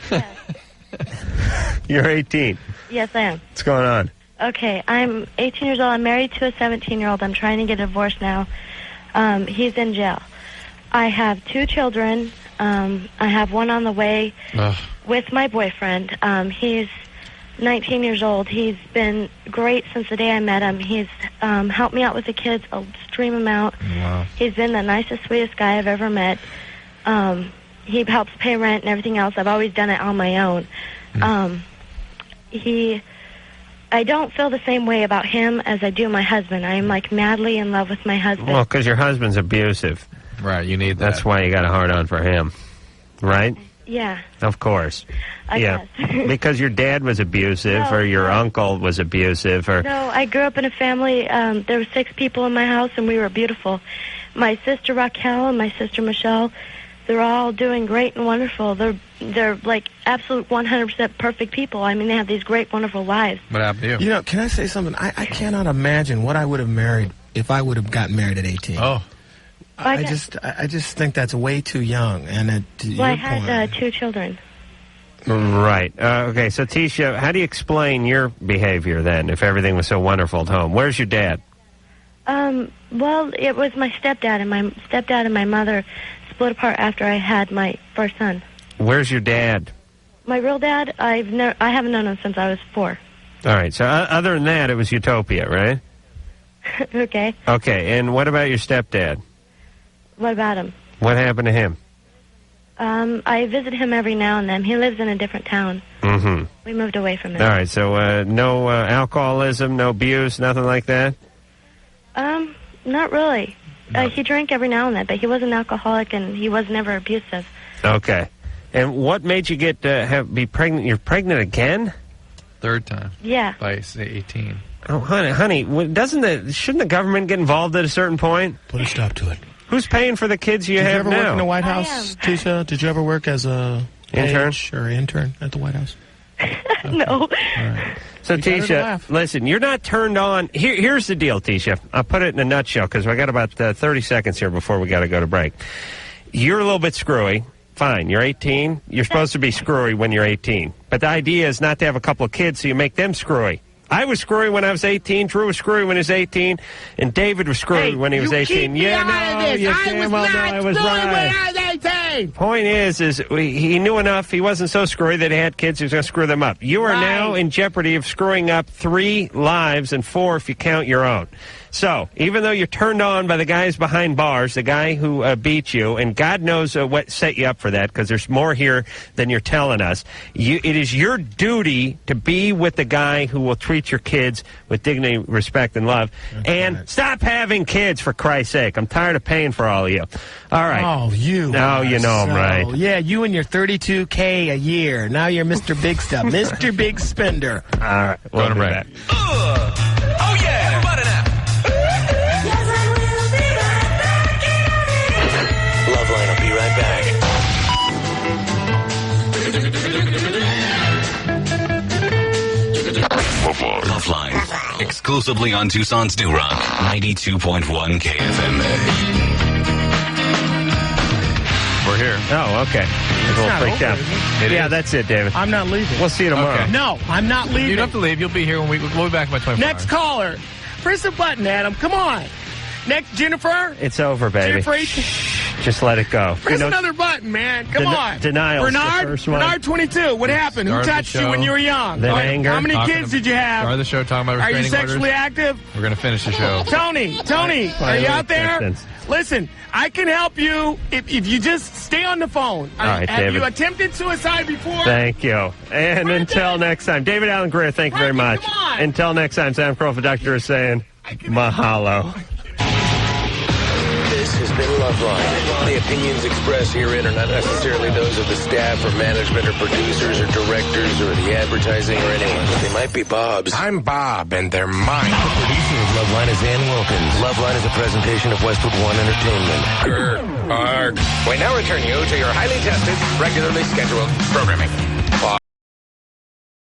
Speaker 1: You're 18.
Speaker 5: Yes, I am.
Speaker 1: What's going on?
Speaker 5: Okay, I'm 18 years old. I'm married to a 17-year-old. I'm trying to get a divorce now. He's in jail. I have 2 children. I have one on the way with my boyfriend. He's 19 years old. He's been great since the day I met him. He's helped me out with the kids an extreme amount.
Speaker 3: Wow.
Speaker 5: He's been the nicest, sweetest guy I've ever met. He helps pay rent and everything else. I've always done it on my own. I don't feel the same way about him as I do my husband. I am like madly in love with my husband.
Speaker 1: Well, because your husband's abusive.
Speaker 3: Right, you need that.
Speaker 1: That's why you got a hard on for him. Right?
Speaker 5: Yeah.
Speaker 1: Of course.
Speaker 5: I guess.
Speaker 1: Because your dad was abusive or your uncle was abusive or...
Speaker 5: No, I grew up in a family. There were 6 people in my house, and we were beautiful. My sister Raquel and my sister Michelle, they're all doing great and wonderful. They're like absolute 100% perfect people. I mean, they have these great, wonderful lives.
Speaker 3: What happened to you?
Speaker 2: You know, can I say something? I cannot imagine what I would have married if I would have gotten married at 18.
Speaker 3: Oh.
Speaker 2: I just think that's way too young. And
Speaker 5: I had 2 children.
Speaker 1: Right. Okay, so Tisha, how do you explain your behavior then if everything was so wonderful at home? Where's your dad?
Speaker 5: Well, it was my stepdad, and my stepdad and my mother split apart after I had my first son.
Speaker 1: Where's your dad?
Speaker 5: My real dad, I haven't known him since I was 4.
Speaker 1: All right, so other than that, it was utopia, right?
Speaker 5: Okay.
Speaker 1: Okay, and what about your stepdad?
Speaker 5: What about him?
Speaker 1: What happened to him?
Speaker 5: I visit him every now and then. He lives in a different town.
Speaker 1: Mm-hmm.
Speaker 5: We moved away from him.
Speaker 1: All right, so no alcoholism, no abuse, nothing like that?
Speaker 5: Not really. No. He drank every now and then, but he was an alcoholic and he was never abusive.
Speaker 1: Okay. And what made you get be pregnant? You're pregnant again?
Speaker 3: 3rd time.
Speaker 5: Yeah.
Speaker 3: By, say, 18.
Speaker 1: Oh, honey, shouldn't the government get involved at a certain point?
Speaker 2: Put a stop to it.
Speaker 1: Who's paying for the kids you have
Speaker 2: now? Did you ever work in the White
Speaker 5: I
Speaker 2: House, Tisha? Did you ever work as a
Speaker 1: intern
Speaker 2: or intern at the White House?
Speaker 5: No.
Speaker 2: All right.
Speaker 1: So, Tisha, listen, you're not turned on. Here's the deal, Tisha. I'll put it in a nutshell because I got about 30 seconds here before we got to go to break. You're a little bit screwy. Fine, you're 18. You're supposed to be screwy when you're 18. But the idea is not to have a couple of kids so you make them screwy. I was screwy when I was 18. Drew was screwy when he was 18. And David was screwy when he was 18.
Speaker 15: Keep me out of this. I was not screwy when I was 18. behave.
Speaker 1: Point is he knew enough. He wasn't so screwy that he had kids. He was going to screw them up. You are now in jeopardy of screwing up 3 lives and 4 if you count your own. So, even though you're turned on by the guys behind bars, the guy who beat you, and God knows what set you up for that, because there's more here than you're telling us, it is your duty to be with the guy who will treat your kids with dignity, respect, and love. And stop having kids, for Christ's sake. I'm tired of paying for all of you. All right.
Speaker 2: Oh, you.
Speaker 1: Now you know I'm right.
Speaker 2: Yeah, you and your $32K a year. Now you're Mr. Big Stuff. Mr. Big Spender.
Speaker 1: All right. We'll be back.
Speaker 10: Oh, yeah, everybody now. Loveline, I'll be right back.
Speaker 16: Loveline. Exclusively on Tucson's New Rock, 92.1 KFMA.
Speaker 3: We're here.
Speaker 1: Oh, okay. A little freaked out. Yeah, that's it, David.
Speaker 2: I'm not leaving.
Speaker 1: We'll see you tomorrow.
Speaker 3: Okay.
Speaker 2: No, I'm not leaving.
Speaker 3: You don't have to leave. You'll be here when we'll be back by 24
Speaker 2: Next
Speaker 3: hours.
Speaker 2: caller. Press the button, Adam. Come on. Next, Jennifer.
Speaker 1: It's over, baby.
Speaker 2: Jennifer,
Speaker 1: just let it go.
Speaker 2: press another button, man. Come on.
Speaker 1: Denial's the
Speaker 2: Bernard,
Speaker 1: first one.
Speaker 2: Bernard 22. What happened? Who
Speaker 3: Start the
Speaker 2: touched you
Speaker 3: show.
Speaker 2: when you were young?
Speaker 1: Then anger.
Speaker 2: How many kids did you have?
Speaker 3: Start the show talking about
Speaker 2: Are you
Speaker 3: restraining
Speaker 2: sexually
Speaker 3: orders.
Speaker 2: active?
Speaker 3: We're going to finish the show.
Speaker 2: Tony, are you out there? Listen, I can help you if you just stay on the phone.
Speaker 1: All right,
Speaker 2: have
Speaker 1: David.
Speaker 2: you attempted suicide before?
Speaker 1: Thank you. And until next time, David Alan Grier, thank you very much. Until next time, Sam Carolla, Doctor, is saying mahalo.
Speaker 10: This has been Loveline. The opinions expressed herein are not necessarily those of the staff or management or producers or directors or the advertising or anyone. They might be Bob's.
Speaker 17: I'm Bob, and they're mine.
Speaker 10: The producer of Loveline is Ann Wilkins. Loveline is a presentation of Westwood One Entertainment.
Speaker 17: We now return you to your highly tested, regularly scheduled programming. Bye.